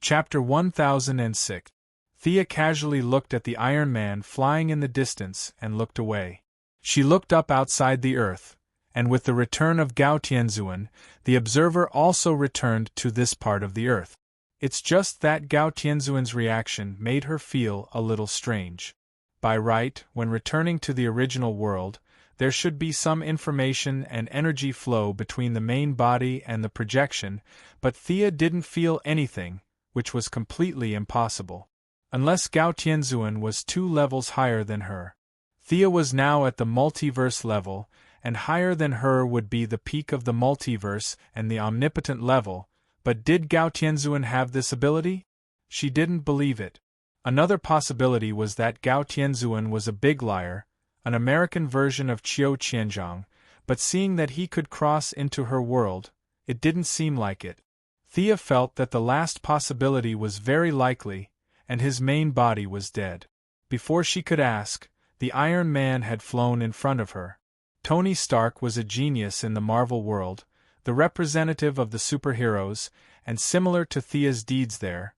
Chapter 1006. Thea casually looked at the Iron Man flying in the distance and looked away. She looked up outside the Earth, and with the return of Gao Tianzuan, the observer also returned to this part of the Earth. It's just that Gao Tianzuan's reaction made her feel a little strange. By right, when returning to the original world, there should be some information and energy flow between the main body and the projection, but Thea didn't feel anything, which was completely impossible. Unless Gao Tianzuan was 2 levels higher than her. Thea was now at the multiverse level, and higher than her would be the peak of the multiverse and the omnipotent level, but did Gao Tianzuan have this ability? She didn't believe it. Another possibility was that Gao Tianzuan was a big liar, an American version of Qiu Qianzhang, but seeing that he could cross into her world, it didn't seem like it. Thea felt that the last possibility was very likely, and his main body was dead. Before she could ask, the Iron Man had flown in front of her. Tony Stark was a genius in the Marvel world, the representative of the superheroes, and similar to Thea's deeds there,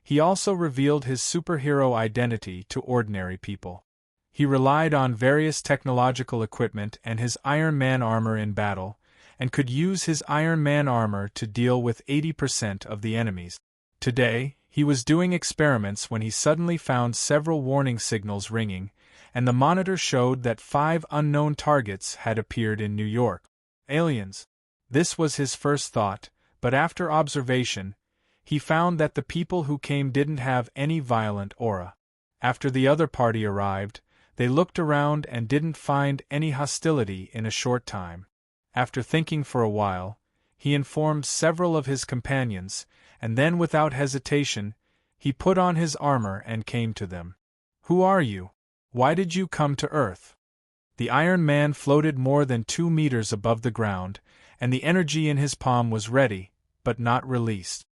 he also revealed his superhero identity to ordinary people. He relied on various technological equipment and his Iron Man armor in battle, and could use his Iron Man armor to deal with 80% of the enemies. Today, he was doing experiments when he suddenly found several warning signals ringing, and the monitor showed that 5 unknown targets had appeared in New York. Aliens. This was his first thought, but after observation, he found that the people who came didn't have any violent aura. After the other party arrived, they looked around and didn't find any hostility in a short time. After thinking for a while, he informed several of his companions, and then without hesitation, he put on his armor and came to them. "Who are you? Why did you come to Earth?" The Iron Man floated more than 2 meters above the ground, and the energy in his palm was ready, but not released.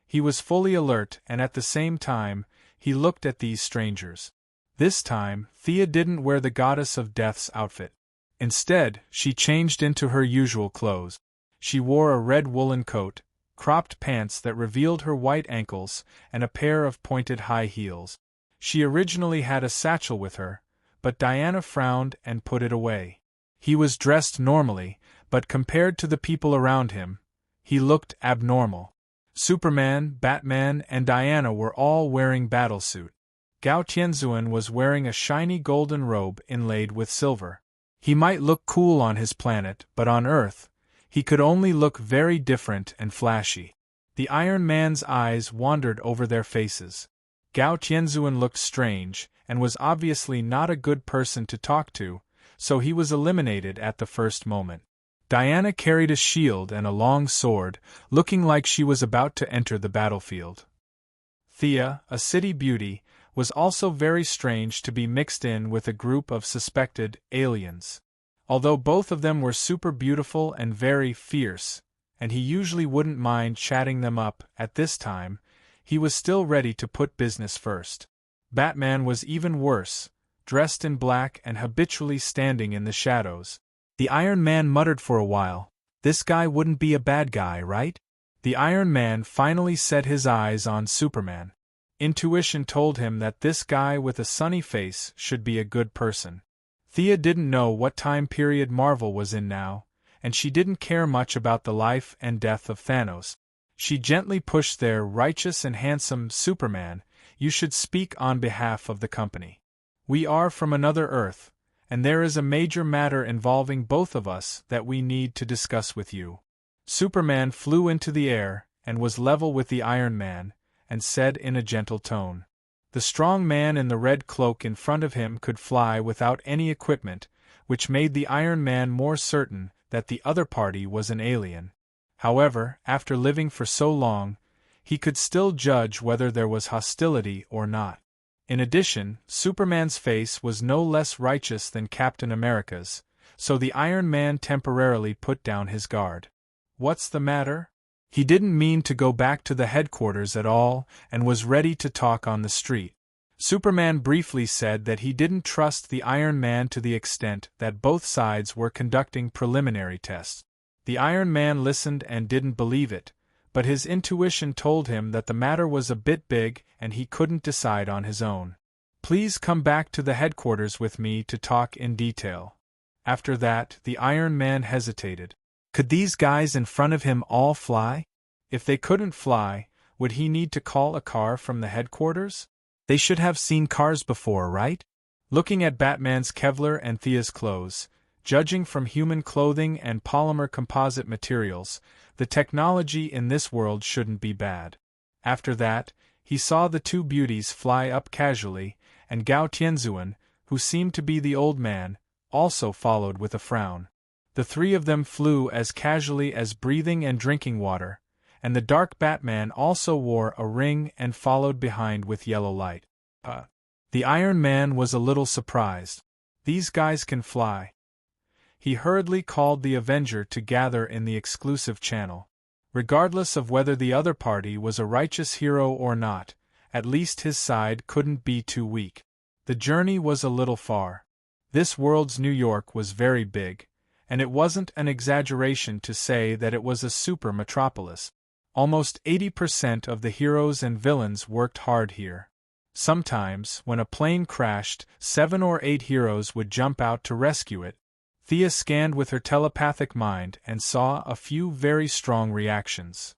He was fully alert, and at the same time, he looked at these strangers. This time, Thea didn't wear the Goddess of Death's outfit. Instead, she changed into her usual clothes. She wore a red woolen coat, cropped pants that revealed her white ankles, and a pair of pointed high heels. She originally had a satchel with her, but Diana frowned and put it away. He was dressed normally, but compared to the people around him, he looked abnormal. Superman, Batman, and Diana were all wearing battlesuit. Gao Tianzuan was wearing a shiny golden robe inlaid with silver. He might look cool on his planet, but on Earth, he could only look very different and flashy. The Iron Man's eyes wandered over their faces. Gao Tianzuan looked strange, and was obviously not a good person to talk to, so he was eliminated at the first moment. Diana carried a shield and a long sword, looking like she was about to enter the battlefield. Thea, a city beauty, was also very strange to be mixed in with a group of suspected aliens. Although both of them were super beautiful and very fierce, and he usually wouldn't mind chatting them up at this time, he was still ready to put business first. Batman was even worse, dressed in black and habitually standing in the shadows. The Iron Man muttered for a while, "This guy wouldn't be a bad guy, right?" The Iron Man finally set his eyes on Superman. Intuition told him that this guy with a sunny face should be a good person. Thea didn't know what time period Marvel was in now, and she didn't care much about the life and death of Thanos. She gently pushed their righteous and handsome Superman, "You should speak on behalf of the company. We are from another Earth, and there is a major matter involving both of us that we need to discuss with you." Superman flew into the air, and was level with the Iron Man, and said in a gentle tone. The strong man in the red cloak in front of him could fly without any equipment, which made the Iron Man more certain that the other party was an alien. However, after living for so long, he could still judge whether there was hostility or not. In addition, Superman's face was no less righteous than Captain America's, so the Iron Man temporarily put down his guard. "What's the matter?" He didn't mean to go back to the headquarters at all, and was ready to talk on the street. Superman briefly said that he didn't trust the Iron Man to the extent that both sides were conducting preliminary tests. The Iron Man listened and didn't believe it, but his intuition told him that the matter was a bit big and he couldn't decide on his own. Please come back to the headquarters with me to talk in detail. After that, the Iron Man hesitated. Could these guys in front of him all fly? If they couldn't fly, would he need to call a car from the headquarters? They should have seen cars before, right? Looking at Batman's Kevlar and Thea's clothes, judging from human clothing and polymer composite materials, the technology in this world shouldn't be bad. After that, he saw the two beauties fly up casually, and Gao Tianzuan, who seemed to be the old man, also followed with a frown. The three of them flew as casually as breathing and drinking water, and the dark Batman also wore a ring and followed behind with yellow light. The Iron Man was a little surprised. These guys can fly. He hurriedly called the Avenger to gather in the exclusive channel. Regardless of whether the other party was a righteous hero or not, at least his side couldn't be too weak. The journey was a little far. This world's New York was very big, and it wasn't an exaggeration to say that it was a super metropolis. Almost 80% of the heroes and villains worked hard here. Sometimes, when a plane crashed, 7 or 8 heroes would jump out to rescue it. Thea scanned with her telepathic mind and saw a few very strong reactions.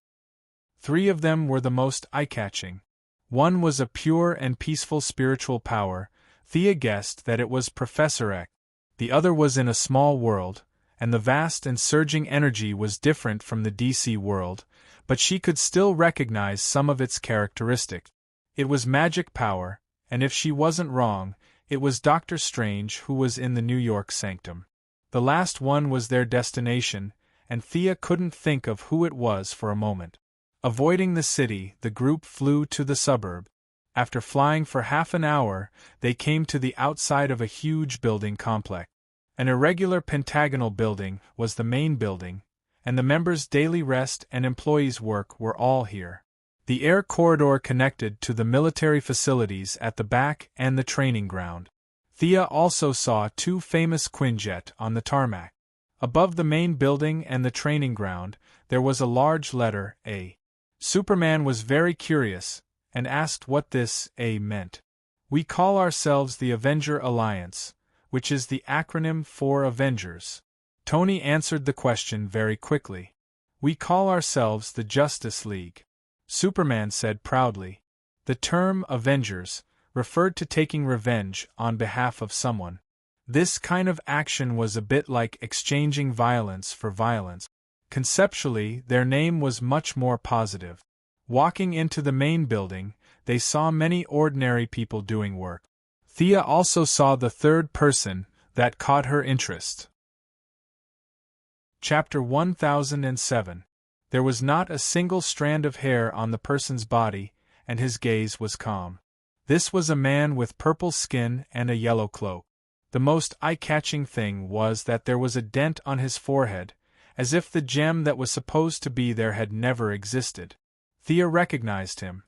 3 of them were the most eye-catching. One was a pure and peaceful spiritual power. Thea guessed that it was Professor X. The other was in a small world, and the vast and surging energy was different from the DC world, but she could still recognize some of its characteristics. It was magic power, and if she wasn't wrong, it was Doctor Strange who was in the New York sanctum. The last one was their destination, and Thea couldn't think of who it was for a moment. Avoiding the city, the group flew to the suburb. After flying for half an hour, they came to the outside of a huge building complex. An irregular pentagonal building was the main building, and the members' daily rest and employees' work were all here. The air corridor connected to the military facilities at the back and the training ground. Thea also saw 2 famous Quinjet on the tarmac. Above the main building and the training ground, there was a large letter A. Superman was very curious, and asked what this A meant. We call ourselves the Avenger Alliance, which is the acronym for Avengers. Tony answered the question very quickly. We call ourselves the Justice League. Superman said proudly. The term Avengers referred to taking revenge on behalf of someone. This kind of action was a bit like exchanging violence for violence. Conceptually, their name was much more positive. Walking into the main building, they saw many ordinary people doing work. Thea also saw the third person that caught her interest. Chapter 1007. There was not a single strand of hair on the person's body, and his gaze was calm. This was a man with purple skin and a yellow cloak. The most eye-catching thing was that there was a dent on his forehead, as if the gem that was supposed to be there had never existed. Thea recognized him.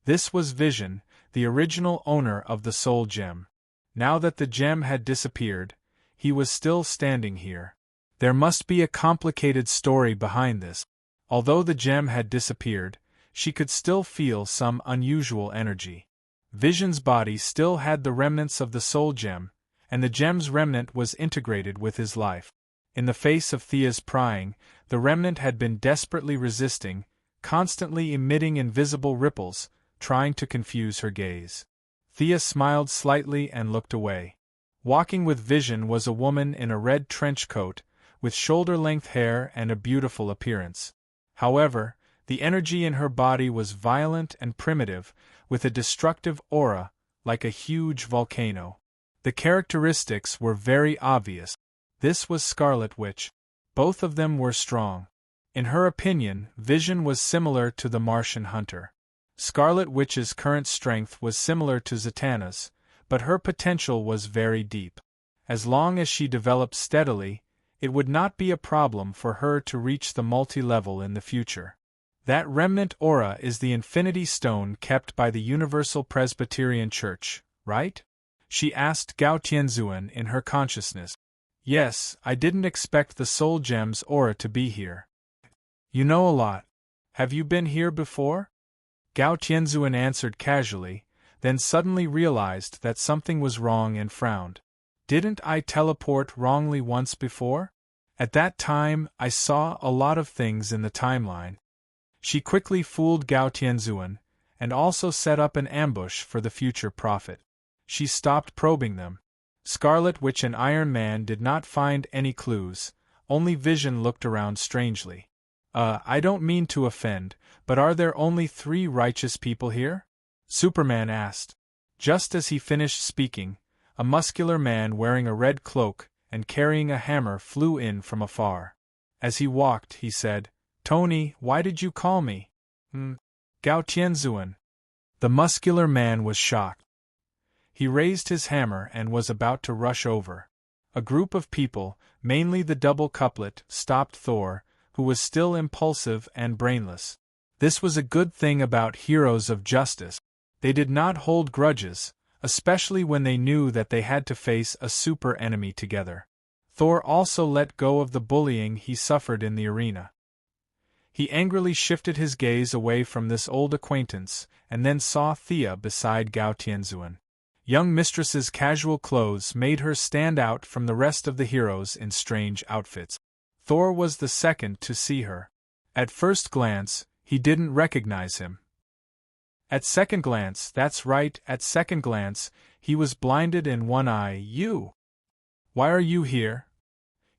This was Vision, the original owner of the Soul Gem. Now that the gem had disappeared, he was still standing here. There must be a complicated story behind this. Although the gem had disappeared, she could still feel some unusual energy. Vision's body still had the remnants of the Soul Gem, and the gem's remnant was integrated with his life. In the face of Thea's prying, the remnant had been desperately resisting, constantly emitting invisible ripples, trying to confuse her gaze. Thea smiled slightly and looked away. Walking with Vision was a woman in a red trench coat, with shoulder-length hair and a beautiful appearance. However, the energy in her body was violent and primitive, with a destructive aura, like a huge volcano. The characteristics were very obvious. This was Scarlet Witch. Both of them were strong. In her opinion, Vision was similar to the Martian Hunter. Scarlet Witch's current strength was similar to Zatanna's, but her potential was very deep. As long as she developed steadily, it would not be a problem for her to reach the multi-level in the future. That remnant aura is the Infinity Stone kept by the Universal Presbyterian Church, right? She asked Gao Tianzuan in her consciousness. Yes, I didn't expect the Soul Gem's aura to be here. You know a lot. Have you been here before? Gao Tianzuan answered casually, then suddenly realized that something was wrong and frowned. Didn't I teleport wrongly once before? At that time, I saw a lot of things in the timeline. She quickly fooled Gao Tianzuan, and also set up an ambush for the future prophet. She stopped probing them. Scarlet Witch and Iron Man did not find any clues, only Vision looked around strangely. I don't mean to offend, but are there only 3 righteous people here? Superman asked. Just as he finished speaking, a muscular man wearing a red cloak and carrying a hammer flew in from afar. As he walked, he said, Tony, why did you call me? Gao Tianzuan. The muscular man was shocked. He raised his hammer and was about to rush over. A group of people, mainly the double couplet, stopped Thor, who was still impulsive and brainless. This was a good thing about heroes of justice. They did not hold grudges, especially when they knew that they had to face a super enemy together. Thor also let go of the bullying he suffered in the arena. He angrily shifted his gaze away from this old acquaintance, and then saw Thea beside Gao Tianzuan. Young mistress's casual clothes made her stand out from the rest of the heroes in strange outfits. Thor was the second to see her. At first glance, he didn't recognize him. At second glance, that's right, at second glance, he was blinded in one eye. You! Why are you here?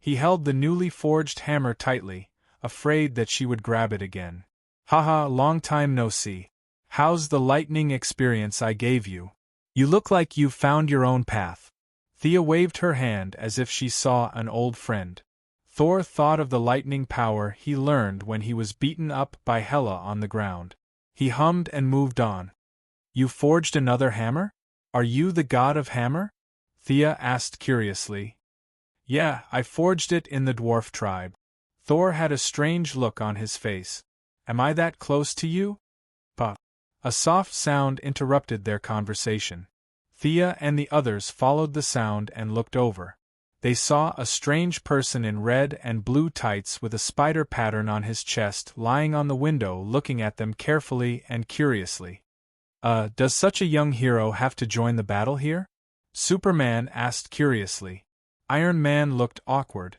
He held the newly forged hammer tightly, afraid that she would grab it again. Haha, long time no see. How's the lightning experience I gave you? You look like you've found your own path. Thea waved her hand as if she saw an old friend. Thor thought of the lightning power he learned when he was beaten up by Hela on the ground. He hummed and moved on. You forged another hammer? Are you the god of hammer? Thea asked curiously. Yeah, I forged it in the dwarf tribe. Thor had a strange look on his face. Am I that close to you? Bah. A soft sound interrupted their conversation. Thea and the others followed the sound and looked over. They saw a strange person in red and blue tights with a spider pattern on his chest lying on the window looking at them carefully and curiously. Does such a young hero have to join the battle here? Superman asked curiously. Iron Man looked awkward.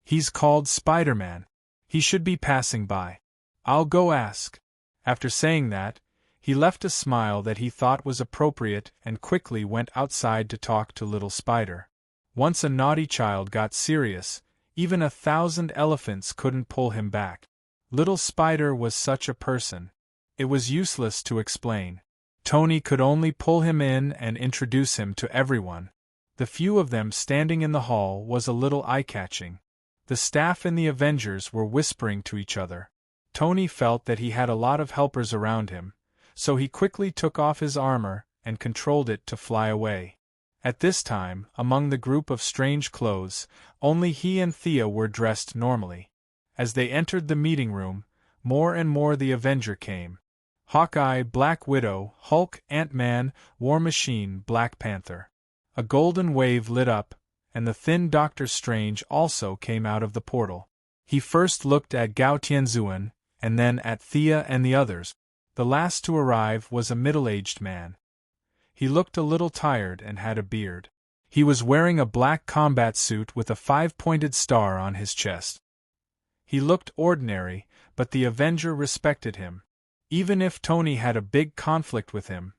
He's called Spider-Man. He should be passing by. I'll go ask. After saying that, he left a smile that he thought was appropriate and quickly went outside to talk to Little Spider. Once a naughty child got serious, even 1,000 elephants couldn't pull him back. Little Spider was such a person. It was useless to explain. Tony could only pull him in and introduce him to everyone. The few of them standing in the hall was a little eye-catching. The staff and the Avengers were whispering to each other. Tony felt that he had a lot of helpers around him, so he quickly took off his armor and controlled it to fly away. At this time, among the group of strange clothes, only he and Thea were dressed normally. As they entered the meeting room, more and more the Avenger came. Hawkeye, Black Widow, Hulk, Ant-Man, War Machine, Black Panther. A golden wave lit up, and the thin Doctor Strange also came out of the portal. He first looked at Gao Tianzuan, and then at Thea and the others. The last to arrive was a middle-aged man. He looked a little tired and had a beard. He was wearing a black combat suit with a 5-pointed star on his chest. He looked ordinary, but the Avenger respected him. Even if Tony had a big conflict with him,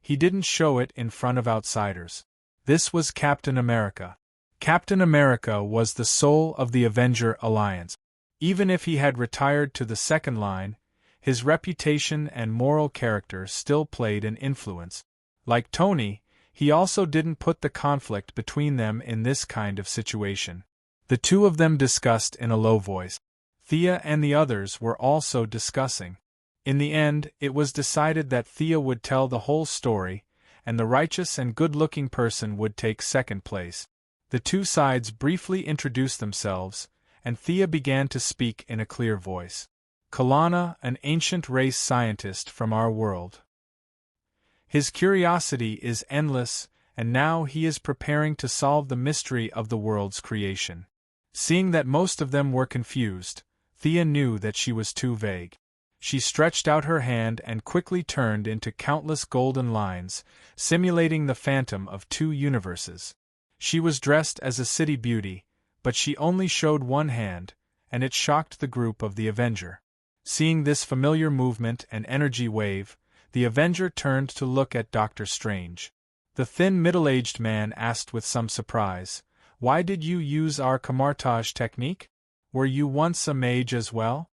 he didn't show it in front of outsiders. This was Captain America. Captain America was the soul of the Avenger Alliance. Even if he had retired to the second line, his reputation and moral character still played an influence. Like Tony, he also didn't put the conflict between them in this kind of situation. The two of them discussed in a low voice. Thea and the others were also discussing. In the end, it was decided that Thea would tell the whole story, and the righteous and good-looking person would take second place. The two sides briefly introduced themselves, and Thea began to speak in a clear voice. Kalana, an ancient race scientist from our world. His curiosity is endless, and now he is preparing to solve the mystery of the world's creation. Seeing that most of them were confused, Thea knew that she was too vague. She stretched out her hand and quickly turned into countless golden lines, simulating the phantom of two universes. She was dressed as a city beauty, but she only showed one hand, and it shocked the group of the Avenger. Seeing this familiar movement and energy wave, the Avenger turned to look at Dr. Strange. The thin middle-aged man asked with some surprise, "Why did you use our camouflage technique? Were you once a mage as well?"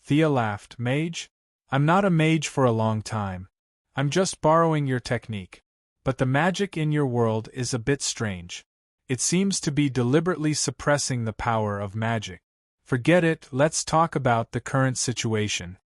Thea laughed. "Mage? I'm not a mage for a long time. I'm just borrowing your technique. But the magic in your world is a bit strange. It seems to be deliberately suppressing the power of magic. Forget it, let's talk about the current situation.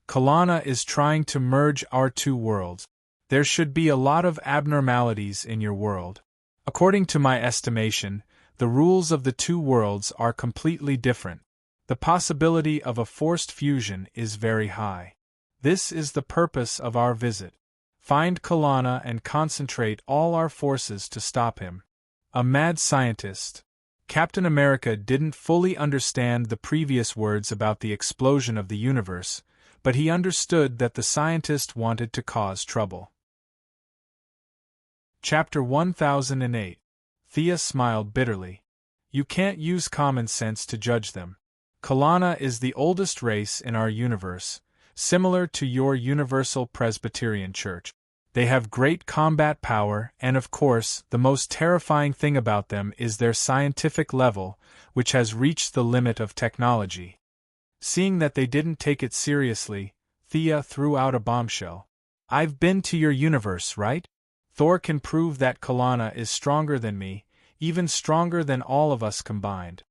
Kalana is trying to merge our two worlds. There should be a lot of abnormalities in your world. According to my estimation, the rules of the two worlds are completely different. The possibility of a forced fusion is very high. This is the purpose of our visit. Find Kalana and concentrate all our forces to stop him." A mad scientist. Captain America didn't fully understand the previous words about the explosion of the universe, but he understood that the scientist wanted to cause trouble. Chapter 1008. Thea smiled bitterly. "You can't use common sense to judge them. Kalana is the oldest race in our universe, similar to your Universal Presbyterian Church. They have great combat power, and of course, the most terrifying thing about them is their scientific level, which has reached the limit of technology." Seeing that they didn't take it seriously, Thea threw out a bombshell. "I've been to your universe, right? Thor can prove that Kalana is stronger than me, even stronger than all of us combined."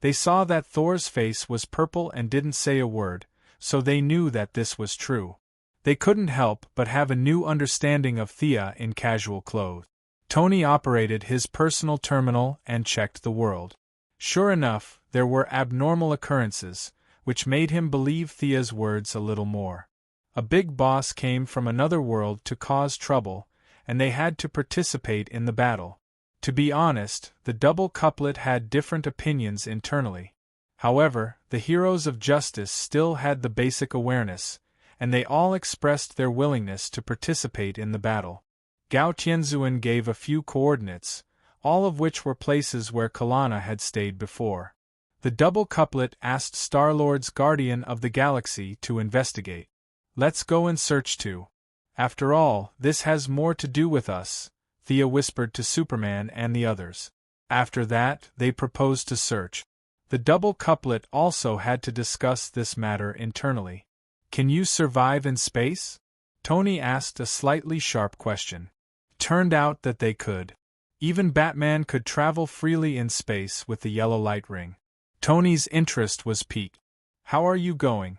They saw that Thor's face was purple and didn't say a word, so they knew that this was true. They couldn't help but have a new understanding of Thea in casual clothes. Tony operated his personal terminal and checked the world. Sure enough, there were abnormal occurrences, which made him believe Thea's words a little more. A big boss came from another world to cause trouble, and they had to participate in the battle. To be honest, the double couplet had different opinions internally. However, the heroes of justice still had the basic awareness, and they all expressed their willingness to participate in the battle. Gao Tianzuan gave a few coordinates, all of which were places where Kalana had stayed before. The double couplet asked Star-Lord's Guardian of the Galaxy to investigate. "Let's go and search too. After all, this has more to do with us," Thea whispered to Superman and the others. After that, they proposed to search. The double couplet also had to discuss this matter internally. "Can you survive in space?" Tony asked a slightly sharp question. Turned out that they could. Even Batman could travel freely in space with the yellow light ring. Tony's interest was piqued. "How are you going?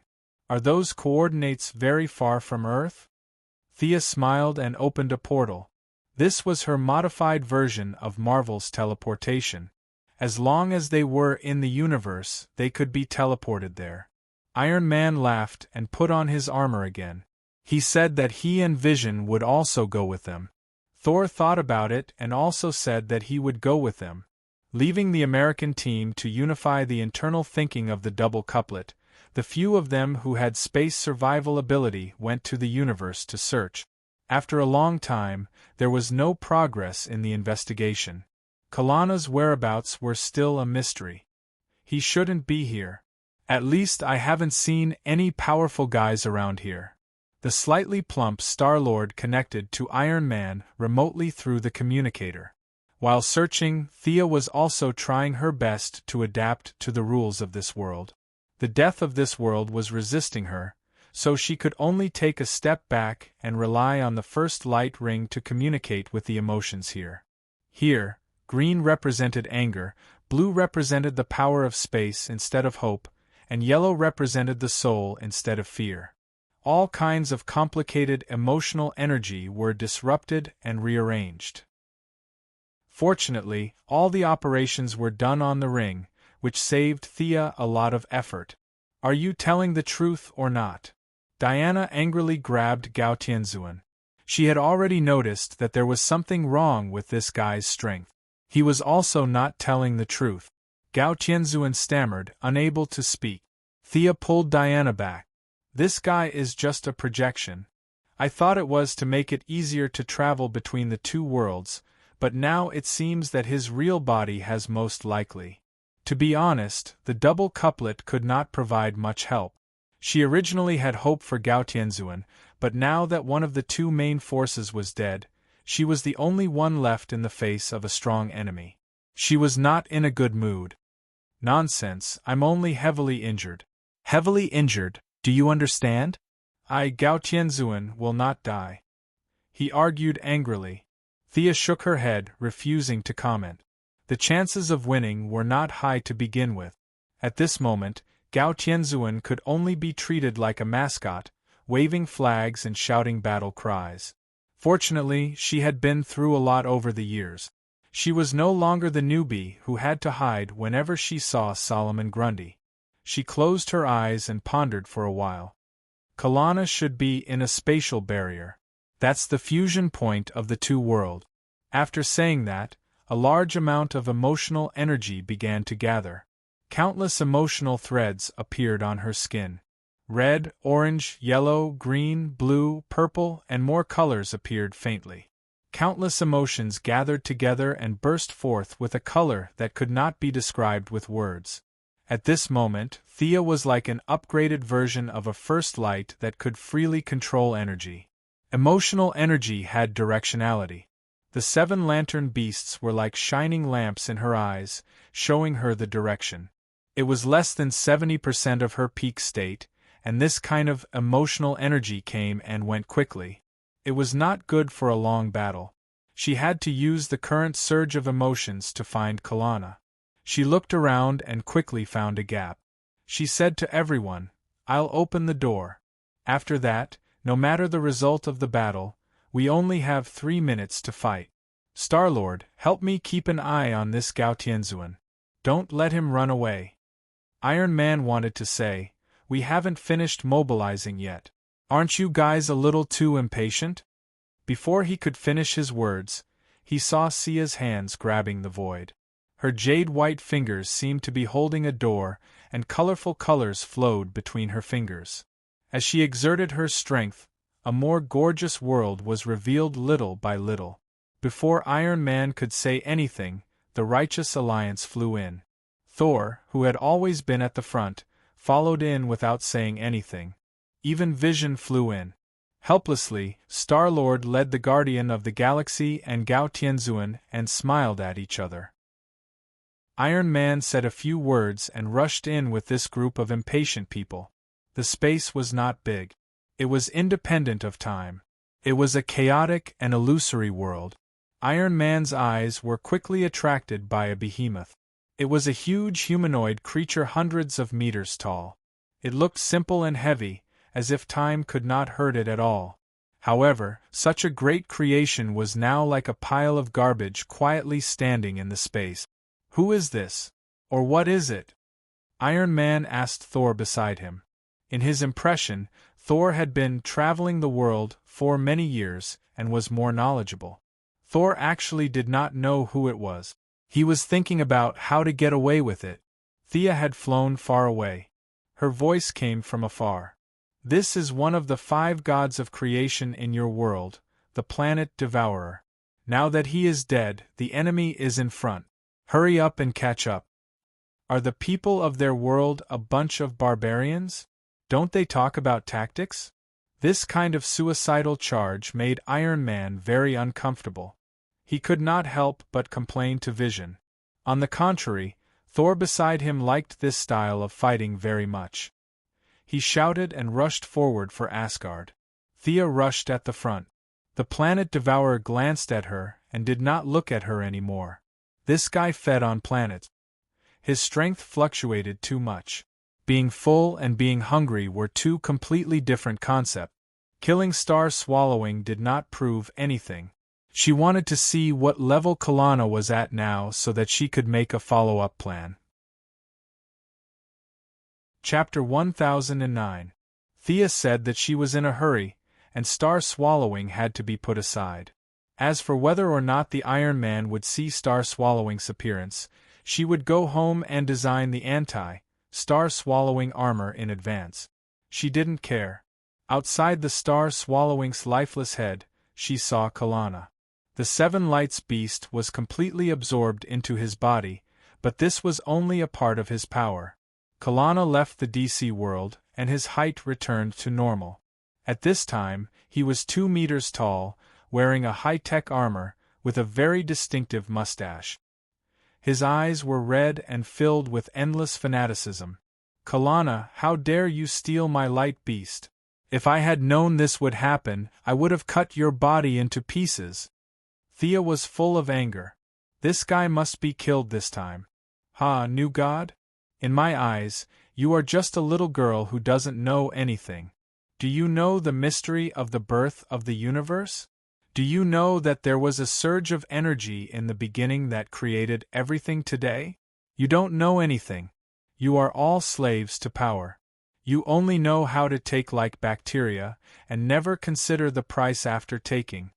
Are those coordinates very far from Earth?" Thea smiled and opened a portal. This was her modified version of Marvel's teleportation. As long as they were in the universe, they could be teleported there. Iron Man laughed and put on his armor again. He said that he and Vision would also go with them. Thor thought about it and also said that he would go with them. Leaving the American team to unify the internal thinking of the double couplet, the few of them who had space survival ability went to the universe to search. After a long time, there was no progress in the investigation. Kalana's whereabouts were still a mystery. "He shouldn't be here. At least I haven't seen any powerful guys around here." The slightly plump Star-Lord connected to Iron Man remotely through the communicator. While searching, Thea was also trying her best to adapt to the rules of this world. The death of this world was resisting her, so she could only take a step back and rely on the first light ring to communicate with the emotions here. Here, green represented anger, blue represented the power of space instead of hope, and yellow represented the soul instead of fear. All kinds of complicated emotional energy were disrupted and rearranged. Fortunately, all the operations were done on the ring, which saved Thea a lot of effort. "Are you telling the truth or not?" Diana angrily grabbed Gao Tianzuan. She had already noticed that there was something wrong with this guy's strength. He was also not telling the truth. Gao Tianzuan stammered, unable to speak. Thea pulled Diana back. This guy is just a projection. I thought it was to make it easier to travel between the two worlds, but now it seems that his real body has most likely. To be honest, the double couplet could not provide much help. She originally had hope for Gao Tianzuan, but now that one of the two main forces was dead, she was the only one left in the face of a strong enemy. She was not in a good mood. Nonsense, I'm only heavily injured. Heavily injured, do you understand? Gao Tianzuan will not die. He argued angrily. Thea shook her head, refusing to comment. The chances of winning were not high to begin with. At this moment, Gao Tianzuan could only be treated like a mascot, waving flags and shouting battle cries. Fortunately, she had been through a lot over the years. She was no longer the newbie who had to hide whenever she saw Solomon Grundy. She closed her eyes and pondered for a while. Kalana should be in a spatial barrier. That's the fusion point of the two worlds. After saying that, a large amount of emotional energy began to gather. Countless emotional threads appeared on her skin. Red, orange, yellow, green, blue, purple, and more colors appeared faintly. Countless emotions gathered together and burst forth with a color that could not be described with words. At this moment, Thea was like an upgraded version of a first light that could freely control energy. Emotional energy had directionality. The 7 lantern beasts were like shining lamps in her eyes, showing her the direction. It was less than 70% of her peak state, and this kind of emotional energy came and went quickly. It was not good for a long battle. She had to use the current surge of emotions to find Kalana. She looked around and quickly found a gap. She said to everyone, "I'll open the door. After that, no matter the result of the battle, we only have 3 minutes to fight. Star-Lord, help me keep an eye on this Gao Tianzuan. Don't let him run away." Iron Man wanted to say, "We haven't finished mobilizing yet. Aren't you guys a little too impatient?" Before he could finish his words, he saw Sia's hands grabbing the void. Her jade-white fingers seemed to be holding a door, and colorful colors flowed between her fingers. As she exerted her strength, a more gorgeous world was revealed little by little. Before Iron Man could say anything, the Righteous Alliance flew in. Thor, who had always been at the front, followed in without saying anything. Even Vision flew in. Helplessly, Star-Lord led the Guardian of the Galaxy and Gao Tianzuan and smiled at each other. Iron Man said a few words and rushed in with this group of impatient people. The space was not big. It was independent of time. It was a chaotic and illusory world. Iron Man's eyes were quickly attracted by a behemoth. It was a huge humanoid creature hundreds of meters tall. It looked simple and heavy, as if time could not hurt it at all. However, such a great creation was now like a pile of garbage quietly standing in the space. "Who is this? Or what is it?" Iron Man asked Thor beside him. In his impression, Thor had been traveling the world for many years and was more knowledgeable. Thor actually did not know who it was. He was thinking about how to get away with it. Thea had flown far away. Her voice came from afar. "This is one of the 5 gods of creation in your world, the planet Devourer. Now that he is dead, the enemy is in front. Hurry up and catch up. Are the people of their world a bunch of barbarians? Don't they talk about tactics?" This kind of suicidal charge made Iron Man very uncomfortable. He could not help but complain to Vision. On the contrary, Thor beside him liked this style of fighting very much. He shouted and rushed forward for Asgard. Thea rushed at the front. The planet Devourer glanced at her and did not look at her anymore. This guy fed on planets. His strength fluctuated too much. Being full and being hungry were 2 completely different concepts. Killing Star Swallowing did not prove anything. She wanted to see what level Kalana was at now so that she could make a follow-up plan. Chapter 1009. Thea said that she was in a hurry, and Star Swallowing had to be put aside. As for whether or not the Iron Man would see Star Swallowing's appearance, she would go home and design the anti-Star Swallowing armor in advance. She didn't care. Outside the star-swallowing's lifeless head, she saw Kalana. The Seven Lights beast was completely absorbed into his body, but this was only a part of his power. Kalana left the DC world, and his height returned to normal. At this time, he was 2 meters tall, wearing a high-tech armor, with a very distinctive mustache. His eyes were red and filled with endless fanaticism. Kalana, how dare you steal my light beast? If I had known this would happen, I would have cut your body into pieces. Thea was full of anger. This guy must be killed this time. Ha, new god? In my eyes, you are just a little girl who doesn't know anything. Do you know the mystery of the birth of the universe? Do you know that there was a surge of energy in the beginning that created everything today? You don't know anything. You are all slaves to power. You only know how to take like bacteria, and never consider the price after taking.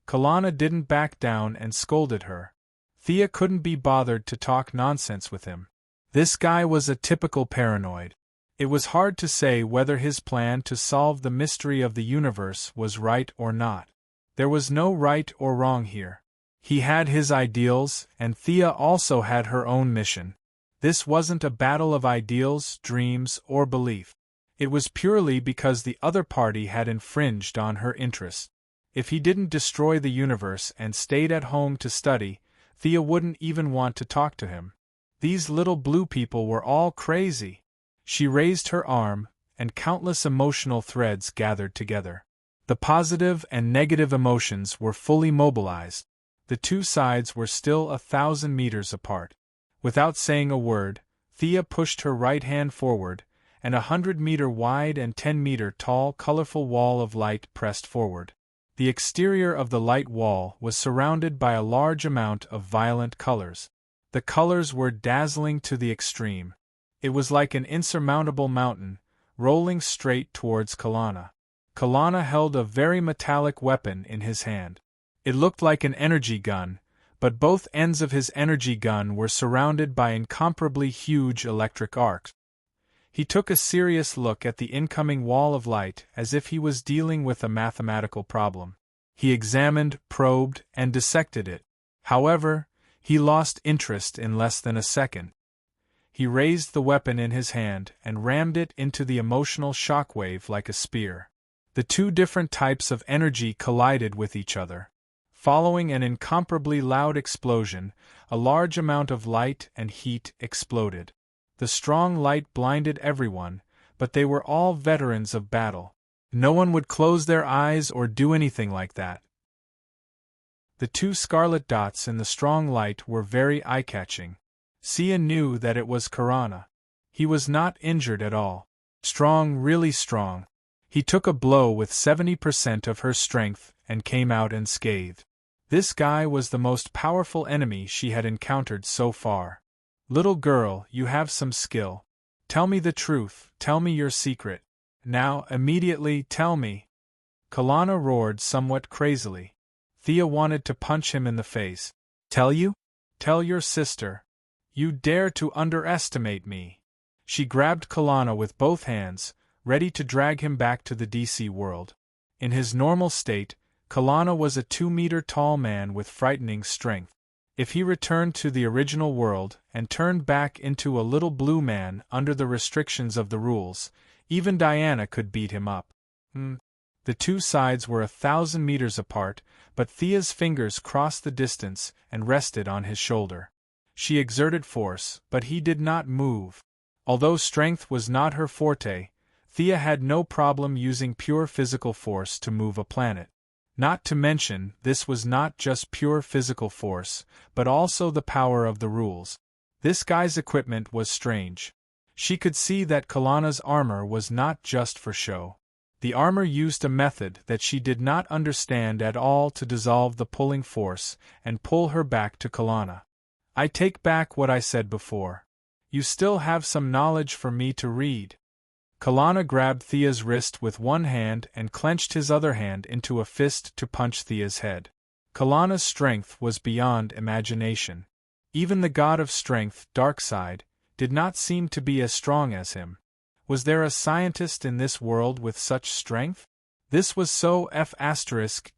Kalana didn't back down and scolded her. Thea couldn't be bothered to talk nonsense with him. This guy was a typical paranoid. It was hard to say whether his plan to solve the mystery of the universe was right or not. There was no right or wrong here. He had his ideals, and Thea also had her own mission. This wasn't a battle of ideals, dreams, or belief. It was purely because the other party had infringed on her interests. If he didn't destroy the universe and stayed at home to study, Thea wouldn't even want to talk to him. These little blue people were all crazy. She raised her arm, and countless emotional threads gathered together. The positive and negative emotions were fully mobilized. The two sides were still 1,000 meters apart. Without saying a word, Thea pushed her right hand forward, and a 100-meter wide and 10-meter tall colorful wall of light pressed forward. The exterior of the light wall was surrounded by a large amount of violent colors. The colors were dazzling to the extreme. It was like an insurmountable mountain, rolling straight towards Kalana. Kalana held a very metallic weapon in his hand. It looked like an energy gun, but both ends of his energy gun were surrounded by incomparably huge electric arcs. He took a serious look at the incoming wall of light as if he was dealing with a mathematical problem. He examined, probed, and dissected it. However, he lost interest in less than a second. He raised the weapon in his hand and rammed it into the emotional shockwave like a spear. The two different types of energy collided with each other. Following an incomparably loud explosion, a large amount of light and heat exploded. The strong light blinded everyone, but they were all veterans of battle. No one would close their eyes or do anything like that. The two scarlet dots in the strong light were very eye-catching. Sia knew that it was Karana. He was not injured at all. Strong, really strong. He took a blow with 70% of her strength and came out unscathed. This guy was the most powerful enemy she had encountered so far. Little girl, you have some skill. Tell me the truth, tell me your secret. Now, immediately, tell me. Kalana roared somewhat crazily. Thea wanted to punch him in the face. Tell you? Tell your sister. You dare to underestimate me. She grabbed Kalana with both hands, ready to drag him back to the DC world. In his normal state, Kalana was a 2-meter tall man with frightening strength. If he returned to the original world and turned back into a little blue man under the restrictions of the rules, even Diana could beat him up. The two sides were 1,000 meters apart, but Thea's fingers crossed the distance and rested on his shoulder. She exerted force, but he did not move. Although strength was not her forte, Thea had no problem using pure physical force to move a planet. Not to mention, this was not just pure physical force, but also the power of the rules. This guy's equipment was strange. She could see that Kalana's armor was not just for show. The armor used a method that she did not understand at all to dissolve the pulling force and pull her back to Kalana. I take back what I said before. You still have some knowledge for me to read. Kalana grabbed Thea's wrist with one hand and clenched his other hand into a fist to punch Thea's head. Kalana's strength was beyond imagination. Even the god of strength, Darkseid, did not seem to be as strong as him. Was there a scientist in this world with such strength? This was so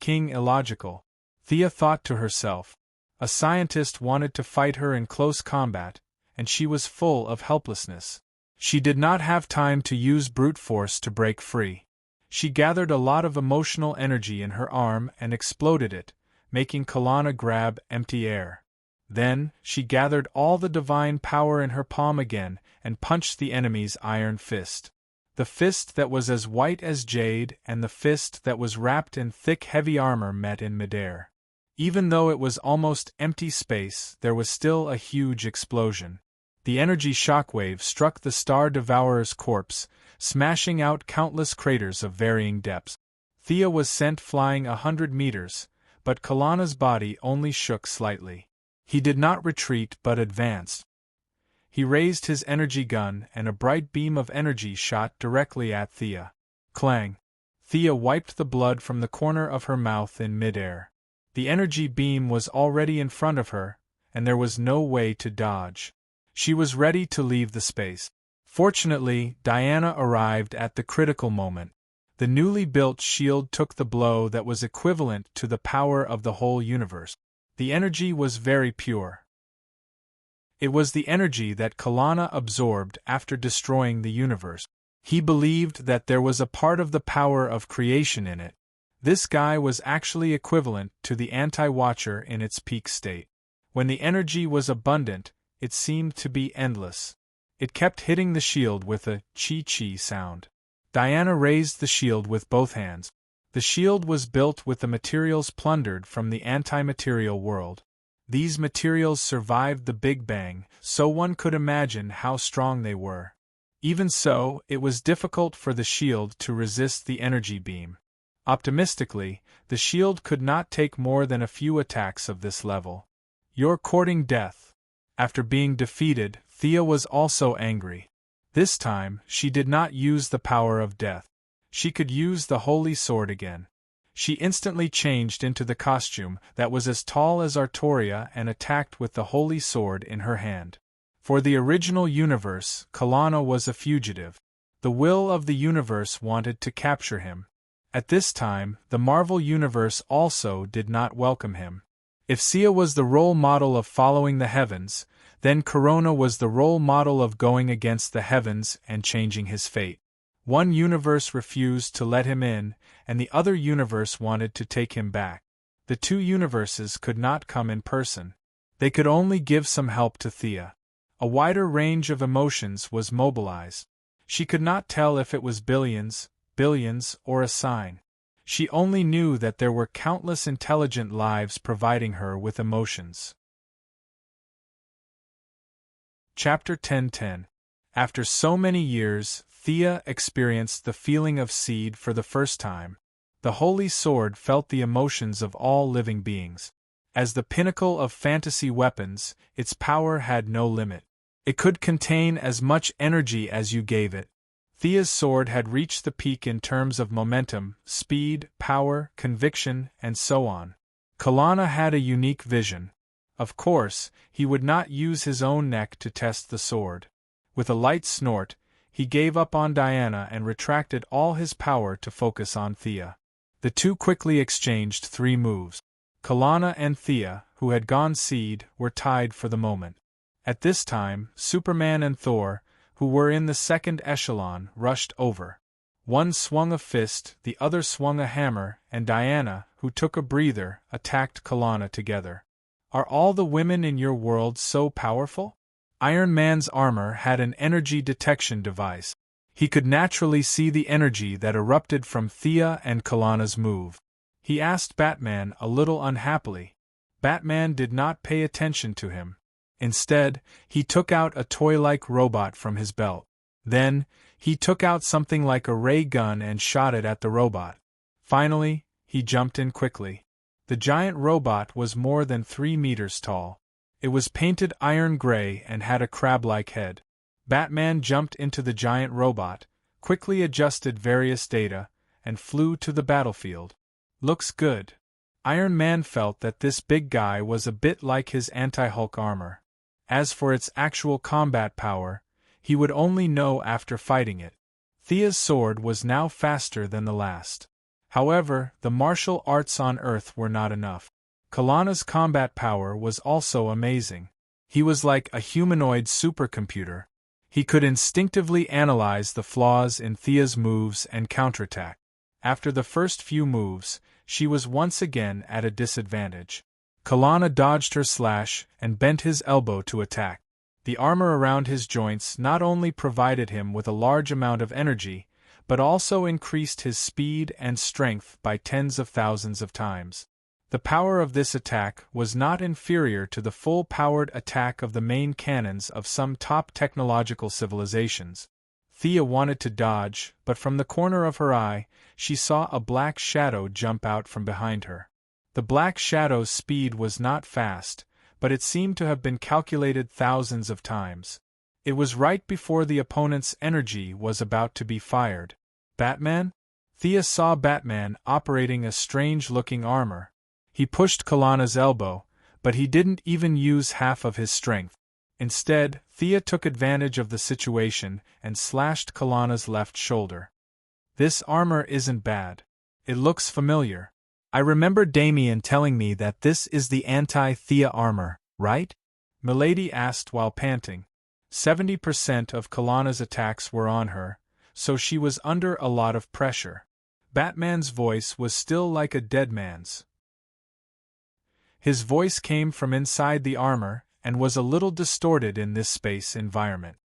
King illogical. Thea thought to herself. A scientist wanted to fight her in close combat, and she was full of helplessness. She did not have time to use brute force to break free. She gathered a lot of emotional energy in her arm and exploded it, making Kalana grab empty air. Then, she gathered all the divine power in her palm again and punched the enemy's iron fist. The fist that was as white as jade and the fist that was wrapped in thick heavy armor met in midair. Even though it was almost empty space, there was still a huge explosion. The energy shockwave struck the Star Devourer's corpse, smashing out countless craters of varying depths. Thea was sent flying 100 meters, but Kalana's body only shook slightly. He did not retreat but advanced. He raised his energy gun and a bright beam of energy shot directly at Thea. Clang! Thea wiped the blood from the corner of her mouth in midair. The energy beam was already in front of her, and there was no way to dodge. She was ready to leave the space. Fortunately, Diana arrived at the critical moment. The newly built shield took the blow that was equivalent to the power of the whole universe. The energy was very pure. It was the energy that Kalana absorbed after destroying the universe. He believed that there was a part of the power of creation in it. This guy was actually equivalent to the Anti-Watcher in its peak state. When the energy was abundant, it seemed to be endless. It kept hitting the shield with a chi-chi sound. Diana raised the shield with both hands. The shield was built with the materials plundered from the anti-material world. These materials survived the Big Bang, so one could imagine how strong they were. Even so, it was difficult for the shield to resist the energy beam. Optimistically, the shield could not take more than a few attacks of this level. You're courting death. After being defeated, Thea was also angry. This time, she did not use the power of death. She could use the holy sword again. She instantly changed into the costume that was as tall as Artoria and attacked with the holy sword in her hand. For the original universe, Kalana was a fugitive. The will of the universe wanted to capture him. At this time, the Marvel Universe also did not welcome him. If Sia was the role model of following the heavens, then Corona was the role model of going against the heavens and changing his fate. One universe refused to let him in, and the other universe wanted to take him back. The two universes could not come in person. They could only give some help to Thea. A wider range of emotions was mobilized. She could not tell if it was billions, or a sign. She only knew that there were countless intelligent lives providing her with emotions. Chapter 10:10. After so many years, Thea experienced the feeling of seed for the first time. The Holy Sword felt the emotions of all living beings. As the pinnacle of fantasy weapons, its power had no limit. It could contain as much energy as you gave it. Thea's sword had reached the peak in terms of momentum, speed, power, conviction, and so on. Kalana had a unique vision. Of course, he would not use his own neck to test the sword. With a light snort, he gave up on Diana and retracted all his power to focus on Thea. The two quickly exchanged 3 moves. Kalana and Thea, who had gone seed, were tied for the moment. At this time, Superman and Thor, who were in the second echelon, rushed over. One swung a fist, the other swung a hammer, and Diana, who took a breather, attacked Kalana together. Are all the women in your world so powerful? Iron Man's armor had an energy detection device. He could naturally see the energy that erupted from Thea and Kalana's move. He asked Batman a little unhappily. Batman did not pay attention to him. Instead, he took out a toy-like robot from his belt. Then, he took out something like a ray gun and shot it at the robot. Finally, he jumped in quickly. The giant robot was more than 3 meters tall. It was painted iron gray and had a crab-like head. Batman jumped into the giant robot, quickly adjusted various data, and flew to the battlefield. Looks good. Iron Man felt that this big guy was a bit like his anti-Hulk armor. As for its actual combat power, he would only know after fighting it. Thea's sword was now faster than the last. However, the martial arts on Earth were not enough. Kalana's combat power was also amazing. He was like a humanoid supercomputer. He could instinctively analyze the flaws in Thea's moves and counterattack. After the first few moves, she was once again at a disadvantage. Kalana dodged her slash and bent his elbow to attack. The armor around his joints not only provided him with a large amount of energy, but also increased his speed and strength by tens of thousands of times. The power of this attack was not inferior to the full-powered attack of the main cannons of some top technological civilizations. Thea wanted to dodge, but from the corner of her eye, she saw a black shadow jump out from behind her. The black shadow's speed was not fast, but it seemed to have been calculated thousands of times. It was right before the opponent's energy was about to be fired. Batman? Thea saw Batman operating a strange-looking armor. He pushed Kalana's elbow, but he didn't even use half of his strength. Instead, Thea took advantage of the situation and slashed Kalana's left shoulder. This armor isn't bad. It looks familiar. I remember Damien telling me that this is the anti-Thea armor, right? Milady asked while panting. 70% of Kalana's attacks were on her, so she was under a lot of pressure. Batman's voice was still like a dead man's. His voice came from inside the armor and was a little distorted in this space environment.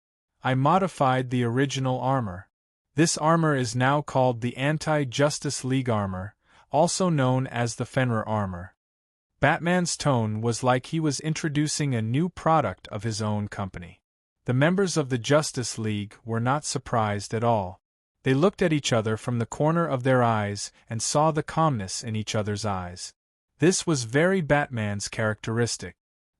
I modified the original armor. This armor is now called the Anti-Justice League armor, also known as the Fenrir armor. Batman's tone was like he was introducing a new product of his own company. The members of the Justice League were not surprised at all. They looked at each other from the corner of their eyes and saw the calmness in each other's eyes. This was very Batman's characteristic.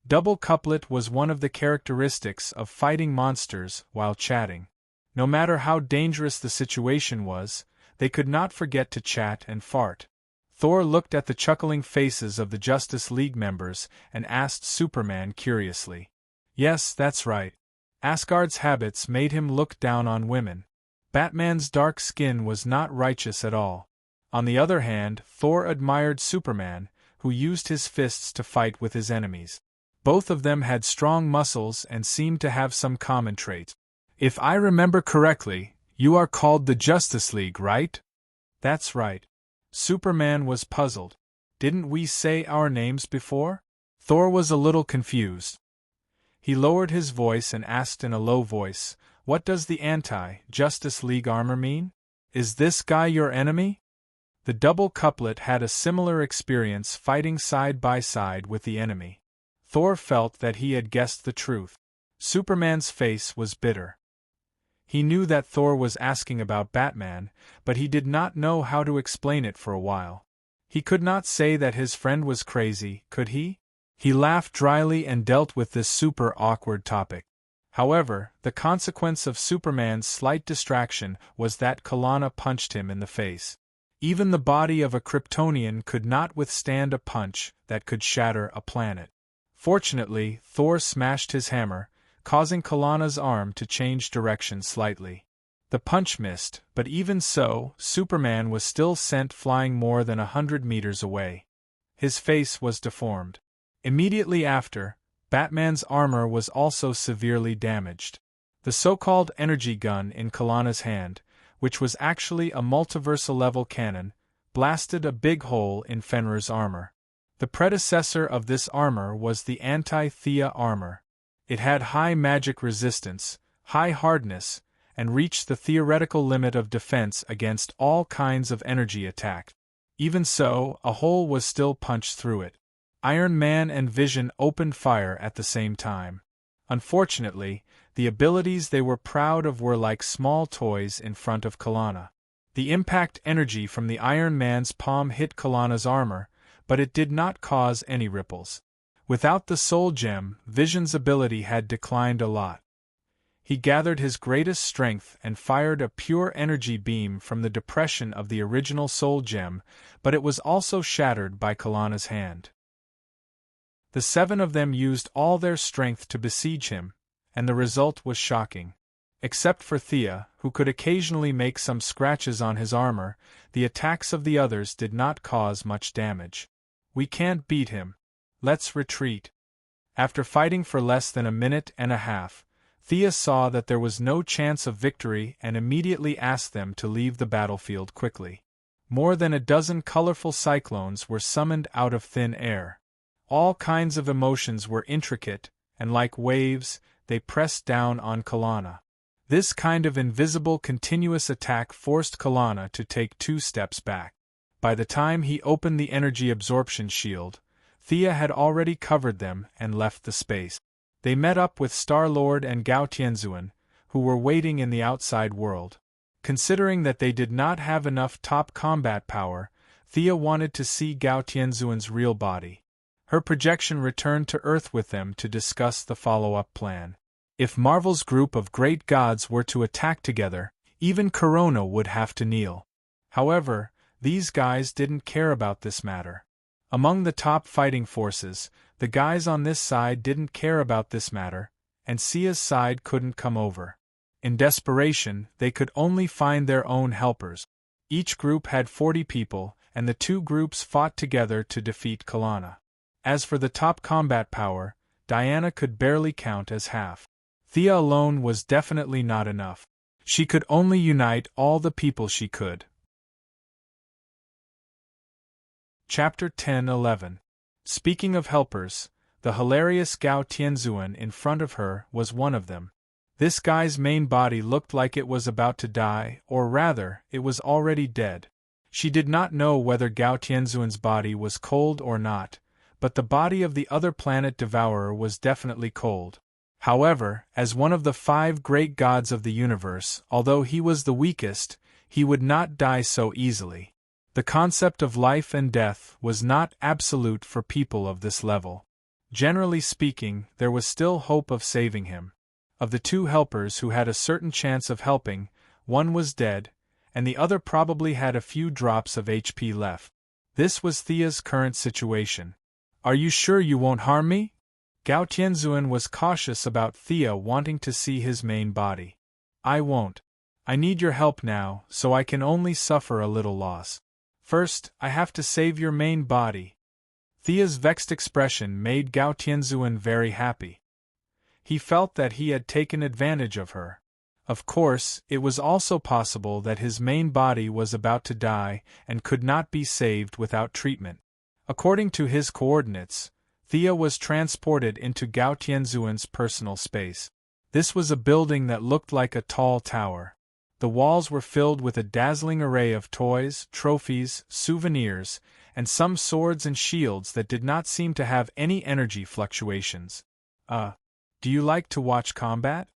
Double couplet was one of the characteristics of fighting monsters while chatting. No matter how dangerous the situation was, they could not forget to chat and fart. Thor looked at the chuckling faces of the Justice League members and asked Superman curiously. Yes, that's right. Asgard's habits made him look down on women. Batman's dark skin was not righteous at all. On the other hand, Thor admired Superman, who used his fists to fight with his enemies. Both of them had strong muscles and seemed to have some common traits. If I remember correctly, you are called the Justice League, right? That's right. Superman was puzzled. Didn't we say our names before? Thor was a little confused. He lowered his voice and asked in a low voice, "What does the Anti-Justice League armor mean? Is this guy your enemy?" The double couplet had a similar experience fighting side by side with the enemy. Thor felt that he had guessed the truth. Superman's face was bitter. He knew that Thor was asking about Batman, but he did not know how to explain it for a while. He could not say that his friend was crazy, could he? He laughed dryly and dealt with this super awkward topic. However, the consequence of Superman's slight distraction was that Kalana punched him in the face. Even the body of a Kryptonian could not withstand a punch that could shatter a planet. Fortunately, Thor smashed his hammer, causing Kalana's arm to change direction slightly. The punch missed, but even so, Superman was still sent flying more than 100 meters away. His face was deformed. Immediately after, Batman's armor was also severely damaged. The so-called energy gun in Kalana's hand, which was actually a multiversal-level cannon, blasted a big hole in Fenrir's armor. The predecessor of this armor was the Anti-Thea armor. It had high magic resistance, high hardness, and reached the theoretical limit of defense against all kinds of energy attack. Even so, a hole was still punched through it. Iron Man and Vision opened fire at the same time. Unfortunately, the abilities they were proud of were like small toys in front of Kalana. The impact energy from the Iron Man's palm hit Kalana's armor, but it did not cause any ripples. Without the Soul Gem, Vision's ability had declined a lot. He gathered his greatest strength and fired a pure energy beam from the depression of the original Soul Gem, but it was also shattered by Kalana's hand. The 7 of them used all their strength to besiege him, and the result was shocking. Except for Thea, who could occasionally make some scratches on his armor, the attacks of the others did not cause much damage. We can't beat him. Let's retreat. After fighting for less than a minute and a half, Thea saw that there was no chance of victory and immediately asked them to leave the battlefield quickly. More than a dozen colorful cyclones were summoned out of thin air. All kinds of emotions were intricate, and like waves, they pressed down on Kalana. This kind of invisible continuous attack forced Kalana to take 2 steps back. By the time he opened the energy absorption shield, Thea had already covered them and left the space. They met up with Star-Lord and Gao Tianzuan, who were waiting in the outside world. Considering that they did not have enough top combat power, Thea wanted to see Gao Tianzuan's real body. Her projection returned to Earth with them to discuss the follow-up plan. If Marvel's group of great gods were to attack together, even Corona would have to kneel. However, these guys didn't care about this matter. Among the top fighting forces, the guys on this side didn't care about this matter, and Sia's side couldn't come over. In desperation, they could only find their own helpers. Each group had 40 people, and the 2 groups fought together to defeat Kalana. As for the top combat power, Diana could barely count as half. Thea alone was definitely not enough. She could only unite all the people she could. Chapter 10-11. Speaking of helpers, the hilarious Gao Tianzuan in front of her was one of them. This guy's main body looked like it was about to die, or rather, it was already dead. She did not know whether Gao Tianzuan's body was cold or not, but the body of the other planet devourer was definitely cold. However, as one of the 5 great gods of the universe, although he was the weakest, he would not die so easily. The concept of life and death was not absolute for people of this level. Generally speaking, there was still hope of saving him. Of the 2 helpers who had a certain chance of helping, one was dead, and the other probably had a few drops of HP left. This was Thea's current situation. "Are you sure you won't harm me?" Gao Tianzuan was cautious about Thea wanting to see his main body. "I won't. I need your help now, so I can only suffer a little loss. First, I have to save your main body." Thea's vexed expression made Gao Tianzuan very happy. He felt that he had taken advantage of her. Of course, it was also possible that his main body was about to die and could not be saved without treatment. According to his coordinates, Thea was transported into Gao Tianzuan's personal space. This was a building that looked like a tall tower. The walls were filled with a dazzling array of toys, trophies, souvenirs, and some swords and shields that did not seem to have any energy fluctuations. Do you like to watch combat?"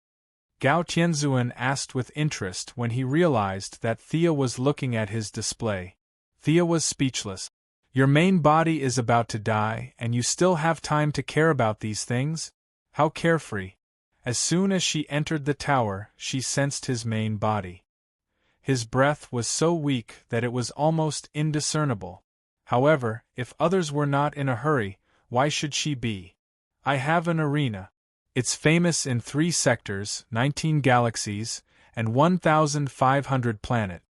Gao Tianzuan asked with interest when he realized that Thea was looking at his display. Thea was speechless. "Your main body is about to die, and you still have time to care about these things? How carefree." As soon as she entered the tower, she sensed his main body. His breath was so weak that it was almost indiscernible. However, if others were not in a hurry, why should she be? "I have an arena. It's famous in 3 sectors, 19 galaxies, and 1,500 planets.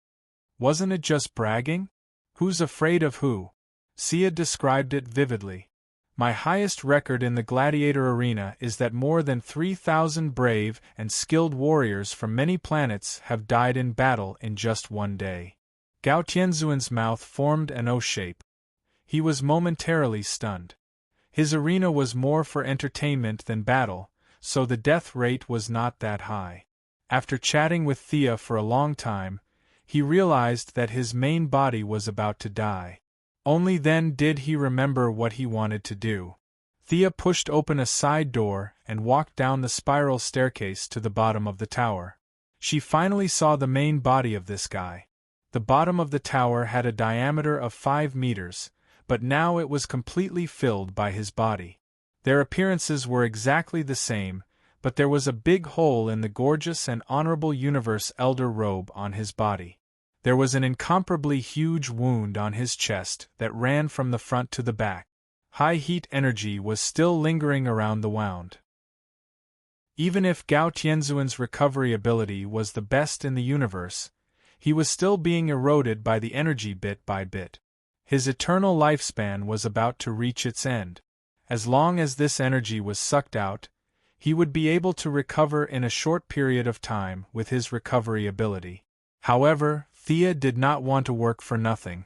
Wasn't it just bragging? Who's afraid of who?" Sia described it vividly. "My highest record in the gladiator arena is that more than 3,000 brave and skilled warriors from many planets have died in battle in just one day." Gao Tianzuan's mouth formed an O shape. He was momentarily stunned. His arena was more for entertainment than battle, so the death rate was not that high. After chatting with Thea for a long time, he realized that his main body was about to die. Only then did he remember what he wanted to do. Thea pushed open a side door and walked down the spiral staircase to the bottom of the tower. She finally saw the main body of this guy. The bottom of the tower had a diameter of 5 meters, but now it was completely filled by his body. Their appearances were exactly the same, but there was a big hole in the gorgeous and honorable universe elder robe on his body. There was an incomparably huge wound on his chest that ran from the front to the back. High heat energy was still lingering around the wound. Even if Gao Tianzuan's recovery ability was the best in the universe, he was still being eroded by the energy bit by bit. His eternal lifespan was about to reach its end. As long as this energy was sucked out, he would be able to recover in a short period of time with his recovery ability. However, Thea did not want to work for nothing.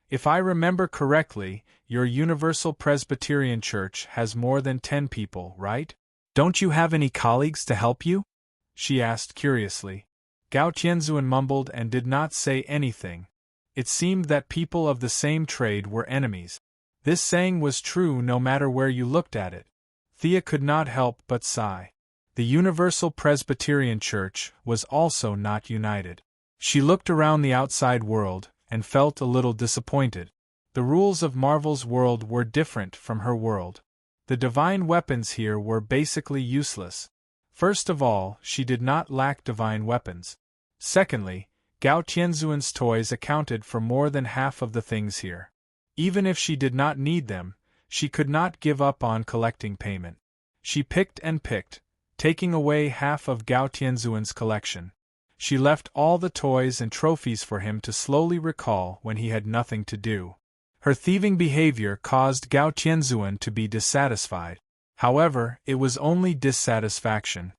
If I remember correctly, your Universal Presbyterian Church has more than 10 people, right? Don't you have any colleagues to help you? She asked curiously. Gao Tianzuan mumbled and did not say anything. It seemed that people of the same trade were enemies. This saying was true no matter where you looked at it. Thea could not help but sigh. The Universal Presbyterian Church was also not united. She looked around the outside world and felt a little disappointed. The rules of Marvel's world were different from her world. The divine weapons here were basically useless. First of all, she did not lack divine weapons. Secondly, Gao Tianzuan's toys accounted for more than half of the things here. Even if she did not need them, she could not give up on collecting payment. She picked and picked, taking away half of Gao Tianzuan's collection. She left all the toys and trophies for him to slowly recall when he had nothing to do. Her thieving behavior caused Gao Tianzuan to be dissatisfied. However, it was only dissatisfaction.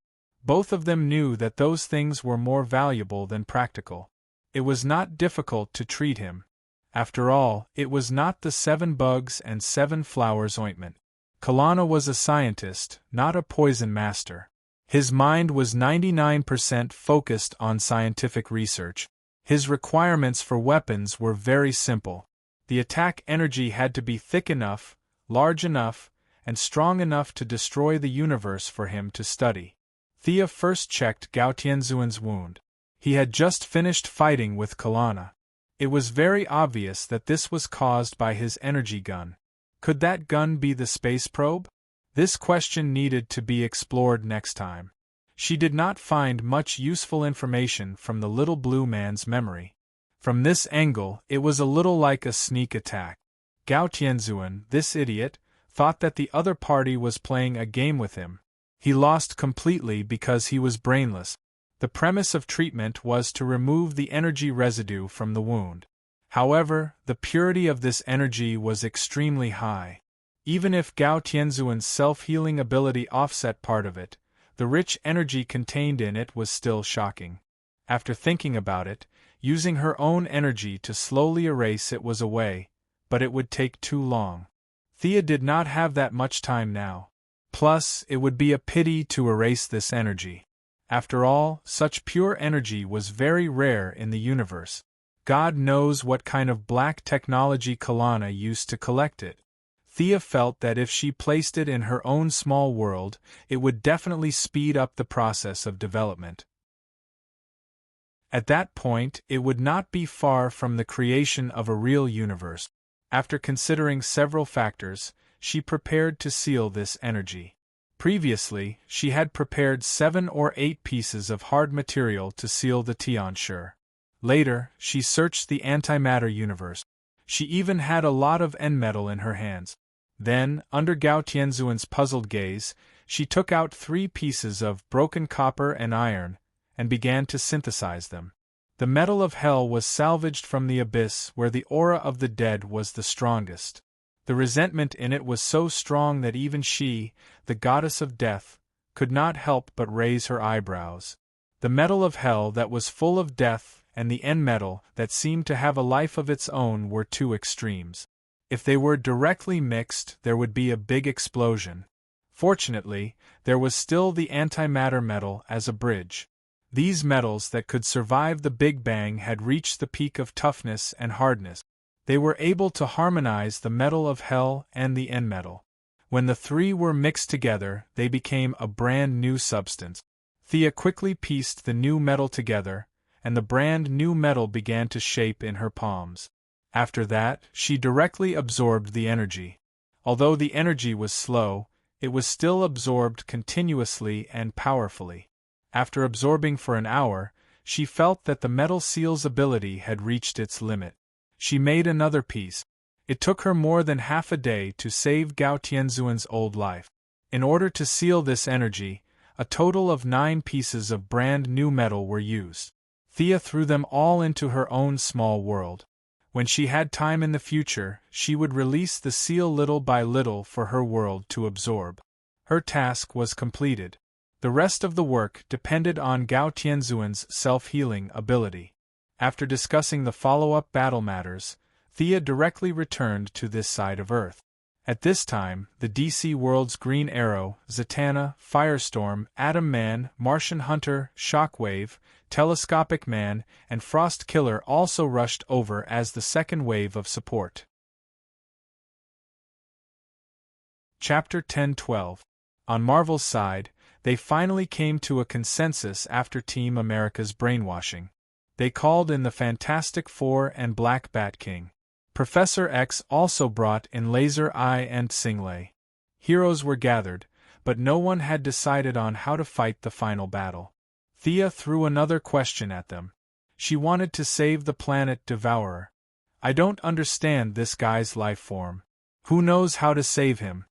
Both of them knew that those things were more valuable than practical. It was not difficult to treat him. After all, it was not the 7 bugs and 7 flowers ointment. Kalana was a scientist, not a poison master. His mind was 99% focused on scientific research. His requirements for weapons were very simple. The attack energy had to be thick enough, large enough, and strong enough to destroy the universe for him to study. Thea first checked Gao Tianzuan's wound. He had just finished fighting with Kalana. It was very obvious that this was caused by his energy gun. Could that gun be the space probe? This question needed to be explored next time. She did not find much useful information from the little blue man's memory. From this angle, it was a little like a sneak attack. Gao Tianzuan, this idiot, thought that the other party was playing a game with him. He lost completely because he was brainless. The premise of treatment was to remove the energy residue from the wound. However, the purity of this energy was extremely high. Even if Gao Tianzuan's self-healing ability offset part of it, the rich energy contained in it was still shocking. After thinking about it, using her own energy to slowly erase it was a way, but it would take too long. Thea did not have that much time now. Plus, it would be a pity to erase this energy. After all, such pure energy was very rare in the universe. God knows what kind of black technology Kalana used to collect it. Thea felt that if she placed it in her own small world, it would definitely speed up the process of development. At that point, it would not be far from the creation of a real universe. After considering several factors, she prepared to seal this energy. Previously, she had prepared 7 or 8 pieces of hard material to seal the Tianshi. Later, she searched the antimatter universe. She even had a lot of N-metal in her hands. Then, under Gao Tianzuan's puzzled gaze, she took out 3 pieces of broken copper and iron, and began to synthesize them. The metal of hell was salvaged from the abyss where the aura of the dead was the strongest. The resentment in it was so strong that even she, the goddess of death, could not help but raise her eyebrows. The metal of hell that was full of death and the N-metal that seemed to have a life of its own were 2 extremes. If they were directly mixed, there would be a big explosion. Fortunately, there was still the antimatter metal as a bridge. These metals that could survive the Big Bang had reached the peak of toughness and hardness. They were able to harmonize the metal of hell and the N-metal. When the 3 were mixed together, they became a brand new substance. Thea quickly pieced the new metal together, and the brand new metal began to shape in her palms. After that, she directly absorbed the energy. Although the energy was slow, it was still absorbed continuously and powerfully. After absorbing for an hour, she felt that the metal seal's ability had reached its limit. She made another piece. It took her more than half a day to save Gao Tianzuan's old life. In order to seal this energy, A total of 9 pieces of brand new metal were used. Thea threw them all into her own small world. When she had time in the future, she would release the seal little by little for her world to absorb. Her task was completed. The rest of the work depended on Gao Tianzuan's self-healing ability. After discussing the follow-up battle matters, Thea directly returned to this side of Earth. At this time, the DC worlds Green Arrow, Zatanna, Firestorm, Atom Man, Martian Hunter, Shockwave, Telescopic Man, and Frost Killer also rushed over as the second wave of support. Chapter 10-12. On Marvel's side, they finally came to a consensus after Team America's brainwashing. They called in the Fantastic Four and Black Bat King. Professor X also brought in Laser Eye and Singlay. Heroes were gathered, but no one had decided on how to fight the final battle. Thea threw another question at them. She wanted to save the planet Devourer. I don't understand this guy's life form. Who knows how to save him?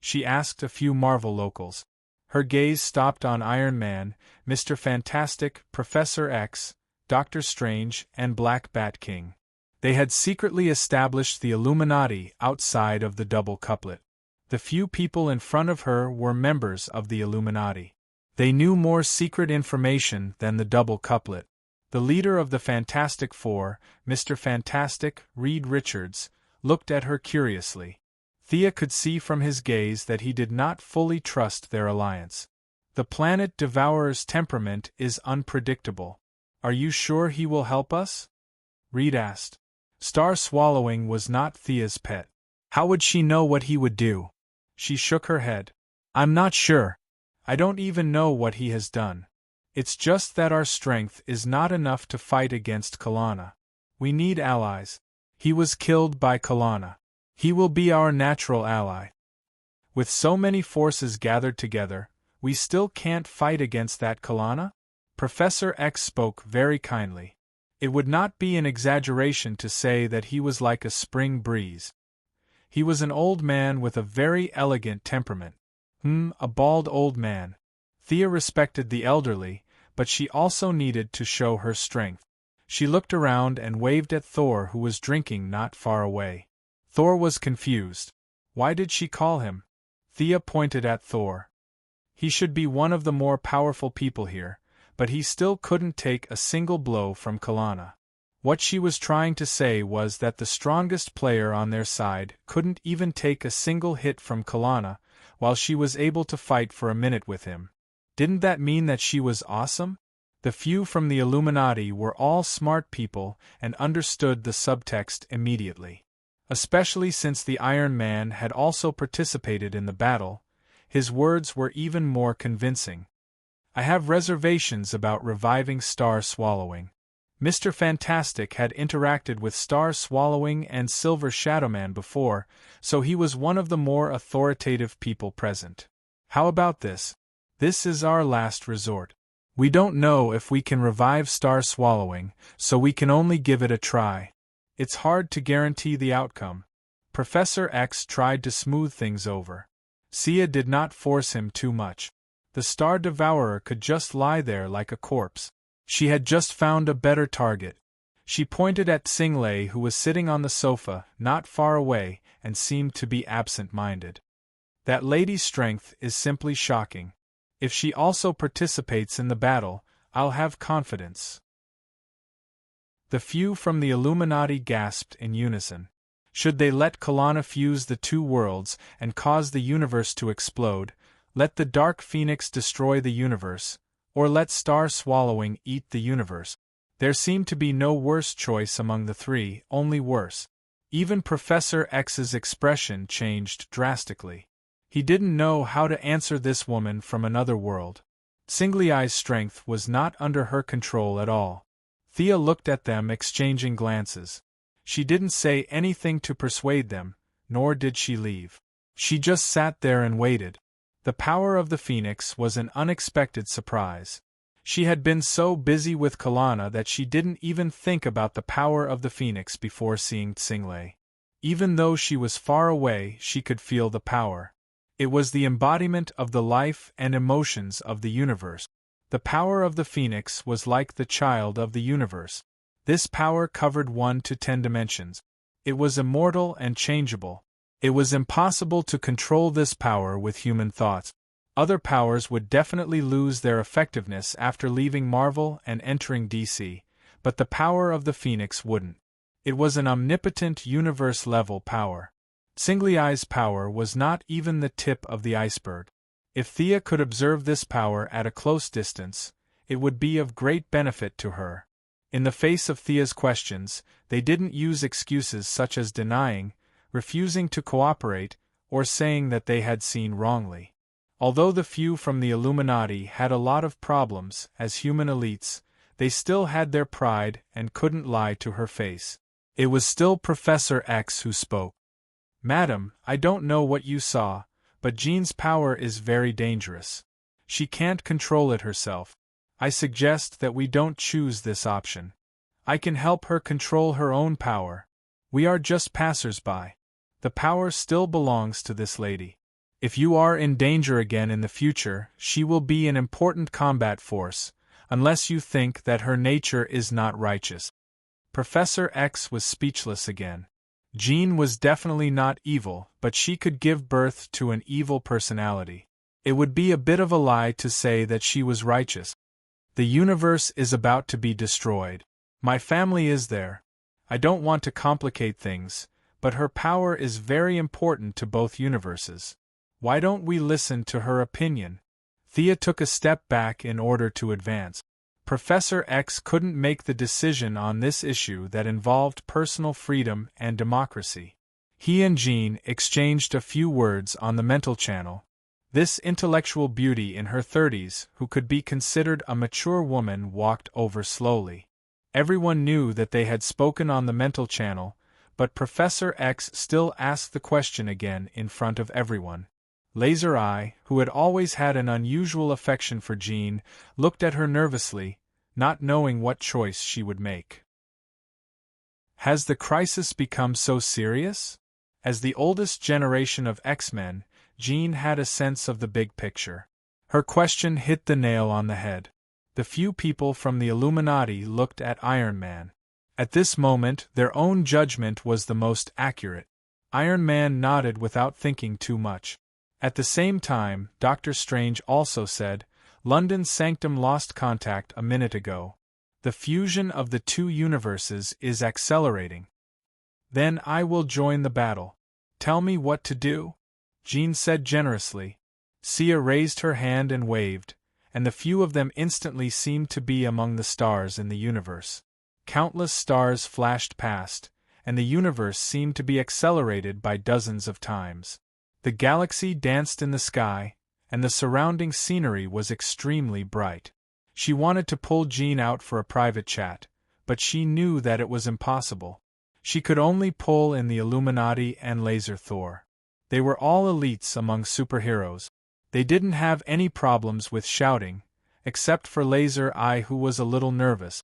She asked a few Marvel locals. Her gaze stopped on Iron Man, Mr. Fantastic, Professor X, Doctor Strange, and Black Bat King. They had secretly established the Illuminati outside of the double couplet. The few people in front of her were members of the Illuminati. They knew more secret information than the double couplet. The leader of the Fantastic Four, Mr. Fantastic, Reed Richards, looked at her curiously. Thea could see from his gaze that he did not fully trust their alliance. The planet Devourer's temperament is unpredictable. Are you sure he will help us? Reed asked. Star swallowing was not Thea's pet. How would she know what he would do? She shook her head. I'm not sure. I don't even know what he has done. It's just that our strength is not enough to fight against Kalana. We need allies. He was killed by Kalana. He will be our natural ally. With so many forces gathered together, we still can't fight against that Kalana? Professor X spoke very kindly. It would not be an exaggeration to say that he was like a spring breeze. He was an old man with a very elegant temperament. A bald old man. Thea respected the elderly, but she also needed to show her strength. She looked around and waved at Thor, who was drinking not far away. Thor was confused. Why did she call him? Thea pointed at Thor. He should be one of the more powerful people here, but he still couldn't take a single blow from Kalana. What she was trying to say was that the strongest player on their side couldn't even take a single hit from Kalana, while she was able to fight for a minute with him. Didn't that mean that she was awesome? The few from the Illuminati were all smart people and understood the subtext immediately. Especially since the Iron Man had also participated in the battle, his words were even more convincing. I have reservations about reviving Star Swallowing. Mr. Fantastic had interacted with Star Swallowing and Silver Shadowman before, so he was one of the more authoritative people present. How about this? This is our last resort. We don't know if we can revive Star Swallowing, so we can only give it a try. It's hard to guarantee the outcome. Professor X tried to smooth things over. Sia did not force him too much. The Star Devourer could just lie there like a corpse. She had just found a better target. She pointed at Singlay, who was sitting on the sofa, not far away, and seemed to be absent-minded. That lady's strength is simply shocking. If she also participates in the battle, I'll have confidence. The few from the Illuminati gasped in unison. Should they let Kalana fuse the two worlds and cause the universe to explode, let the Dark Phoenix destroy the universe, or let Star Swallowing eat the universe? There seemed to be no worse choice among the three, only worse. Even Professor X's expression changed drastically. He didn't know how to answer this woman from another world. Singleye's strength was not under her control at all. Thea looked at them, exchanging glances. She didn't say anything to persuade them, nor did she leave. She just sat there and waited. The power of the Phoenix was an unexpected surprise. She had been so busy with Kalana that she didn't even think about the power of the Phoenix before seeing Singlay. Even though she was far away, she could feel the power. It was the embodiment of the life and emotions of the universe. The power of the phoenix was like the child of the universe. This power covered 1 to 10 dimensions. It was immortal and changeable. It was impossible to control this power with human thoughts. Other powers would definitely lose their effectiveness after leaving Marvel and entering DC, but the power of the phoenix wouldn't. It was an omnipotent universe-level power. Singley's power was not even the tip of the iceberg. If Thea could observe this power at a close distance, it would be of great benefit to her. In the face of Thea's questions, they didn't use excuses such as denying, refusing to cooperate, or saying that they had seen wrongly. Although the few from the Illuminati had a lot of problems as human elites, they still had their pride and couldn't lie to her face. It was still Professor X who spoke. "Madam, I don't know what you saw, but Jean's power is very dangerous. She can't control it herself. I suggest that we don't choose this option. I can help her control her own power. We are just passers-by. The power still belongs to this lady. If you are in danger again in the future, she will be an important combat force, unless you think that her nature is not righteous." Professor X was speechless again. Jean was definitely not evil, but she could give birth to an evil personality. It would be a bit of a lie to say that she was righteous. The universe is about to be destroyed. My family is there. I don't want to complicate things, but her power is very important to both universes. Why don't we listen to her opinion? Thea took a step back in order to advance. Professor X couldn't make the decision on this issue that involved personal freedom and democracy. He and Jean exchanged a few words on the mental channel. This intellectual beauty in her 30s, who could be considered a mature woman, walked over slowly. Everyone knew that they had spoken on the mental channel, but Professor X still asked the question again in front of everyone. Laser Eye, who had always had an unusual affection for Jean, looked at her nervously, not knowing what choice she would make. Has the crisis become so serious? As the oldest generation of X-Men, Jean had a sense of the big picture. Her question hit the nail on the head. The few people from the Illuminati looked at Iron Man. At this moment, their own judgment was the most accurate. Iron Man nodded without thinking too much. At the same time, Dr. Strange also said, "London Sanctum lost contact a minute ago. The fusion of the two universes is accelerating." "Then I will join the battle. Tell me what to do," Jean said generously. Sia raised her hand and waved, and the few of them instantly seemed to be among the stars in the universe. Countless stars flashed past, and the universe seemed to be accelerated by dozens of times. The galaxy danced in the sky, and the surrounding scenery was extremely bright. She wanted to pull Jean out for a private chat, but she knew that it was impossible. She could only pull in the Illuminati and Laser Thor. They were all elites among superheroes. They didn't have any problems with shouting, except for Laser Eye, who was a little nervous.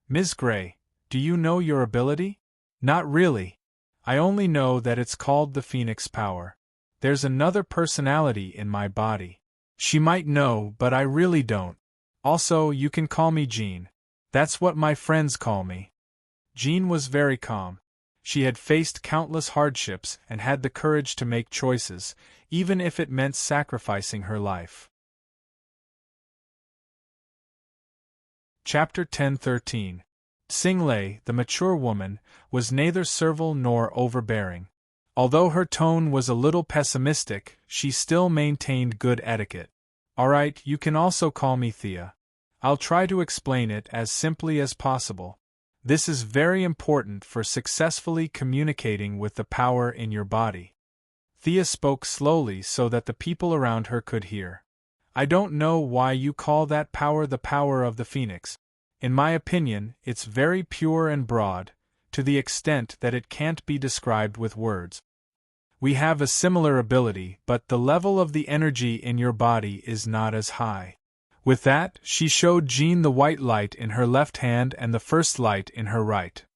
"Ms. Gray, do you know your ability?" "Not really. I only know that it's called the Phoenix Power. There's another personality in my body. She might know, but I really don't. Also, you can call me Jean. That's what my friends call me." Jean was very calm. She had faced countless hardships and had the courage to make choices, even if it meant sacrificing her life. Chapter 10-13. Singley, the mature woman, was neither servile nor overbearing. Although her tone was a little pessimistic, she still maintained good etiquette. "All right, you can also call me Thea. I'll try to explain it as simply as possible. This is very important for successfully communicating with the power in your body." Thea spoke slowly so that the people around her could hear. "I don't know why you call that power the power of the Phoenix. In my opinion, it's very pure and broad, to the extent that it can't be described with words. We have a similar ability, but the level of the energy in your body is not as high." With that, she showed Jean the white light in her left hand and the first light in her right.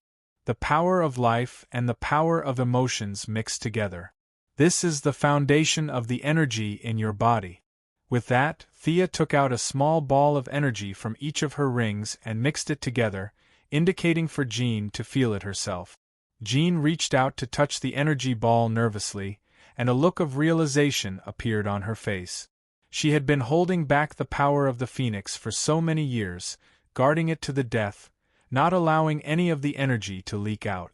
The power of life and the power of emotions mixed together. This is the foundation of the energy in your body. With that, Thea took out a small ball of energy from each of her rings and mixed it together, indicating for Jean to feel it herself. Jean reached out to touch the energy ball nervously, and a look of realization appeared on her face. She had been holding back the power of the phoenix for so many years, guarding it to the death, not allowing any of the energy to leak out.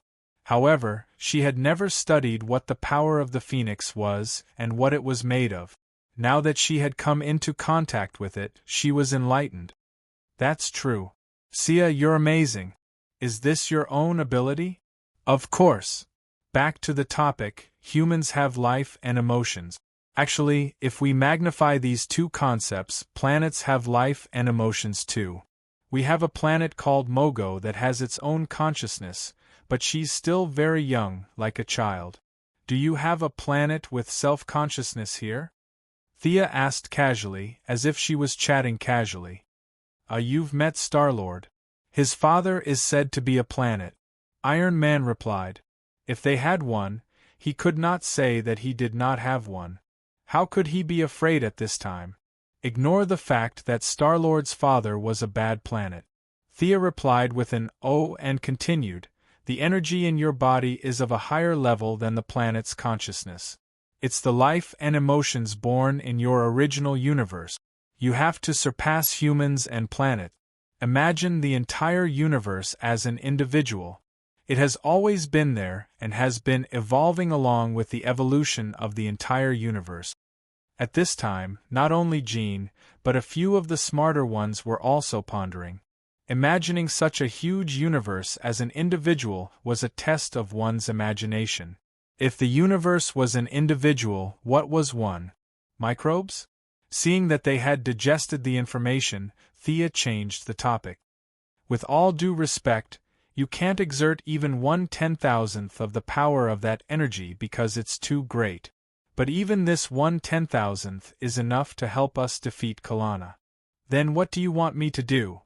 However, she had never studied what the power of the phoenix was and what it was made of. Now that she had come into contact with it, she was enlightened. That's true. Sia, you're amazing. Is this your own ability? Of course. Back to the topic, humans have life and emotions. Actually, if we magnify these two concepts, planets have life and emotions too. We have a planet called Mogo that has its own consciousness, but she's still very young, like a child. Do you have a planet with self-consciousness here? Thea asked casually, as if she was chatting casually. You've met Star-Lord. His father is said to be a planet. Iron Man replied. If they had one, he could not say that he did not have one. How could he be afraid at this time? Ignore the fact that Star-Lord's father was a bad planet. Thea replied with an "oh" and continued. The energy in your body is of a higher level than the planet's consciousness. It's the life and emotions born in your original universe. You have to surpass humans and planet. Imagine the entire universe as an individual. It has always been there and has been evolving along with the evolution of the entire universe. At this time, not only Jean, but a few of the smarter ones were also pondering. Imagining such a huge universe as an individual was a test of one's imagination. If the universe was an individual, what was one? Microbes? Seeing that they had digested the information, Thea changed the topic. With all due respect, you can't exert even 1/10,000th of the power of that energy because it's too great. But even this 1/10,000th is enough to help us defeat Kalana. Then what do you want me to do?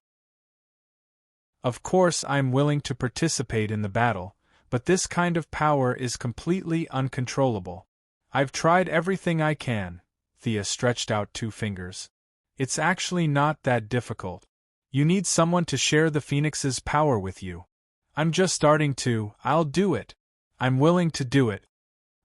Of course I'm willing to participate in the battle, but this kind of power is completely uncontrollable. I've tried everything I can. Thea stretched out 2 fingers. It's actually not that difficult. You need someone to share the Phoenix's power with you. I'm just starting to. I'll do it. I'm willing to do it.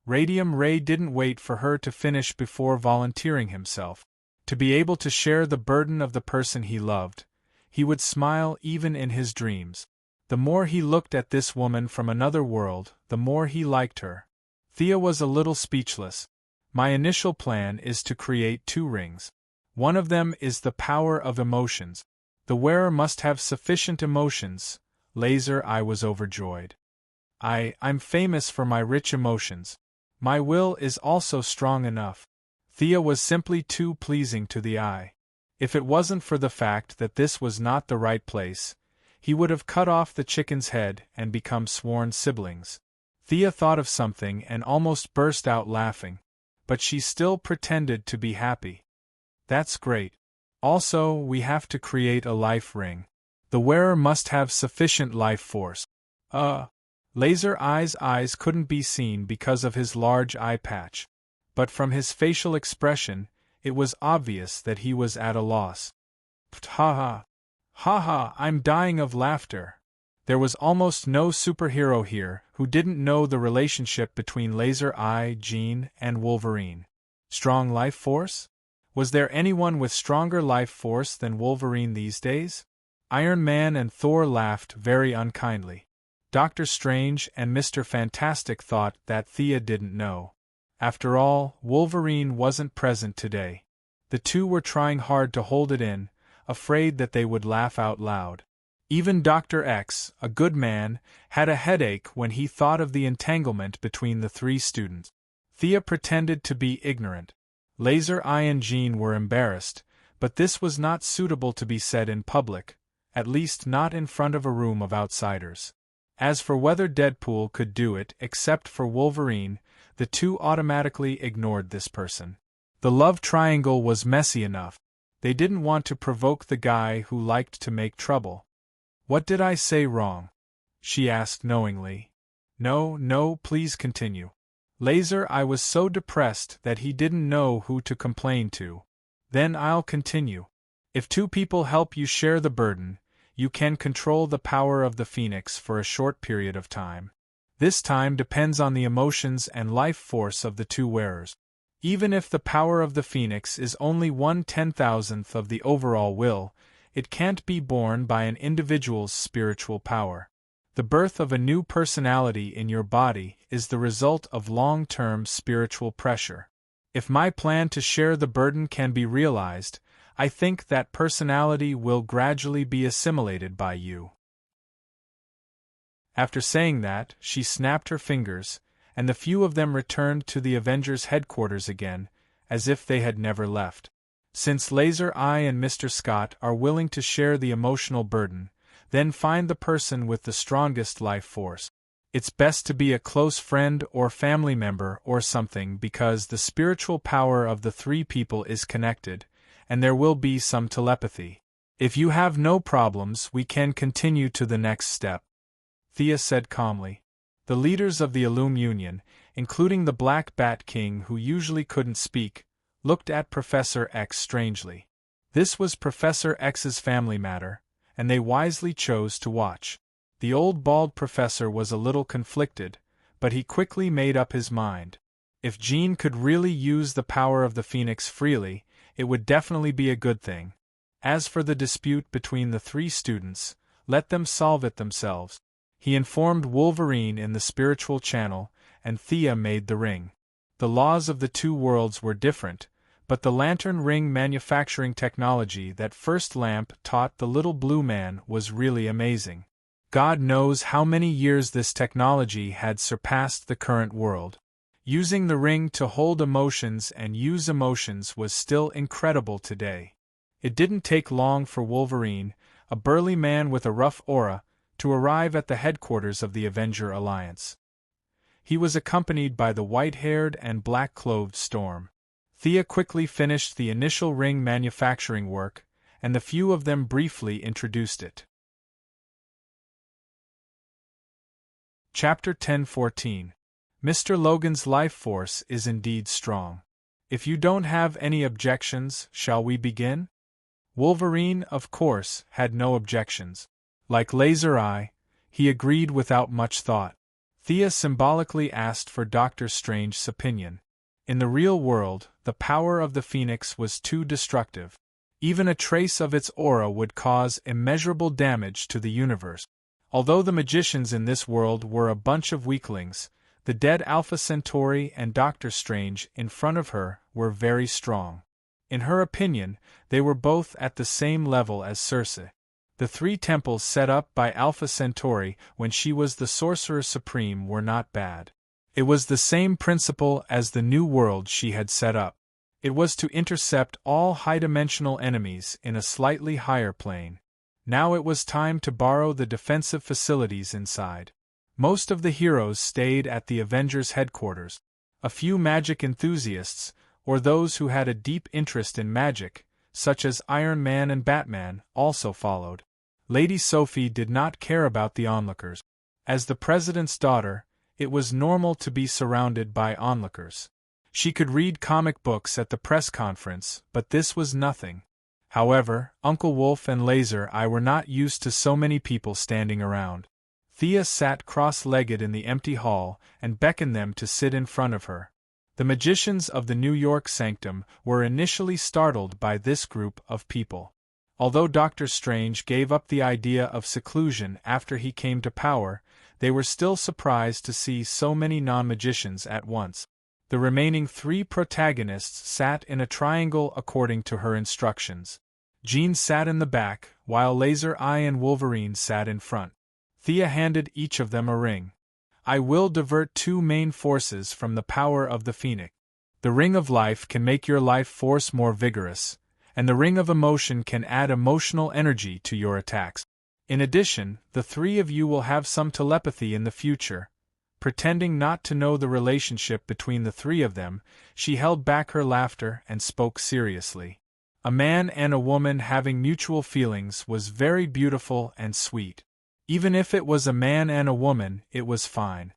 Radium Ray didn't wait for her to finish before volunteering himself. To be able to share the burden of the person he loved, he would smile even in his dreams. The more he looked at this woman from another world, the more he liked her. Thea was a little speechless. My initial plan is to create 2 rings. One of them is the power of emotions. The wearer must have sufficient emotions. Laser Eye was overjoyed. I'm famous for my rich emotions. My will is also strong enough. Thea was simply too pleasing to the eye. If it wasn't for the fact that this was not the right place, he would have cut off the chicken's head and become sworn siblings. Thea thought of something and almost burst out laughing, but she still pretended to be happy. That's great. Also, we have to create a life ring. The wearer must have sufficient life force. Laser Eye's eyes couldn't be seen because of his large eye patch, but from his facial expression, it was obvious that he was at a loss. Ha ha. Ha ha, I'm dying of laughter. There was almost no superhero here who didn't know the relationship between Laser Eye, Jean, and Wolverine. Strong life force? Was there anyone with stronger life force than Wolverine these days? Iron Man and Thor laughed very unkindly. Doctor Strange and Mr. Fantastic thought that Thea didn't know. After all, Wolverine wasn't present today. The two were trying hard to hold it in, afraid that they would laugh out loud. Even Dr. X, a good man, had a headache when he thought of the entanglement between the 3 students. Thea pretended to be ignorant. Laser Eye and Jean were embarrassed, but this was not suitable to be said in public, at least not in front of a room of outsiders. As for whether Deadpool could do it except for Wolverine, the two automatically ignored this person. The love triangle was messy enough. They didn't want to provoke the guy who liked to make trouble. What did I say wrong? She asked knowingly. No, please continue. Laser Eye was so depressed that he didn't know who to complain to. Then I'll continue. If two people help you share the burden, you can control the power of the phoenix for a short period of time. This time depends on the emotions and life force of the two wearers. Even if the power of the phoenix is only 1/10,000th of the overall will, it can't be borne by an individual's spiritual power. The birth of a new personality in your body is the result of long-term spiritual pressure. If my plan to share the burden can be realized, I think that personality will gradually be assimilated by you. After saying that, she snapped her fingers, and the few of them returned to the Avengers' headquarters again, as if they had never left. Since Laser Eye and Mr. Scott are willing to share the emotional burden, then find the person with the strongest life force. It's best to be a close friend or family member or something because the spiritual power of the three people is connected, and there will be some telepathy. If you have no problems, we can continue to the next step, Thea said calmly. The leaders of the Illum Union, including the Black Bat King who usually couldn't speak, looked at Professor X strangely. This was Professor X's family matter, and they wisely chose to watch. The old bald professor was a little conflicted, but he quickly made up his mind. If Jean could really use the power of the Phoenix freely, it would definitely be a good thing. As for the dispute between the three students, let them solve it themselves. He informed Wolverine in the spiritual channel, and Thea made the ring. The laws of the two worlds were different, but the lantern ring manufacturing technology that First Lamp taught the little blue man was really amazing. God knows how many years this technology had surpassed the current world. Using the ring to hold emotions and use emotions was still incredible today. It didn't take long for Wolverine, a burly man with a rough aura, to arrive at the headquarters of the Avenger Alliance. He was accompanied by the white-haired and black-clothed Storm. Thea quickly finished the initial ring manufacturing work, and the few of them briefly introduced it. Chapter 10:14. Mr. Logan's life force is indeed strong. If you don't have any objections, shall we begin? Wolverine, of course, had no objections. Like Laser Eye, he agreed without much thought. Thea symbolically asked for Dr. Strange's opinion. In the real world, the power of the Phoenix was too destructive. Even a trace of its aura would cause immeasurable damage to the universe. Although the magicians in this world were a bunch of weaklings, the dead Alpha Centauri and Dr. Strange in front of her were very strong. In her opinion, they were both at the same level as Circe. The three temples set up by Alpha Centauri when she was the Sorcerer Supreme were not bad. It was the same principle as the new world she had set up. It was to intercept all high-dimensional enemies in a slightly higher plane. Now it was time to borrow the defensive facilities inside. Most of the heroes stayed at the Avengers' headquarters. A few magic enthusiasts, or those who had a deep interest in magic, such as Iron Man and Batman, also followed. Lady Sophie did not care about the onlookers. As the president's daughter, it was normal to be surrounded by onlookers. She could read comic books at the press conference, but this was nothing. However, Uncle Wolf and Laser Eye were not used to so many people standing around. Thea sat cross-legged in the empty hall and beckoned them to sit in front of her. The magicians of the New York Sanctum were initially startled by this group of people. Although Dr. Strange gave up the idea of seclusion after he came to power, they were still surprised to see so many non-magicians at once. The remaining three protagonists sat in a triangle according to her instructions. Jean sat in the back, while Laser Eye and Wolverine sat in front. Thea handed each of them a ring. I will divert two main forces from the power of the Phoenix. The Ring of Life can make your life force more vigorous, and the Ring of Emotion can add emotional energy to your attacks. In addition, the three of you will have some telepathy in the future. Pretending not to know the relationship between the three of them, she held back her laughter and spoke seriously. A man and a woman having mutual feelings was very beautiful and sweet. Even if it was a man and a woman, it was fine.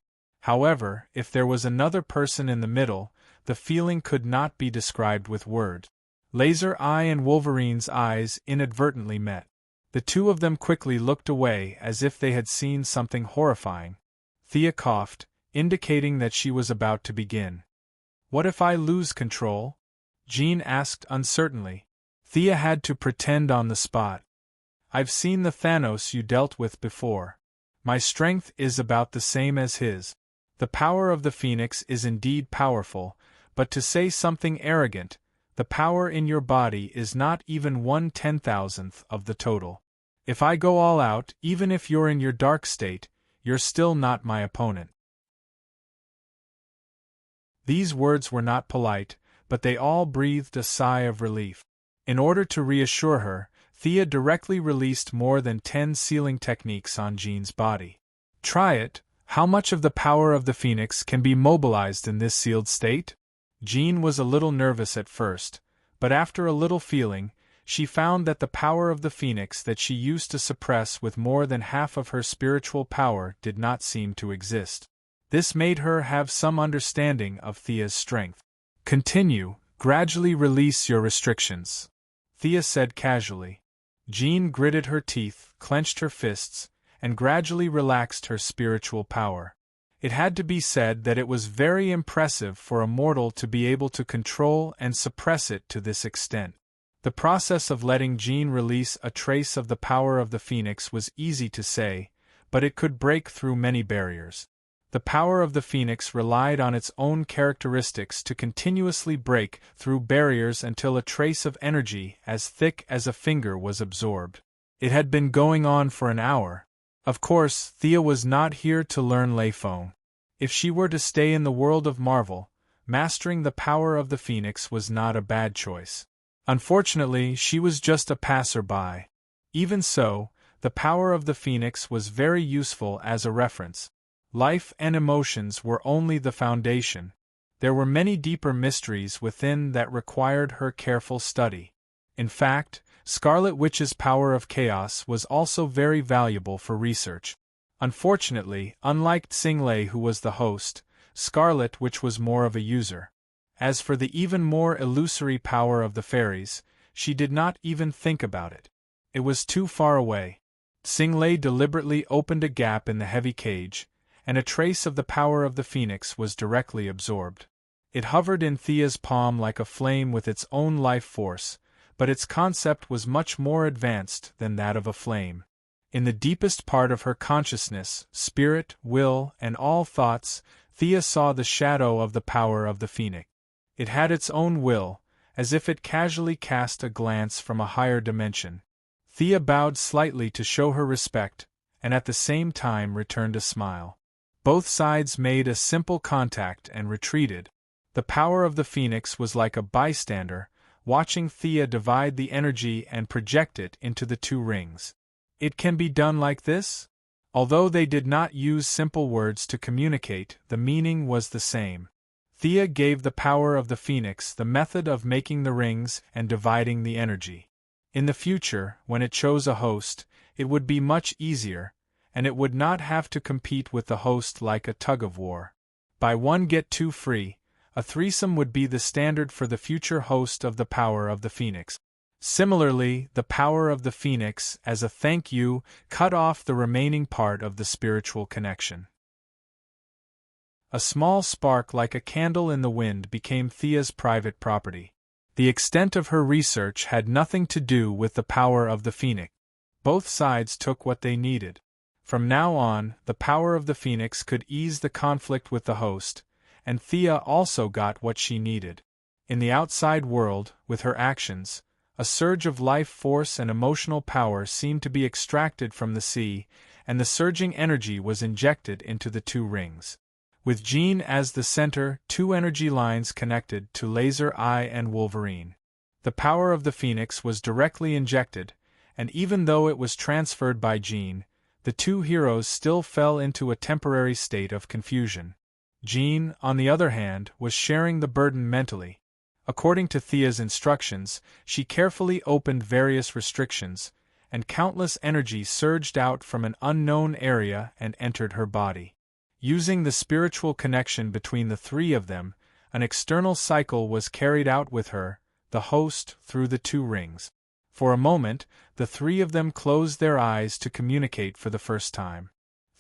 However, if there was another person in the middle, the feeling could not be described with words. Laser Eye and Wolverine's eyes inadvertently met. The two of them quickly looked away as if they had seen something horrifying. Thea coughed, indicating that she was about to begin. "What if I lose control?" Jean asked uncertainly. Thea had to pretend on the spot. "I've seen the Thanos you dealt with before. My strength is about the same as his. The power of the Phoenix is indeed powerful, but to say something arrogant, the power in your body is not even 1/10,000th of the total. If I go all out, even if you're in your dark state, you're still not my opponent." These words were not polite, but they all breathed a sigh of relief. In order to reassure her, Thea directly released more than 10 sealing techniques on Jean's body. "Try it. How much of the power of the Phoenix can be mobilized in this sealed state?" Jean was a little nervous at first, but after a little feeling, she found that the power of the Phoenix that she used to suppress with more than half of her spiritual power did not seem to exist. This made her have some understanding of Thea's strength. "Continue, gradually release your restrictions," Thea said casually. Jean gritted her teeth, clenched her fists, and gradually relaxed her spiritual power. It had to be said that it was very impressive for a mortal to be able to control and suppress it to this extent. The process of letting Jean release a trace of the power of the Phoenix was easy to say, but it could break through many barriers. The power of the Phoenix relied on its own characteristics to continuously break through barriers until a trace of energy as thick as a finger was absorbed. It had been going on for an hour. Of course, Thea was not here to learn Lei Feng. If she were to stay in the world of Marvel, mastering the power of the Phoenix was not a bad choice. Unfortunately, she was just a passerby. Even so, the power of the Phoenix was very useful as a reference. Life and emotions were only the foundation. There were many deeper mysteries within that required her careful study. In fact, Scarlet Witch's power of chaos was also very valuable for research. Unfortunately, unlike Xinglei, who was the host, Scarlet Witch was more of a user. As for the even more illusory power of the fairies, she did not even think about it. It was too far away. Xinglei deliberately opened a gap in the heavy cage, and a trace of the power of the Phoenix was directly absorbed. It hovered in Thea's palm like a flame with its own life force, but its concept was much more advanced than that of a flame. In the deepest part of her consciousness, spirit, will, and all thoughts, Thea saw the shadow of the power of the Phoenix. It had its own will, as if it casually cast a glance from a higher dimension. Thea bowed slightly to show her respect, and at the same time returned a smile. Both sides made a simple contact and retreated. The power of the Phoenix was like a bystander, watching Thea divide the energy and project it into the two rings. "It can be done like this?" Although they did not use simple words to communicate, the meaning was the same. Thea gave the power of the Phoenix the method of making the rings and dividing the energy. In the future, when it chose a host, it would be much easier, and it would not have to compete with the host like a tug-of-war. Buy one get two free, a threesome would be the standard for the future host of the power of the Phoenix. Similarly, the power of the Phoenix, as a thank you, cut off the remaining part of the spiritual connection. A small spark like a candle in the wind became Thea's private property. The extent of her research had nothing to do with the power of the Phoenix. Both sides took what they needed. From now on, the power of the Phoenix could ease the conflict with the host, and Thea also got what she needed. In the outside world, with her actions, a surge of life force and emotional power seemed to be extracted from the sea, and the surging energy was injected into the two rings. With Jean as the center, two energy lines connected to Laser Eye and Wolverine. The power of the Phoenix was directly injected, and even though it was transferred by Jean, the two heroes still fell into a temporary state of confusion. Jean, on the other hand, was sharing the burden mentally. According to Thea's instructions, she carefully opened various restrictions, and countless energy surged out from an unknown area and entered her body. Using the spiritual connection between the three of them, an external cycle was carried out with her, the host, through the two rings. For a moment, the three of them closed their eyes to communicate for the first time.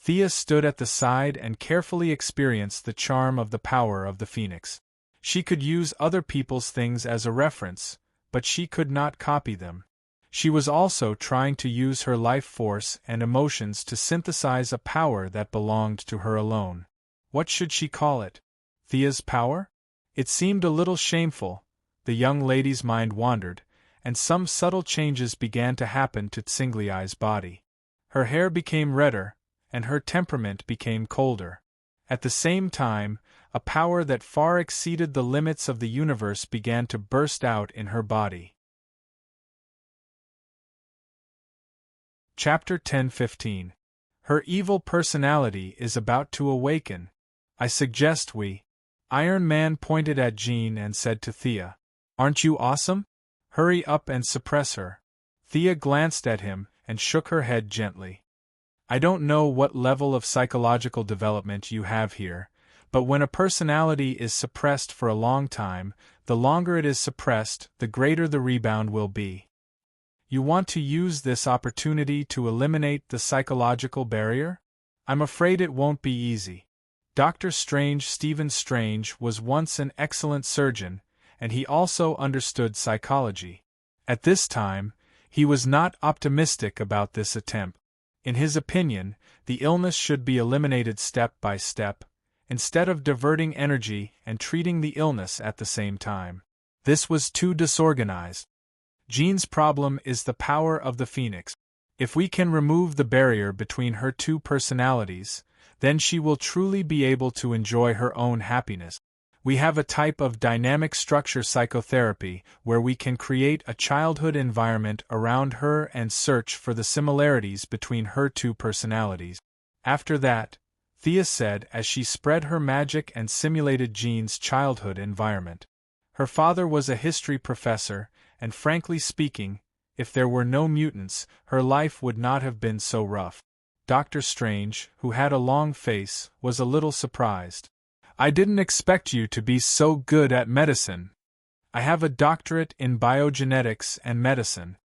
Thea stood at the side and carefully experienced the charm of the power of the phoenix. She could use other people's things as a reference, but she could not copy them. She was also trying to use her life force and emotions to synthesize a power that belonged to her alone. What should she call it? Thea's power? It seemed a little shameful. The young lady's mind wandered, and some subtle changes began to happen to Tsingliai's body. Her hair became redder, and her temperament became colder. At the same time, a power that far exceeded the limits of the universe began to burst out in her body. Chapter 10-15. Her evil personality is about to awaken. I suggest we. Iron Man pointed at Jean and said to Thea, "Aren't you awesome? Hurry up and suppress her." Thea glanced at him and shook her head gently. I don't know what level of psychological development you have here, but when a personality is suppressed for a long time, the longer it is suppressed, the greater the rebound will be. You want to use this opportunity to eliminate the psychological barrier? I'm afraid it won't be easy. Dr. Stephen Strange was once an excellent surgeon, and he also understood psychology. At this time, he was not optimistic about this attempt. In his opinion, the illness should be eliminated step by step, instead of diverting energy and treating the illness at the same time. This was too disorganized. Jean's problem is the power of the phoenix. If we can remove the barrier between her two personalities, then she will truly be able to enjoy her own happiness. We have a type of dynamic structure psychotherapy where we can create a childhood environment around her and search for the similarities between her two personalities. After that, Thea said as she spread her magic and simulated Jean's childhood environment. Her father was a history professor, and frankly speaking, if there were no mutants, her life would not have been so rough. Dr. Strange, who had a long face, was a little surprised. I didn't expect you to be so good at medicine. I have a doctorate in biogenetics and medicine.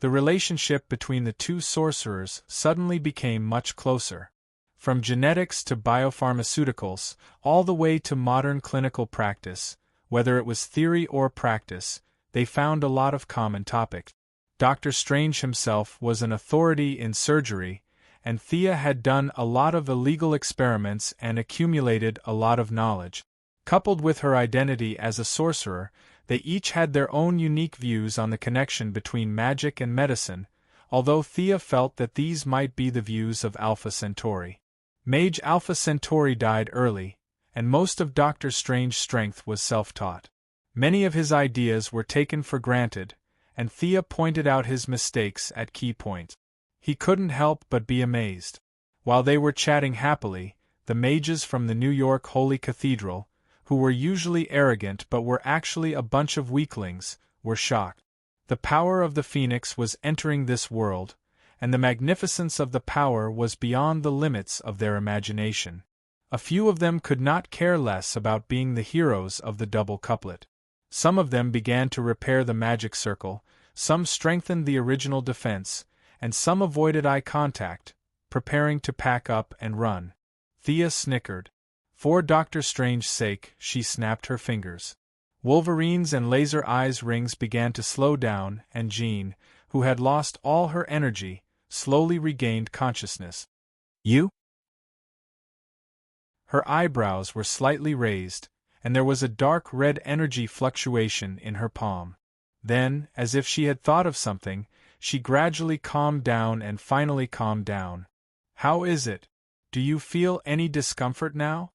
The relationship between the two sorcerers suddenly became much closer. From genetics to biopharmaceuticals, all the way to modern clinical practice, whether it was theory or practice, they found a lot of common topics. Dr. Strange himself was an authority in surgery, and Thea had done a lot of illegal experiments and accumulated a lot of knowledge. Coupled with her identity as a sorcerer, they each had their own unique views on the connection between magic and medicine, although Thea felt that these might be the views of Alpha Centauri. Mage Alpha Centauri died early, and most of Dr. Strange's strength was self-taught. Many of his ideas were taken for granted, and Thea pointed out his mistakes at key points. He couldn't help but be amazed. While they were chatting happily, the mages from the New York Holy Cathedral, who were usually arrogant but were actually a bunch of weaklings, were shocked. The power of the phoenix was entering this world, and the magnificence of the power was beyond the limits of their imagination. A few of them could not care less about being the heroes of the double couplet. Some of them began to repair the magic circle, some strengthened the original defense, and some avoided eye contact, preparing to pack up and run. Thea snickered. For Dr. Strange's sake, she snapped her fingers. Wolverine's and Laser Eye's rings began to slow down, and Jean, who had lost all her energy, slowly regained consciousness. You? Her eyebrows were slightly raised, and there was a dark red energy fluctuation in her palm. Then, as if she had thought of something, she gradually calmed down and finally calmed down. How is it? Do you feel any discomfort now?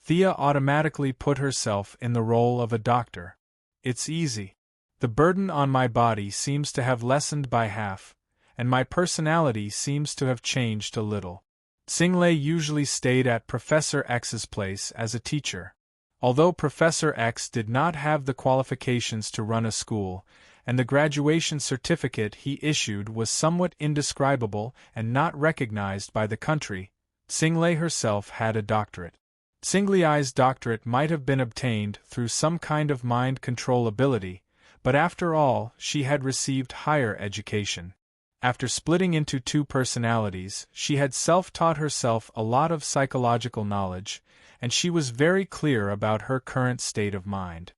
Thea automatically put herself in the role of a doctor. It's easy. The burden on my body seems to have lessened by half, and my personality seems to have changed a little. Tsinglei usually stayed at Professor X's place as a teacher. Although Professor X did not have the qualifications to run a school, and the graduation certificate he issued was somewhat indescribable and not recognized by the country, Tsingley herself had a doctorate. Tsingley's doctorate might have been obtained through some kind of mind control ability, but after all, she had received higher education. After splitting into two personalities, she had self-taught herself a lot of psychological knowledge, and she was very clear about her current state of mind.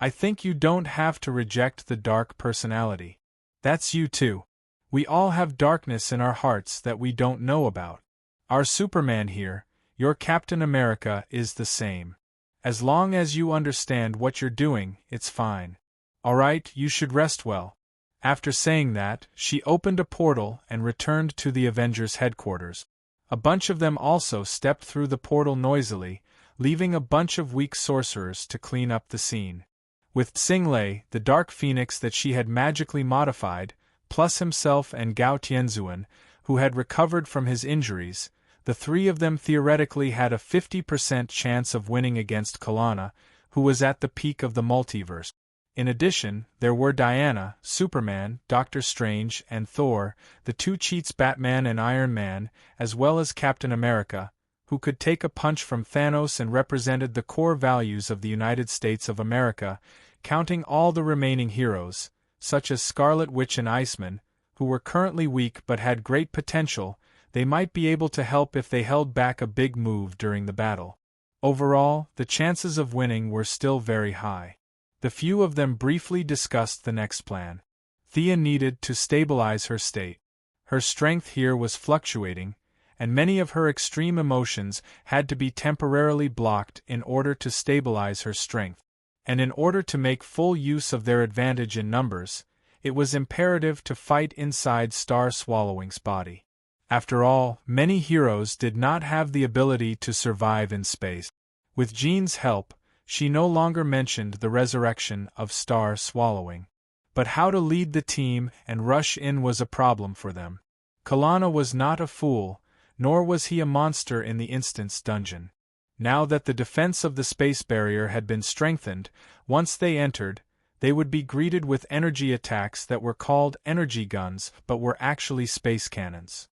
I think you don't have to reject the dark personality. That's you too. We all have darkness in our hearts that we don't know about. Our Superman here, your Captain America, is the same. As long as you understand what you're doing, it's fine. Alright, you should rest well. After saying that, she opened a portal and returned to the Avengers' headquarters. A bunch of them also stepped through the portal noisily, leaving a bunch of weak sorcerers to clean up the scene. With Tsingley, the Dark Phoenix that she had magically modified, plus himself and Gao Tianzuan, who had recovered from his injuries, the three of them theoretically had a 50% chance of winning against Kalana, who was at the peak of the multiverse. In addition, there were Diana, Superman, Doctor Strange, and Thor, the two cheats Batman and Iron Man, as well as Captain America, who could take a punch from Thanos and represented the core values of the United States of America, counting all the remaining heroes, such as Scarlet Witch and Iceman, who were currently weak but had great potential. They might be able to help if they held back a big move during the battle. Overall, the chances of winning were still very high. The few of them briefly discussed the next plan. Thea needed to stabilize her state. Her strength here was fluctuating, and many of her extreme emotions had to be temporarily blocked in order to stabilize her strength. And in order to make full use of their advantage in numbers, it was imperative to fight inside Star Swallowing's body. After all, many heroes did not have the ability to survive in space. With Jean's help, she no longer mentioned the resurrection of Star Swallowing. But how to lead the team and rush in was a problem for them. Kalana was not a fool, nor was he a monster in the Instant's dungeon. Now that the defense of the space barrier had been strengthened, once they entered, they would be greeted with energy attacks that were called energy guns but were actually space cannons.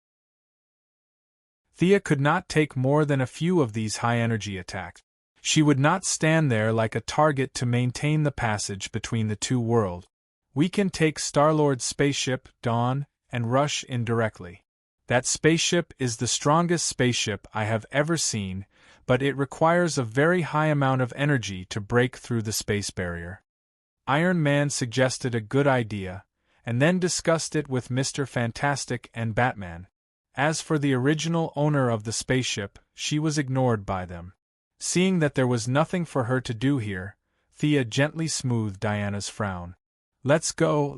Thea could not take more than a few of these high-energy attacks. She would not stand there like a target to maintain the passage between the two worlds. We can take Star-Lord's spaceship, Dawn, and rush in directly. That spaceship is the strongest spaceship I have ever seen, but it requires a very high amount of energy to break through the space barrier. Iron Man suggested a good idea, and then discussed it with Mr. Fantastic and Batman. As for the original owner of the spaceship, she was ignored by them. Seeing that there was nothing for her to do here, Thea gently smoothed Diana's frown. Let's go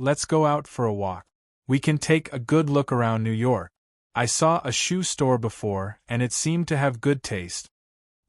out for a walk. We can take a good look around New York. I saw a shoe store before, and it seemed to have good taste.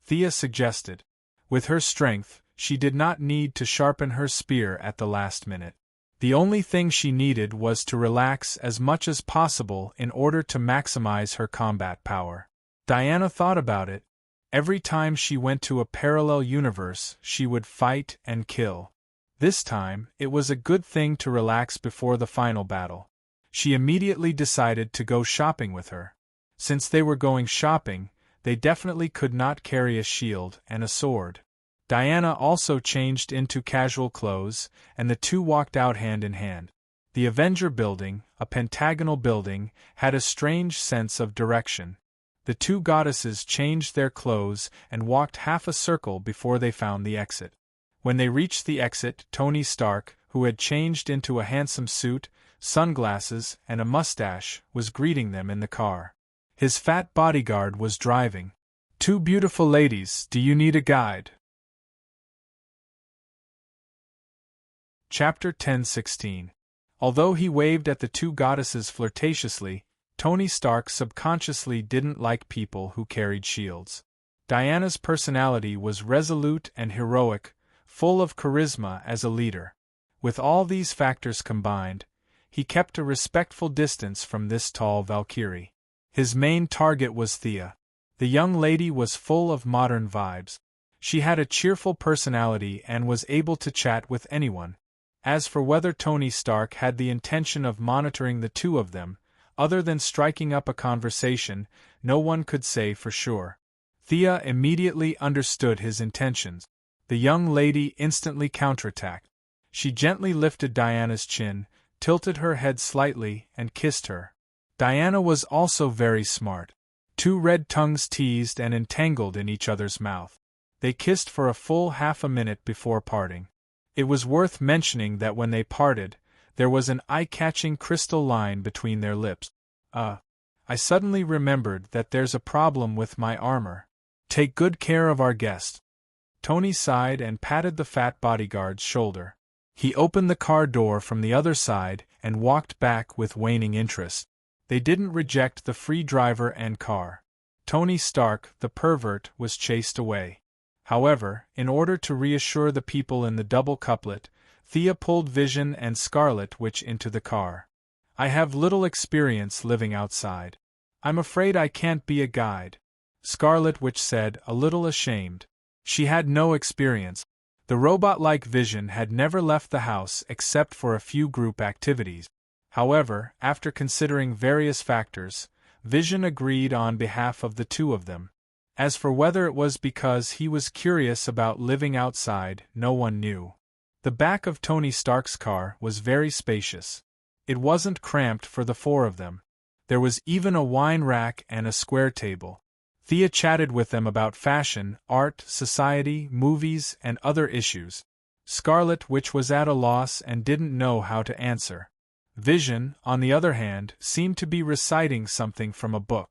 Thea suggested. With her strength, she did not need to sharpen her spear at the last minute. The only thing she needed was to relax as much as possible in order to maximize her combat power. Diana thought about it. Every time she went to a parallel universe, she would fight and kill. This time, it was a good thing to relax before the final battle. She immediately decided to go shopping with her. Since they were going shopping, they definitely could not carry a shield and a sword. Diana also changed into casual clothes, and the two walked out hand in hand. The Avenger building, a pentagonal building, had a strange sense of direction. The two goddesses changed their clothes and walked half a circle before they found the exit. When they reached the exit, Tony Stark, who had changed into a handsome suit, sunglasses, and a mustache, was greeting them in the car. His fat bodyguard was driving. "Two beautiful ladies, do you need a guide?" Chapter 10:16. Although he waved at the two goddesses flirtatiously, Tony Stark subconsciously didn't like people who carried shields. Diana's personality was resolute and heroic, full of charisma as a leader. With all these factors combined, he kept a respectful distance from this tall Valkyrie. His main target was Thea. The young lady was full of modern vibes. She had a cheerful personality and was able to chat with anyone. As for whether Tony Stark had the intention of monitoring the two of them, other than striking up a conversation, no one could say for sure. Thea immediately understood his intentions. The young lady instantly counterattacked. She gently lifted Diana's chin, tilted her head slightly, and kissed her. Diana was also very smart. Two red tongues teased and entangled in each other's mouth. They kissed for a full half a minute before parting. It was worth mentioning that when they parted, there was an eye-catching crystal line between their lips. I suddenly remembered that there's a problem with my armor. Take good care of our guest. Tony sighed and patted the fat bodyguard's shoulder. He opened the car door from the other side and walked back with waning interest. They didn't reject the free driver and car. Tony Stark, the pervert, was chased away. However, in order to reassure the people in the double couplet, Thea pulled Vision and Scarlet Witch into the car. I have little experience living outside. I'm afraid I can't be a guide, Scarlet Witch said, a little ashamed. She had no experience. The robot-like Vision had never left the house except for a few group activities. However, after considering various factors, Vision agreed on behalf of the two of them. As for whether it was because he was curious about living outside, no one knew. The back of Tony Stark's car was very spacious. It wasn't cramped for the four of them. There was even a wine rack and a square table. Thea chatted with them about fashion, art, society, movies, and other issues. Scarlet Witch was at a loss and didn't know how to answer. Vision, on the other hand, seemed to be reciting something from a book.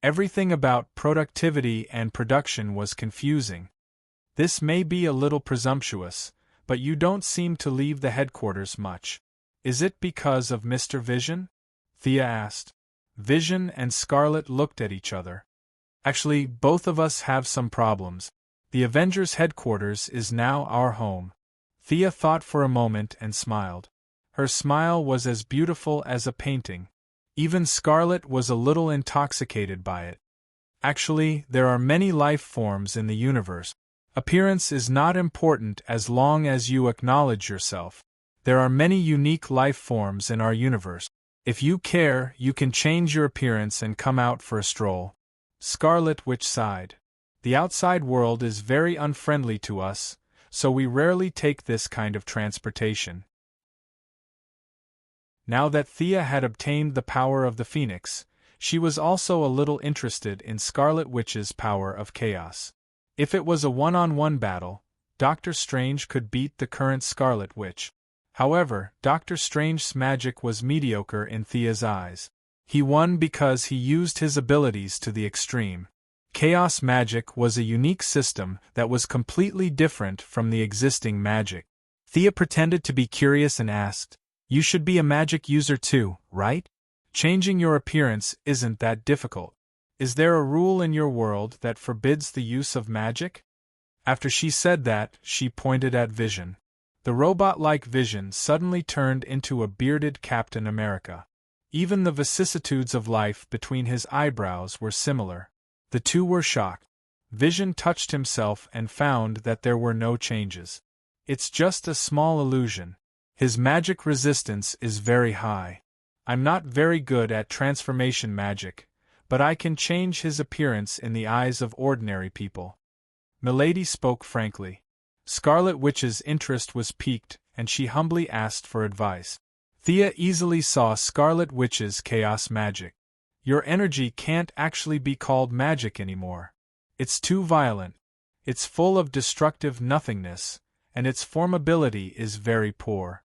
Everything about productivity and production was confusing. This may be a little presumptuous, but you don't seem to leave the headquarters much. Is it because of Mr. Vision? Thea asked. Vision and Scarlet looked at each other. Actually, both of us have some problems. The Avengers' headquarters is now our home. Thea thought for a moment and smiled. Her smile was as beautiful as a painting. Even Scarlet was a little intoxicated by it. Actually, there are many life forms in the universe. Appearance is not important as long as you acknowledge yourself. There are many unique life forms in our universe. If you care, you can change your appearance and come out for a stroll. Scarlet Witch sighed. The outside world is very unfriendly to us, so we rarely take this kind of transportation. Now that Thea had obtained the power of the Phoenix, she was also a little interested in Scarlet Witch's power of chaos. If it was a one-on-one battle, Doctor Strange could beat the current Scarlet Witch. However, Doctor Strange's magic was mediocre in Thea's eyes. He won because he used his abilities to the extreme. Chaos magic was a unique system that was completely different from the existing magic. Thea pretended to be curious and asked, "You should be a magic user too, right? Changing your appearance isn't that difficult. Is there a rule in your world that forbids the use of magic?" After she said that, she pointed at Vision. The robot-like Vision suddenly turned into a bearded Captain America. Even the vicissitudes of life between his eyebrows were similar. The two were shocked. Vision touched himself and found that there were no changes. It's just a small illusion. His magic resistance is very high. I'm not very good at transformation magic, but I can change his appearance in the eyes of ordinary people. Milady spoke frankly. Scarlet Witch's interest was piqued, and she humbly asked for advice. Thea easily saw Scarlet Witch's chaos magic. Your energy can't actually be called magic anymore. It's too violent. It's full of destructive nothingness, and its formability is very poor.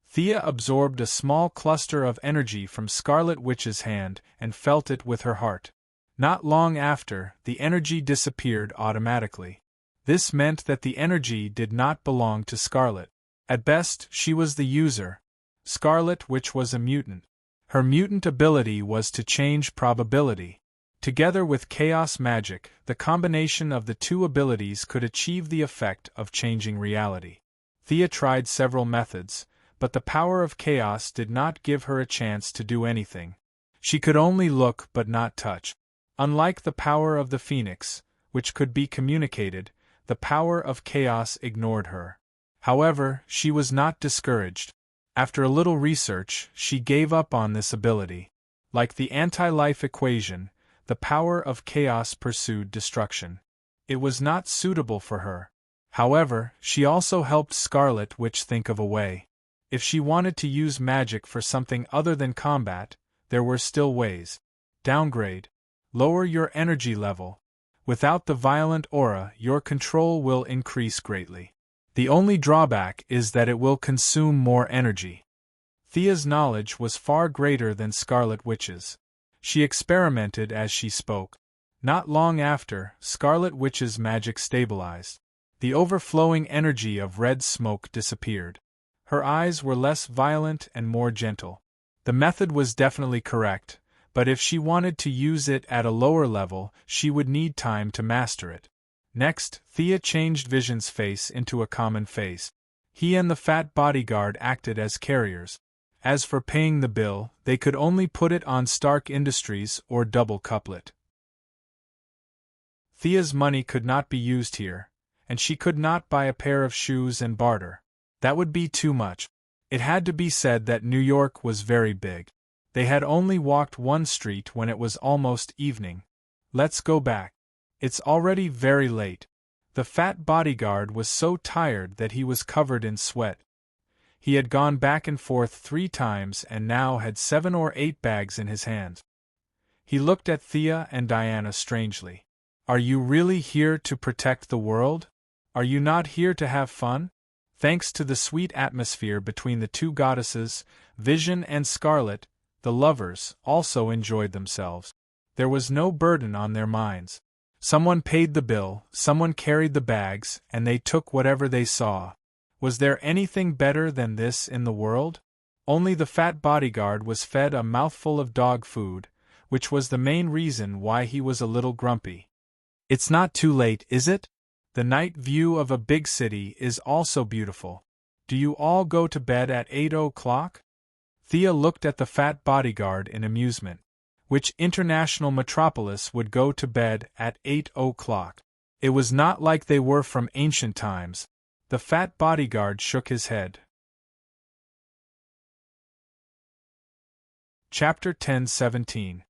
Thea absorbed a small cluster of energy from Scarlet Witch's hand and felt it with her heart. Not long after, the energy disappeared automatically. This meant that the energy did not belong to Scarlet. At best, she was the user. Scarlet Witch was a mutant. Her mutant ability was to change probability. Together with chaos magic, the combination of the two abilities could achieve the effect of changing reality. Thea tried several methods, but the power of chaos did not give her a chance to do anything. She could only look but not touch. Unlike the power of the Phoenix, which could be communicated, the power of chaos ignored her. However, she was not discouraged. After a little research, she gave up on this ability. Like the anti-life equation, the power of chaos pursued destruction. It was not suitable for her. However, she also helped Scarlet Witch think of a way. If she wanted to use magic for something other than combat, there were still ways. Downgrade. Lower your energy level. Without the violent aura, your control will increase greatly. The only drawback is that it will consume more energy. Thea's knowledge was far greater than Scarlet Witch's. She experimented as she spoke. Not long after, Scarlet Witch's magic stabilized. The overflowing energy of red smoke disappeared. Her eyes were less violent and more gentle. The method was definitely correct, but if she wanted to use it at a lower level, she would need time to master it. Next, Thea changed Vision's face into a common face. He and the fat bodyguard acted as carriers. As for paying the bill, they could only put it on Stark Industries or double couple it. Thea's money could not be used here, and she could not buy a pair of shoes and barter. That would be too much. It had to be said that New York was very big. They had only walked one street when it was almost evening. Let's go back. It's already very late. The fat bodyguard was so tired that he was covered in sweat. He had gone back and forth 3 times and now had 7 or 8 bags in his hands. He looked at Thea and Diana strangely. Are you really here to protect the world? Are you not here to have fun? Thanks to the sweet atmosphere between the two goddesses, Vision and Scarlet, the lovers also enjoyed themselves. There was no burden on their minds. Someone paid the bill, someone carried the bags, and they took whatever they saw. Was there anything better than this in the world? Only the fat bodyguard was fed a mouthful of dog food, which was the main reason why he was a little grumpy. It's not too late, is it? The night view of a big city is also beautiful. Do you all go to bed at 8 o'clock? Thea looked at the fat bodyguard in amusement. Which international metropolis would go to bed at 8 o'clock? It was not like they were from ancient times. The fat bodyguard shook his head. Chapter 10:17.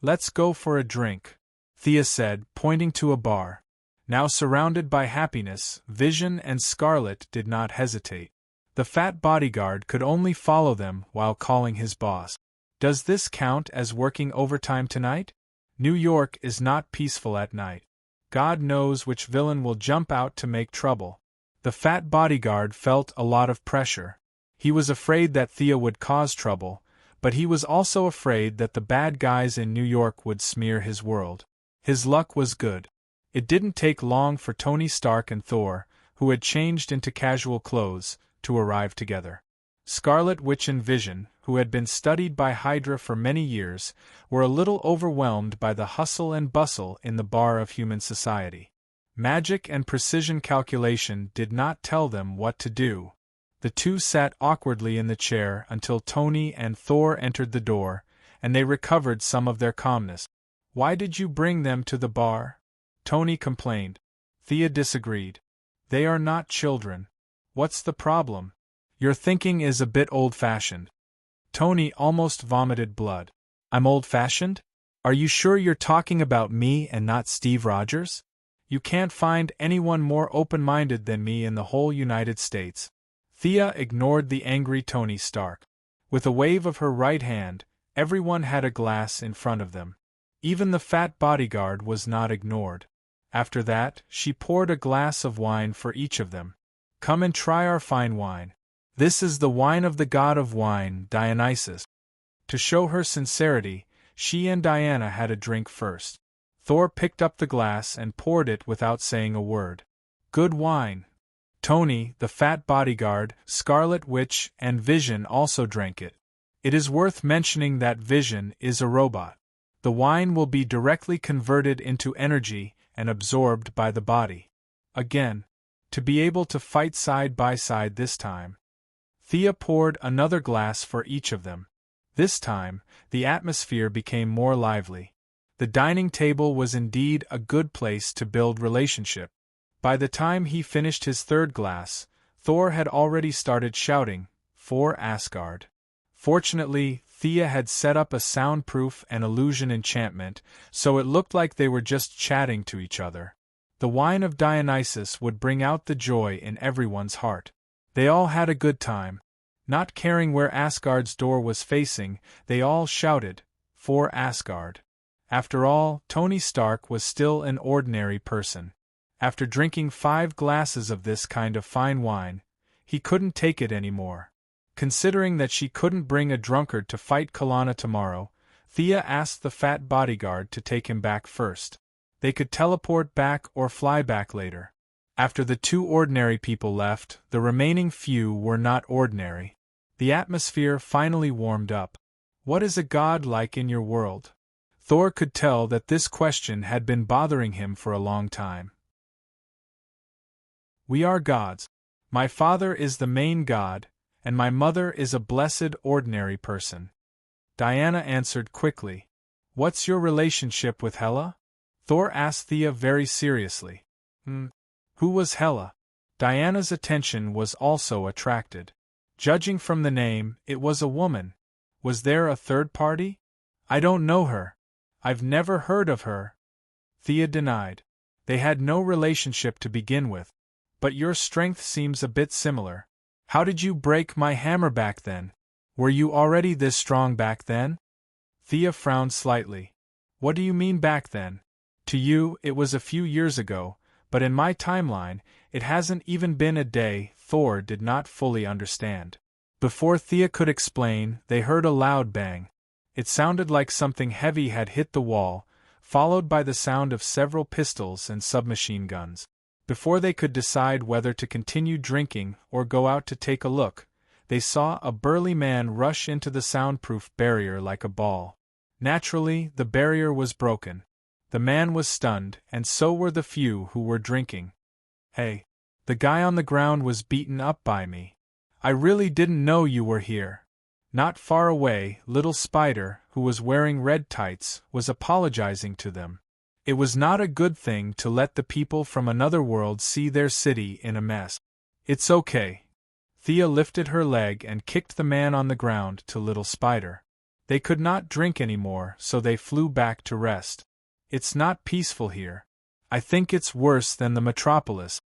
Let's go for a drink, Thea said, pointing to a bar. Now surrounded by happiness, Vision and Scarlet did not hesitate. The fat bodyguard could only follow them while calling his boss. Does this count as working overtime tonight? New York is not peaceful at night. God knows which villain will jump out to make trouble. The fat bodyguard felt a lot of pressure. He was afraid that Thea would cause trouble, but he was also afraid that the bad guys in New York would smear his world. His luck was good. It didn't take long for Tony Stark and Thor, who had changed into casual clothes, to arrive together. Scarlet Witch and Vision, who had been studied by Hydra for many years, were a little overwhelmed by the hustle and bustle in the bar of human society. Magic and precision calculation did not tell them what to do. The two sat awkwardly in the chair until Tony and Thor entered the door, and they recovered some of their calmness. Why did you bring them to the bar? Tony complained. Thea disagreed. They are not children. What's the problem? Your thinking is a bit old-fashioned. Tony almost vomited blood. I'm old-fashioned? Are you sure you're talking about me and not Steve Rogers? You can't find anyone more open-minded than me in the whole United States. Thea ignored the angry Tony Stark. With a wave of her right hand, everyone had a glass in front of them. Even the fat bodyguard was not ignored. After that, she poured a glass of wine for each of them. Come and try our fine wine. This is the wine of the god of wine, Dionysus. To show her sincerity, she and Diana had a drink first. Thor picked up the glass and poured it without saying a word. Good wine. Tony, the fat bodyguard, Scarlet Witch, and Vision also drank it. It is worth mentioning that Vision is a robot. The wine will be directly converted into energy and absorbed by the body. Again, to be able to fight side by side this time. Thea poured another glass for each of them. This time, the atmosphere became more lively. The dining table was indeed a good place to build relationship. By the time he finished his third glass, Thor had already started shouting, "For Asgard." Fortunately, Thea had set up a soundproof and illusion enchantment, so it looked like they were just chatting to each other. The wine of Dionysus would bring out the joy in everyone's heart. They all had a good time. Not caring where Asgard's door was facing, they all shouted, "For Asgard!" After all, Tony Stark was still an ordinary person. After drinking 5 glasses of this kind of fine wine, he couldn't take it anymore. Considering that she couldn't bring a drunkard to fight Kalana tomorrow, Thea asked the fat bodyguard to take him back first. They could teleport back or fly back later. After the 2 ordinary people left, the remaining few were not ordinary. The atmosphere finally warmed up. What is a god like in your world? Thor could tell that this question had been bothering him for a long time. We are gods. My father is the main god, and my mother is a blessed ordinary person. Diana answered quickly. What's your relationship with Hela? Thor asked Thea very seriously. Who was Hela? Diana's attention was also attracted. Judging from the name, it was a woman. Was there a third party? I don't know her. I've never heard of her. Thea denied. They had no relationship to begin with. But your strength seems a bit similar. How did you break my hammer back then? Were you already this strong back then? Thea frowned slightly. What do you mean back then? To you, it was a few years ago, but in my timeline, it hasn't even been a day. Thor did not fully understand. Before Thea could explain, they heard a loud bang. It sounded like something heavy had hit the wall, followed by the sound of several pistols and submachine guns. Before they could decide whether to continue drinking or go out to take a look, they saw a burly man rush into the soundproof barrier like a ball. Naturally, the barrier was broken. The man was stunned, and so were the few who were drinking. Hey! The guy on the ground was beaten up by me. I really didn't know you were here. Not far away, Little Spider, who was wearing red tights, was apologizing to them. It was not a good thing to let the people from another world see their city in a mess. It's okay. Thea lifted her leg and kicked the man on the ground to Little Spider. They could not drink anymore, so they flew back to rest. It's not peaceful here. I think it's worse than the metropolis,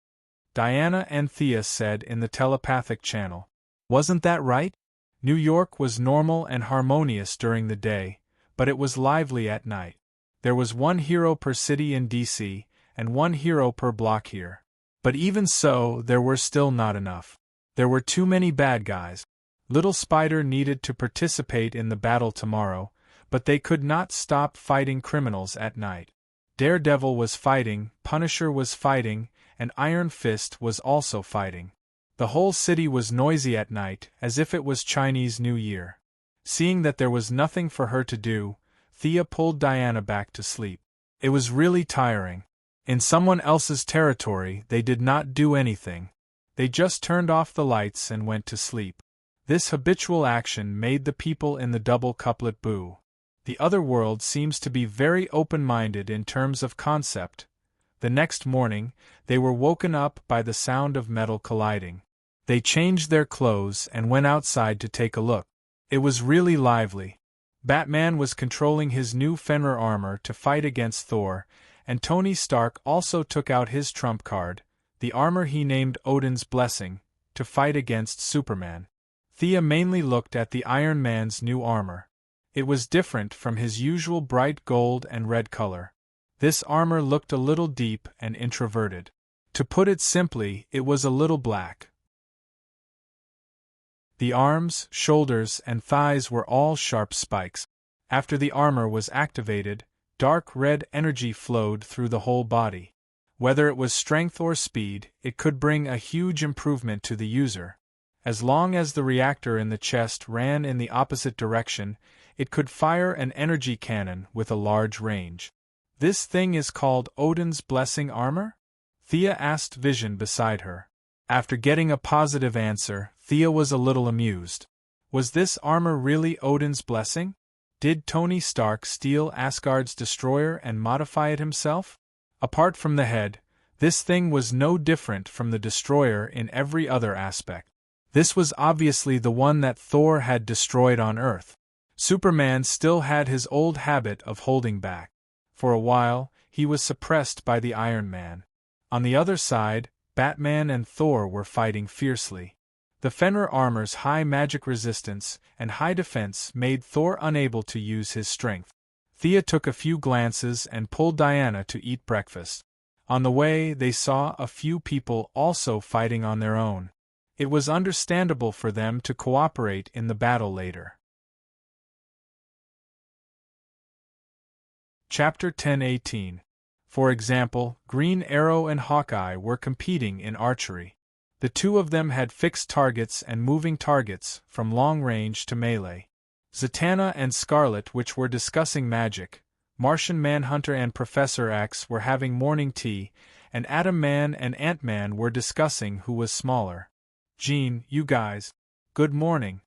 Diana and Thea said in the telepathic channel. Wasn't that right? New York was normal and harmonious during the day, but it was lively at night. There was 1 hero per city in DC, and 1 hero per block here. But even so, there were still not enough. There were too many bad guys. Little Spider needed to participate in the battle tomorrow, but they could not stop fighting criminals at night. Daredevil was fighting, Punisher was fighting, and Iron Fist was also fighting. The whole city was noisy at night, as if it was Chinese New Year. Seeing that there was nothing for her to do, Thea pulled Diana back to sleep. It was really tiring. In someone else's territory, they did not do anything. They just turned off the lights and went to sleep. This habitual action made the people in the double couplet boo. The other world seems to be very open-minded in terms of concept. The next morning, they were woken up by the sound of metal colliding. They changed their clothes and went outside to take a look. It was really lively. Batman was controlling his new Fenrir armor to fight against Thor, and Tony Stark also took out his trump card, the armor he named Odin's Blessing, to fight against Superman. Thea mainly looked at the Iron Man's new armor. It was different from his usual bright gold and red color. This armor looked a little deep and introverted. To put it simply, it was a little black. The arms, shoulders, and thighs were all sharp spikes. After the armor was activated, dark red energy flowed through the whole body. Whether it was strength or speed, it could bring a huge improvement to the user. As long as the reactor in the chest ran in the opposite direction, it could fire an energy cannon with a large range. This thing is called Odin's Blessing armor? Thea asked Vision beside her. After getting a positive answer, Thea was a little amused. Was this armor really Odin's Blessing? Did Tony Stark steal Asgard's destroyer and modify it himself? Apart from the head, this thing was no different from the destroyer in every other aspect. This was obviously the one that Thor had destroyed on Earth. Superman still had his old habit of holding back. For a while, he was suppressed by the Iron Man. On the other side, Batman and Thor were fighting fiercely. The Fenrir armor's high magic resistance and high defense made Thor unable to use his strength. Thea took a few glances and pulled Diana to eat breakfast. On the way, they saw a few people also fighting on their own. It was understandable for them to cooperate in the battle later. Chapter 10:18. For example, Green Arrow and Hawkeye were competing in archery. The two of them had fixed targets and moving targets, from long range to melee. Zatanna and Scarlet, which were discussing magic, Martian Manhunter and Professor X were having morning tea, and Atom Man and Ant-Man were discussing who was smaller. Jean, you guys. Good morning.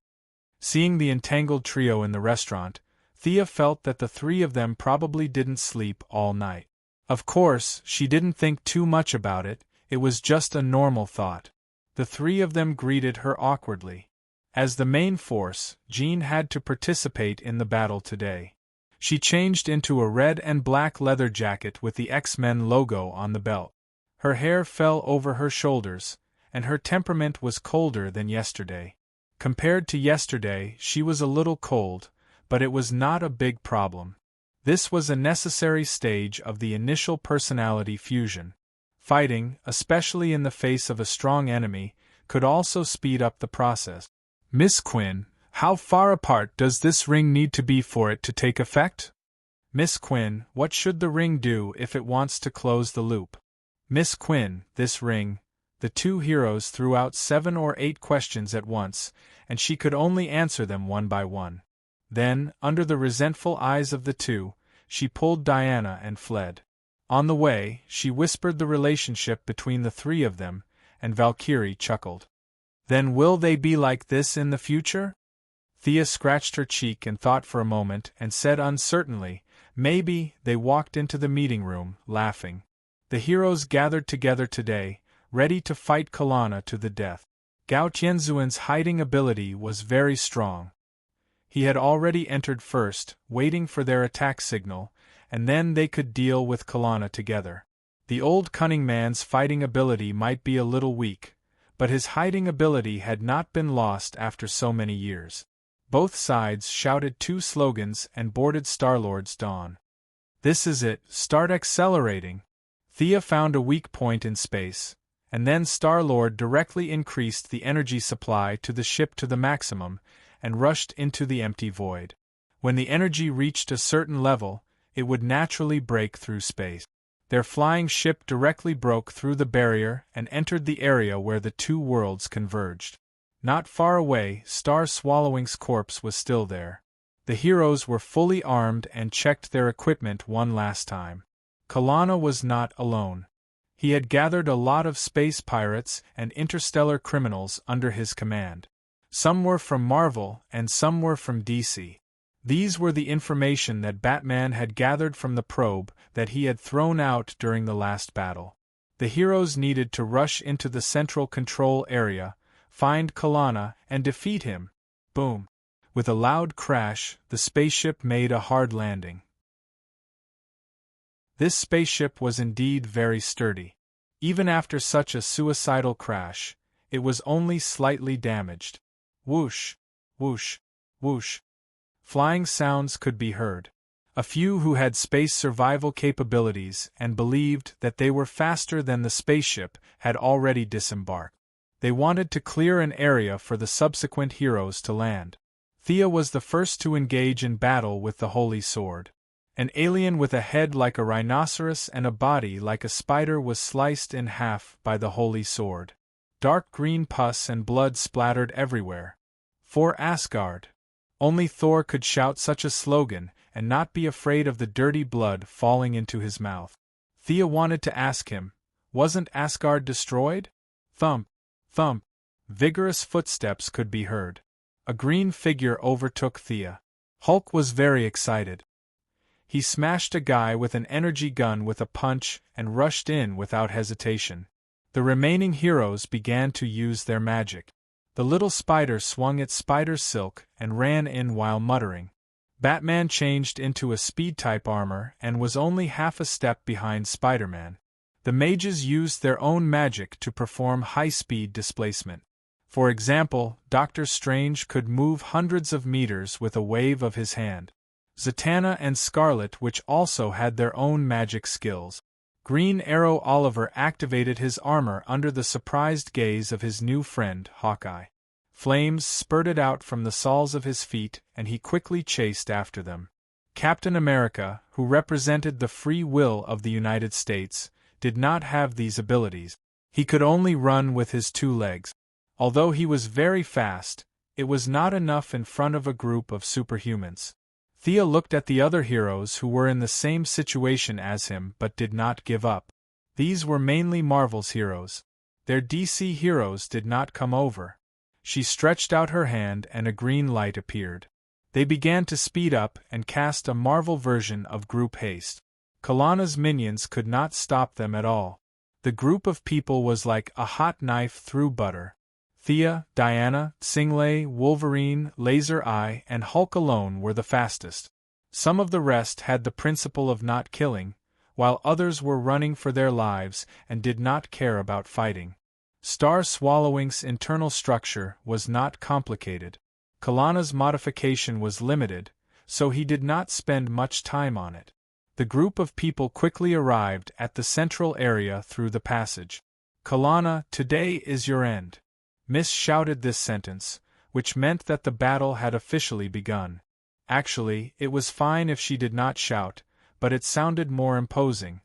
Seeing the entangled trio in the restaurant, Thea felt that the three of them probably didn't sleep all night. Of course, she didn't think too much about it, it was just a normal thought. The three of them greeted her awkwardly. As the main force, Jean had to participate in the battle today. She changed into a red and black leather jacket with the X-Men logo on the belt. Her hair fell over her shoulders, and her temperament was colder than yesterday. Compared to yesterday, she was a little cold, but it was not a big problem. This was a necessary stage of the initial personality fusion. Fighting, especially in the face of a strong enemy, could also speed up the process. Miss Quinn, how far apart does this ring need to be for it to take effect? Miss Quinn, what should the ring do if it wants to close the loop? Miss Quinn, this ring. The two heroes threw out 7 or 8 questions at once, and she could only answer them one by one. Then, under the resentful eyes of the two, she pulled Diana and fled. On the way, she whispered the relationship between the three of them, and Valkyrie chuckled. Then will they be like this in the future? Thea scratched her cheek and thought for a moment and said uncertainly, maybe. They walked into the meeting room, laughing. The heroes gathered together today, ready to fight Kalana to the death. Gao Tianzuan's hiding ability was very strong. He had already entered first, waiting for their attack signal, and then they could deal with Kalana together. The old cunning man's fighting ability might be a little weak, but his hiding ability had not been lost after so many years. Both sides shouted 2 slogans and boarded Star-Lord's Dawn. This is it, start accelerating. Thea found a weak point in space, and then Star-Lord directly increased the energy supply to the ship to the maximum, and rushed into the empty void. When the energy reached a certain level, it would naturally break through space. Their flying ship directly broke through the barrier and entered the area where the two worlds converged. Not far away, Star Swallowing's corpse was still there. The heroes were fully armed and checked their equipment one last time. Kalana was not alone. He had gathered a lot of space pirates and interstellar criminals under his command. Some were from Marvel and some were from DC. These were the information that Batman had gathered from the probe that he had thrown out during the last battle. The heroes needed to rush into the central control area, find Kalana, and defeat him. Boom! With a loud crash, the spaceship made a hard landing. This spaceship was indeed very sturdy. Even after such a suicidal crash, it was only slightly damaged. Whoosh! Whoosh! Whoosh! Flying sounds could be heard. A few who had space survival capabilities and believed that they were faster than the spaceship had already disembarked. They wanted to clear an area for the subsequent heroes to land. Thea was the first to engage in battle with the Holy Sword. An alien with a head like a rhinoceros and a body like a spider was sliced in half by the Holy Sword. Dark green pus and blood splattered everywhere. For Asgard! Only Thor could shout such a slogan and not be afraid of the dirty blood falling into his mouth. Thea wanted to ask him, wasn't Asgard destroyed? Thump! Thump! Vigorous footsteps could be heard. A green figure overtook Thea. Hulk was very excited. He smashed a guy with an energy gun with a punch and rushed in without hesitation. The remaining heroes began to use their magic. The little spider swung its spider silk and ran in while muttering, Batman changed into a speed-type armor and was only half a step behind Spider-Man. The mages used their own magic to perform high-speed displacement. For example, Doctor Strange could move hundreds of meters with a wave of his hand. Zatanna and Scarlet, which also had their own magic skills. Green Arrow Oliver activated his armor under the surprised gaze of his new friend, Hawkeye. Flames spurted out from the soles of his feet, and he quickly chased after them. Captain America, who represented the free will of the United States, did not have these abilities. He could only run with his 2 legs. Although he was very fast, it was not enough in front of a group of superhumans. Thea looked at the other heroes who were in the same situation as him but did not give up. These were mainly Marvel's heroes. Their DC heroes did not come over. She stretched out her hand and a green light appeared. They began to speed up and cast a Marvel version of group haste. Kalana's minions could not stop them at all. The group of people was like a hot knife through butter. Thea, Diana, Singlay, Wolverine, Laser Eye, and Hulk alone were the fastest. Some of the rest had the principle of not killing, while others were running for their lives and did not care about fighting. Star Swallowing's internal structure was not complicated. Kalana's modification was limited, so he did not spend much time on it. The group of people quickly arrived at the central area through the passage. Kalana, today is your end. Miss shouted this sentence, which meant that the battle had officially begun. Actually, it was fine if she did not shout, but it sounded more imposing.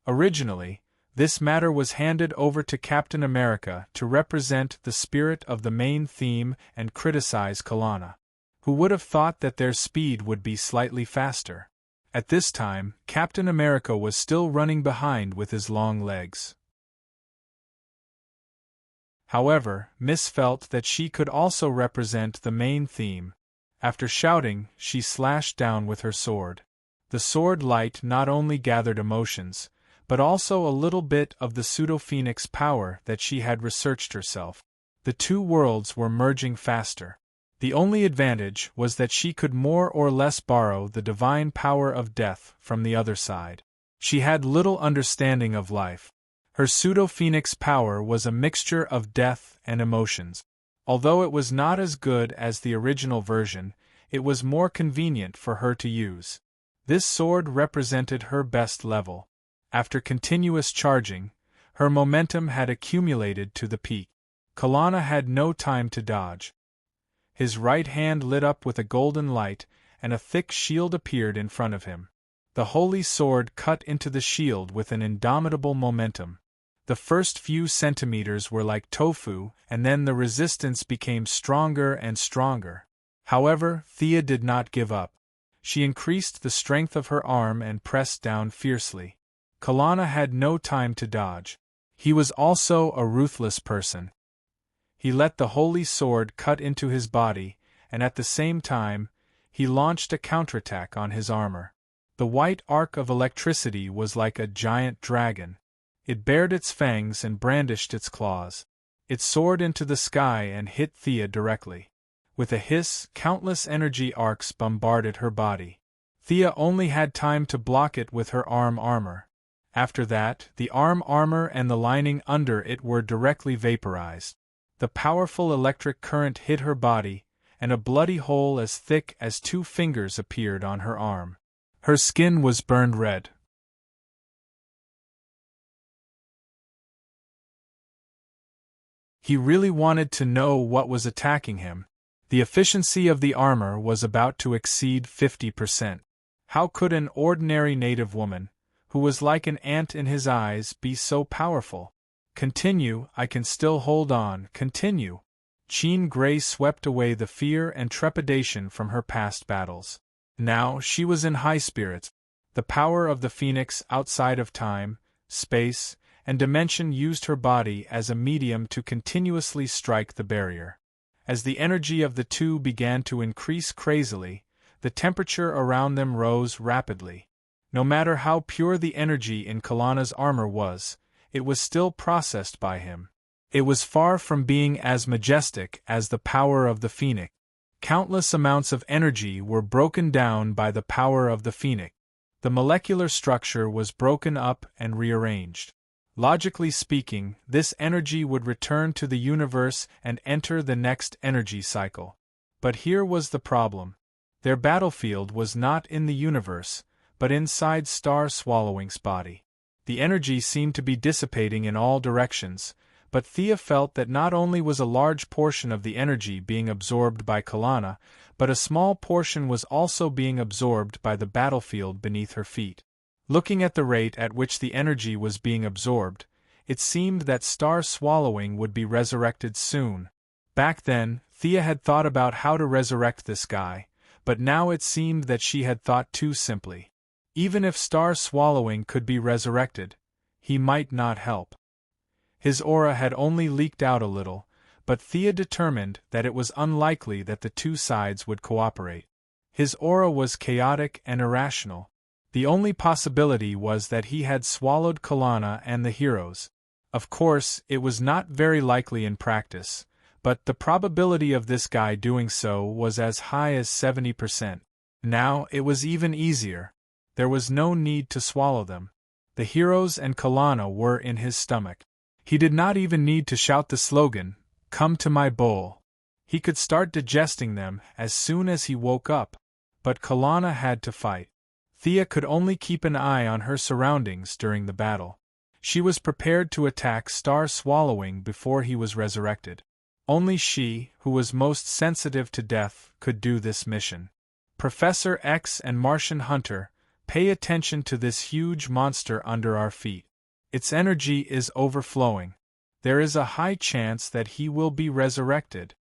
Originally, this matter was handed over to Captain America to represent the spirit of the main theme and criticize Kalana. Who would have thought that their speed would be slightly faster? At this time, Captain America was still running behind with his long legs. However, Miss felt that she could also represent the main theme. After shouting, she slashed down with her sword. The sword light not only gathered emotions, but also a little bit of the pseudo-phoenix power that she had researched herself. The 2 worlds were merging faster. The only advantage was that she could more or less borrow the divine power of death from the other side. She had little understanding of life. Her pseudo-phoenix power was a mixture of death and emotions. Although it was not as good as the original version, it was more convenient for her to use. This sword represented her best level. After continuous charging, her momentum had accumulated to the peak. Kalana had no time to dodge. His right hand lit up with a golden light, and a thick shield appeared in front of him. The holy sword cut into the shield with an indomitable momentum. The first few centimeters were like tofu, and then the resistance became stronger and stronger. However, Thea did not give up. She increased the strength of her arm and pressed down fiercely. Kalana had no time to dodge. He was also a ruthless person. He let the holy sword cut into his body, and at the same time, he launched a counterattack on his armor. The white arc of electricity was like a giant dragon. It bared its fangs and brandished its claws. It soared into the sky and hit Thea directly. With a hiss, countless energy arcs bombarded her body. Thea only had time to block it with her arm armor. After that, the arm armor and the lining under it were directly vaporized. The powerful electric current hit her body, and a bloody hole as thick as 2 fingers appeared on her arm. Her skin was burned red. He really wanted to know what was attacking him. The efficiency of the armor was about to exceed 50%. How could an ordinary native woman, who was like an ant in his eyes, be so powerful? Continue, I can still hold on, continue. Jean Grey swept away the fear and trepidation from her past battles. Now she was in high spirits. The power of the Phoenix outside of time, space, and dimension used her body as a medium to continuously strike the barrier. As the energy of the 2 began to increase crazily, the temperature around them rose rapidly. No matter how pure the energy in Kalana's armor was, it was still processed by him. It was far from being as majestic as the power of the Phoenix. Countless amounts of energy were broken down by the power of the phoenix. The molecular structure was broken up and rearranged. Logically speaking, this energy would return to the universe and enter the next energy cycle. But here was the problem. Their battlefield was not in the universe, but inside Star Swallowing's body. The energy seemed to be dissipating in all directions, but Thea felt that not only was a large portion of the energy being absorbed by Kalana, but a small portion was also being absorbed by the battlefield beneath her feet. Looking at the rate at which the energy was being absorbed, it seemed that Star Swallowing would be resurrected soon. Back then, Thea had thought about how to resurrect this guy, but now it seemed that she had thought too simply. Even if Star Swallowing could be resurrected, he might not help. His aura had only leaked out a little, but Thea determined that it was unlikely that the two sides would cooperate. His aura was chaotic and irrational. The only possibility was that he had swallowed Kalana and the heroes. Of course, it was not very likely in practice, but the probability of this guy doing so was as high as 70%. Now, it was even easier. There was no need to swallow them. The heroes and Kalana were in his stomach. He did not even need to shout the slogan, "Come to my bowl." He could start digesting them as soon as he woke up. But Kalana had to fight. Thea could only keep an eye on her surroundings during the battle. She was prepared to attack Star Swallowing before he was resurrected. Only she, who was most sensitive to death, could do this mission. Professor X and Martian Hunter, pay attention to this huge monster under our feet. Its energy is overflowing. There is a high chance that he will be resurrected.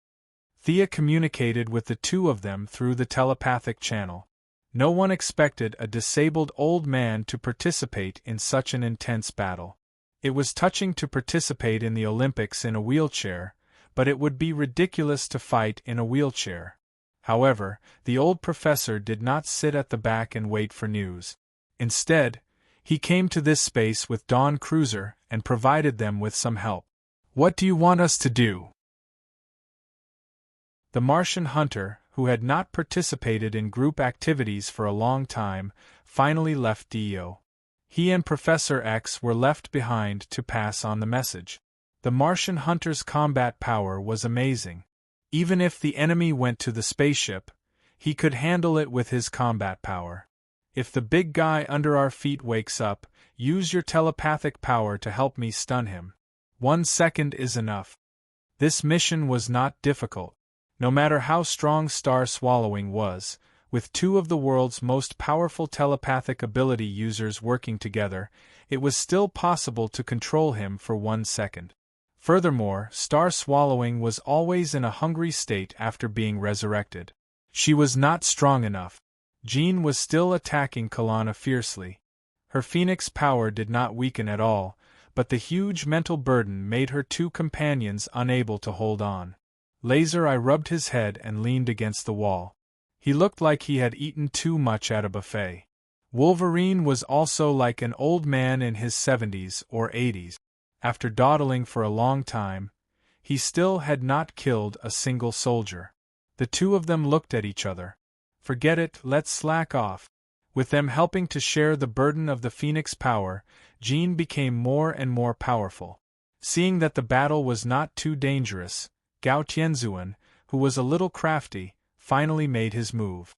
Thea communicated with the two of them through the telepathic channel. No one expected a disabled old man to participate in such an intense battle. It was touching to participate in the Olympics in a wheelchair, but it would be ridiculous to fight in a wheelchair. However, the old professor did not sit at the back and wait for news. Instead, he came to this space with Dawn Cruiser and provided them with some help. "What do you want us to do?" The Martian hunter, who had not participated in group activities for a long time, finally left DEO. He and Professor X were left behind to pass on the message. The Martian hunter's combat power was amazing. Even if the enemy went to the spaceship, he could handle it with his combat power. "If the big guy under our feet wakes up, use your telepathic power to help me stun him. 1 second is enough." This mission was not difficult. No matter how strong Star Swallowing was, with two of the world's most powerful telepathic ability users working together, it was still possible to control him for 1 second. Furthermore, Star Swallowing was always in a hungry state after being resurrected. She was not strong enough. Jean was still attacking Kalana fiercely. Her phoenix power did not weaken at all, but the huge mental burden made her two companions unable to hold on. Laser Eye rubbed his head and leaned against the wall. He looked like he had eaten too much at a buffet. Wolverine was also like an old man in his 70s or 80s. After dawdling for a long time, he still had not killed a single soldier. The two of them looked at each other. "Forget it, let's slack off." With them helping to share the burden of the Phoenix power, Jean became more and more powerful. Seeing that the battle was not too dangerous, Gao Tianzuan, who was a little crafty, finally made his move.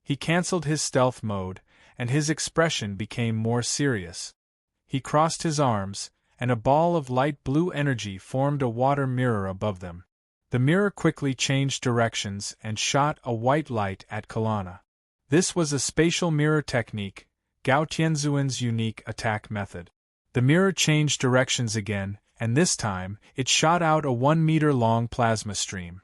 He cancelled his stealth mode, and his expression became more serious. He crossed his arms, and a ball of light blue energy formed a water mirror above them. The mirror quickly changed directions and shot a white light at Kalana. This was a spatial mirror technique, Gao Tianzuan's unique attack method. The mirror changed directions again, and this time, it shot out a 1-meter-long plasma stream.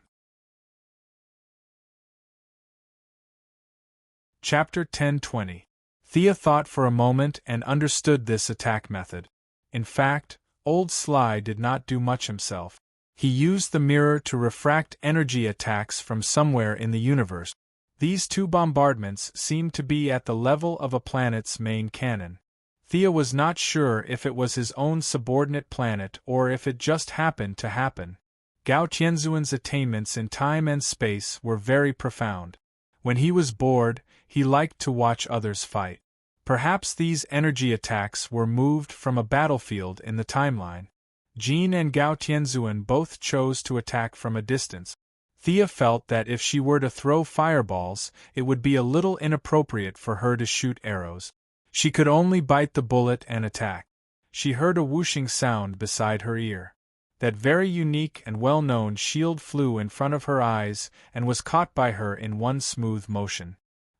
Chapter 10:20. Thea thought for a moment and understood this attack method. In fact, Old Sly did not do much himself. He used the mirror to refract energy attacks from somewhere in the universe. These two bombardments seemed to be at the level of a planet's main cannon. Thea was not sure if it was his own subordinate planet or if it just happened to happen. Gao Tianzuan's attainments in time and space were very profound. When he was bored, he liked to watch others fight. Perhaps these energy attacks were moved from a battlefield in the timeline. Jean and Gao Tianzuan both chose to attack from a distance. Thea felt that if she were to throw fireballs, it would be a little inappropriate for her to shoot arrows. She could only bite the bullet and attack. She heard a whooshing sound beside her ear. That very unique and well-known shield flew in front of her eyes and was caught by her in one smooth motion.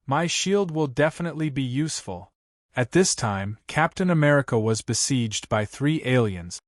My shield will definitely be useful. At this time, Captain America was besieged by 3 aliens.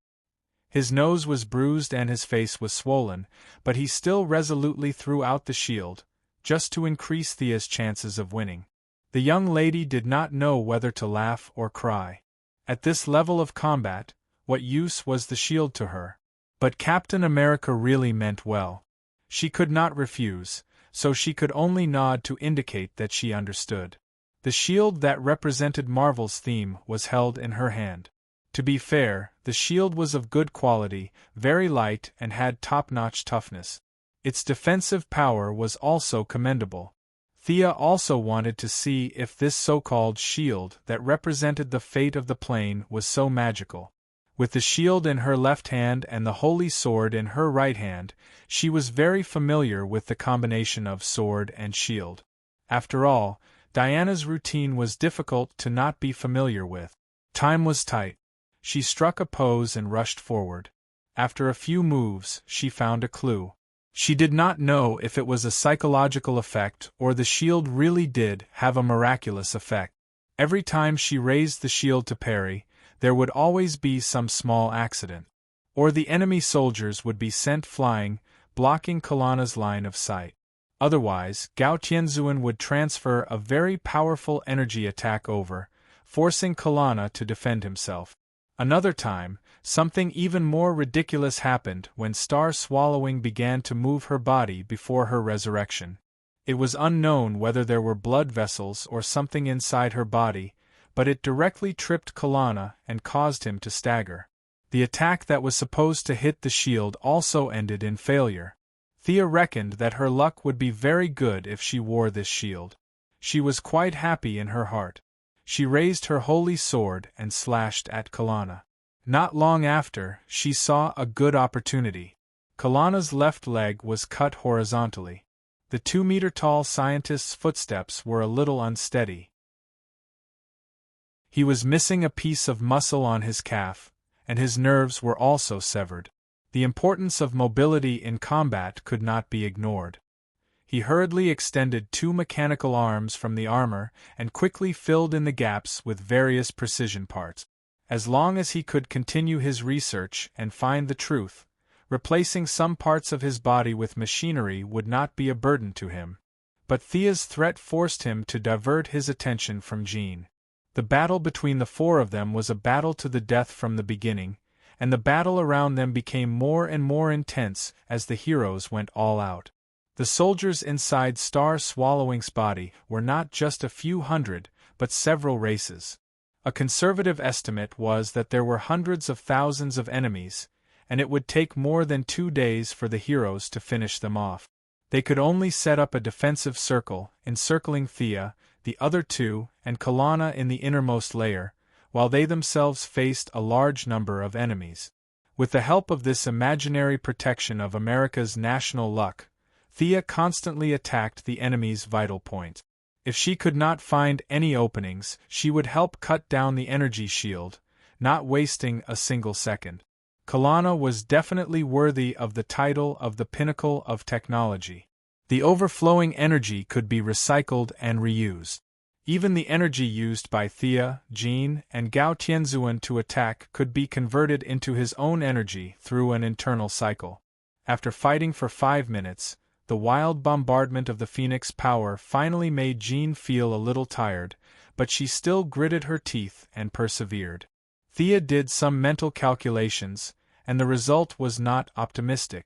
His nose was bruised and his face was swollen, but he still resolutely threw out the shield, just to increase Thea's chances of winning. The young lady did not know whether to laugh or cry. At this level of combat, what use was the shield to her? But Captain America really meant well. She could not refuse, so she could only nod to indicate that she understood. The shield that represented Marvel's theme was held in her hand. To be fair, the shield was of good quality, very light and had top-notch toughness. Its defensive power was also commendable. Thea also wanted to see if this so-called shield that represented the fate of the plane was so magical. With the shield in her left hand and the holy sword in her right hand, she was very familiar with the combination of sword and shield. After all, Diana's routine was difficult to not be familiar with. Time was tight. She struck a pose and rushed forward. After a few moves, she found a clue. She did not know if it was a psychological effect or the shield really did have a miraculous effect. Every time she raised the shield to parry, there would always be some small accident. Or the enemy soldiers would be sent flying, blocking Kalana's line of sight. Otherwise, Gao Tianzuan would transfer a very powerful energy attack over, forcing Kalana to defend himself. Another time, something even more ridiculous happened when Star Swallowing began to move her body before her resurrection. It was unknown whether there were blood vessels or something inside her body, but it directly tripped Kalana and caused him to stagger. The attack that was supposed to hit the shield also ended in failure. Thea reckoned that her luck would be very good if she wore this shield. She was quite happy in her heart. She raised her holy sword and slashed at Kalana. Not long after, she saw a good opportunity. Kalana's left leg was cut horizontally. The 2-meter-tall scientist's footsteps were a little unsteady. He was missing a piece of muscle on his calf, and his nerves were also severed. The importance of mobility in combat could not be ignored. He hurriedly extended 2 mechanical arms from the armor and quickly filled in the gaps with various precision parts. As long as he could continue his research and find the truth, replacing some parts of his body with machinery would not be a burden to him. But Thea's threat forced him to divert his attention from Jean. The battle between the 4 of them was a battle to the death from the beginning, and the battle around them became more and more intense as the heroes went all out. The soldiers inside Star Swallowing's body were not just a few hundred, but several races. A conservative estimate was that there were hundreds of thousands of enemies, and it would take more than 2 days for the heroes to finish them off. They could only set up a defensive circle, encircling Thea, the other 2, and Kalana in the innermost layer, while they themselves faced a large number of enemies. With the help of this imaginary protection of America's national luck, Thea constantly attacked the enemy's vital points. If she could not find any openings, she would help cut down the energy shield, not wasting a single second. Kalana was definitely worthy of the title of the pinnacle of technology. The overflowing energy could be recycled and reused. Even the energy used by Thea, Jean, and Gao Tianzuan to attack could be converted into his own energy through an internal cycle. After fighting for 5 minutes, the wild bombardment of the Phoenix power finally made Jean feel a little tired, but she still gritted her teeth and persevered. Thea did some mental calculations, and the result was not optimistic.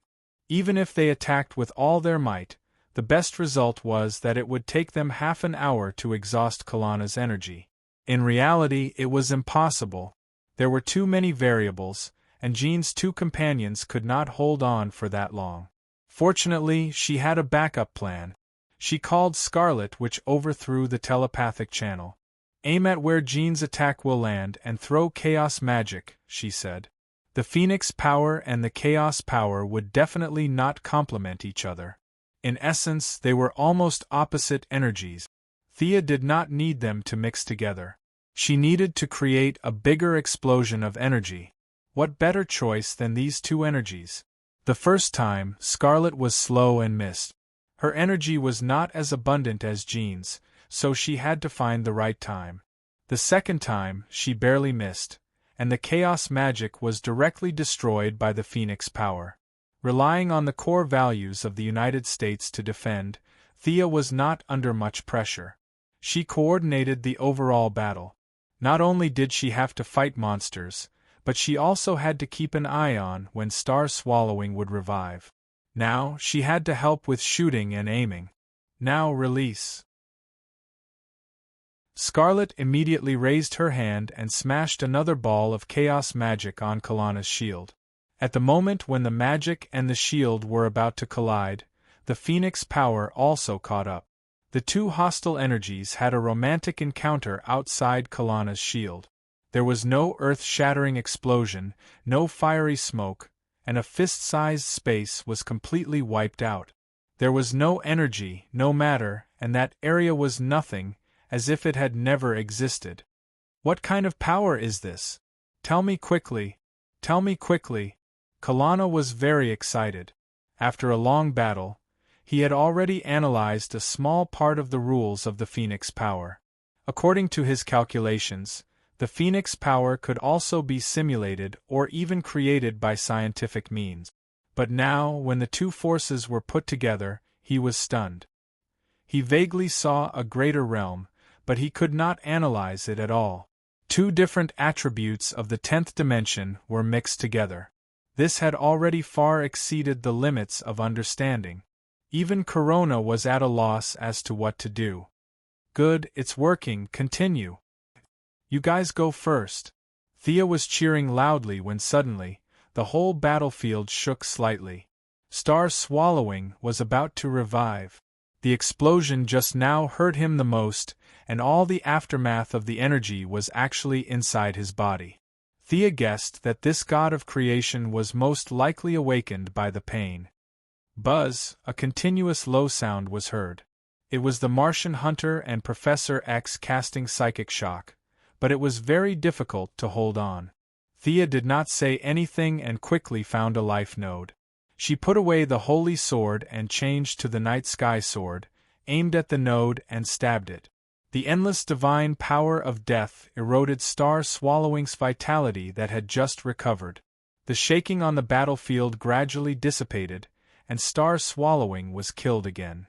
Even if they attacked with all their might, the best result was that it would take them half an hour to exhaust Kalana's energy. In reality, it was impossible. There were too many variables, and Jean's two companions could not hold on for that long. Fortunately, she had a backup plan. She called Scarlet, which overthrew the telepathic channel. "Aim at where Jean's attack will land and throw chaos magic," she said. The Phoenix power and the chaos power would definitely not complement each other. In essence, they were almost opposite energies. Thea did not need them to mix together. She needed to create a bigger explosion of energy. What better choice than these two energies? The first time, Scarlet was slow and missed. Her energy was not as abundant as Jean's, so she had to find the right time. The second time, she barely missed, and the chaos magic was directly destroyed by the Phoenix power. Relying on the core values of the United States to defend, Thea was not under much pressure. She coordinated the overall battle. Not only did she have to fight monsters, but she also had to keep an eye on when Star Swallowing would revive. Now, she had to help with shooting and aiming. Now release. Scarlet immediately raised her hand and smashed another ball of chaos magic on Kalana's shield. At the moment when the magic and the shield were about to collide, the Phoenix power also caught up. The two hostile energies had a romantic encounter outside Kalana's shield. There was no earth-shattering explosion, no fiery smoke, and a fist-sized space was completely wiped out. There was no energy, no matter, and that area was nothing, as if it had never existed. What kind of power is this? Tell me quickly. Tell me quickly. Kalana was very excited. After a long battle, he had already analyzed a small part of the rules of the Phoenix power. According to his calculations, the Phoenix power could also be simulated or even created by scientific means. But now, when the two forces were put together, he was stunned. He vaguely saw a greater realm, but he could not analyze it at all. Two different attributes of the 10th dimension were mixed together. This had already far exceeded the limits of understanding. Even Corona was at a loss as to what to do. "Good, it's working, continue. You guys go first." Thea was cheering loudly when suddenly, the whole battlefield shook slightly. Star Swallowing was about to revive. The explosion just now hurt him the most, and all the aftermath of the energy was actually inside his body. Thea guessed that this god of creation was most likely awakened by the pain. Buzz, a continuous low sound was heard. It was the Martian hunter and Professor X casting psychic shock, but it was very difficult to hold on. Thea did not say anything and quickly found a life node. She put away the holy sword and changed to the night sky sword, aimed at the node and stabbed it. The endless divine power of death eroded Star Swallowing's vitality that had just recovered. The shaking on the battlefield gradually dissipated, and Star Swallowing was killed again.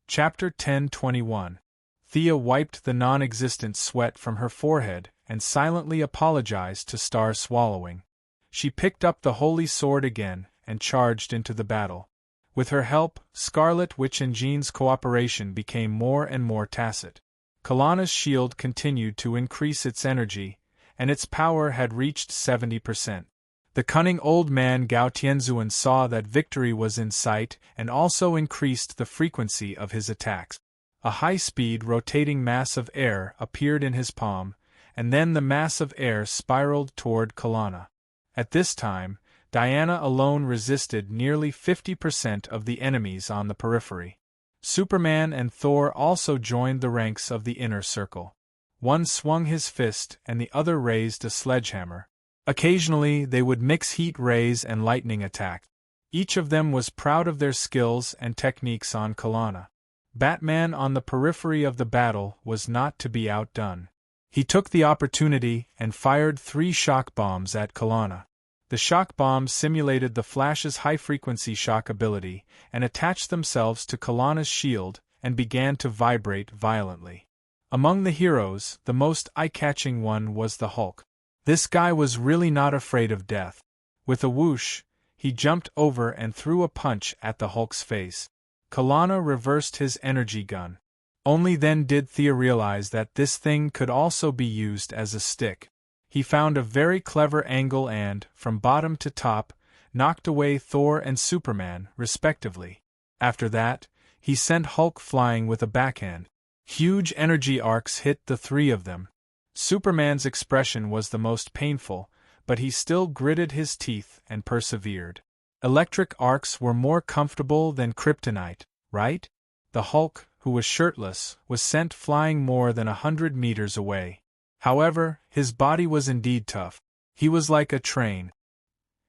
Chapter 10:21. Thea wiped the non-existent sweat from her forehead and silently apologized to Star Swallowing. She picked up the holy sword again and charged into the battle. With her help, Scarlet Witch and Jean's cooperation became more and more tacit. Kalana's shield continued to increase its energy, and its power had reached 70%. The cunning old man Gao Tianzuan saw that victory was in sight and also increased the frequency of his attacks. A high-speed rotating mass of air appeared in his palm, and then the mass of air spiraled toward Kalana. At this time, Diana alone resisted nearly 50% of the enemies on the periphery. Superman and Thor also joined the ranks of the inner circle. One swung his fist and the other raised a sledgehammer. Occasionally, they would mix heat rays and lightning attacks. Each of them was proud of their skills and techniques on Kalana. Batman on the periphery of the battle was not to be outdone. He took the opportunity and fired 3 shock bombs at Kalana. The shock bombs simulated the Flash's high-frequency shock ability and attached themselves to Kalana's shield and began to vibrate violently. Among the heroes, the most eye-catching one was the Hulk. This guy was really not afraid of death. With a whoosh, he jumped over and threw a punch at the Hulk's face. Kalana reversed his energy gun. Only then did Thea realize that this thing could also be used as a stick. He found a very clever angle and, from bottom to top, knocked away Thor and Superman, respectively. After that, he sent Hulk flying with a backhand. Huge energy arcs hit the three of them. Superman's expression was the most painful, but he still gritted his teeth and persevered. Electric arcs were more comfortable than kryptonite, right? The Hulk, who was shirtless, was sent flying more than 100 meters away. However, his body was indeed tough. He was like a train.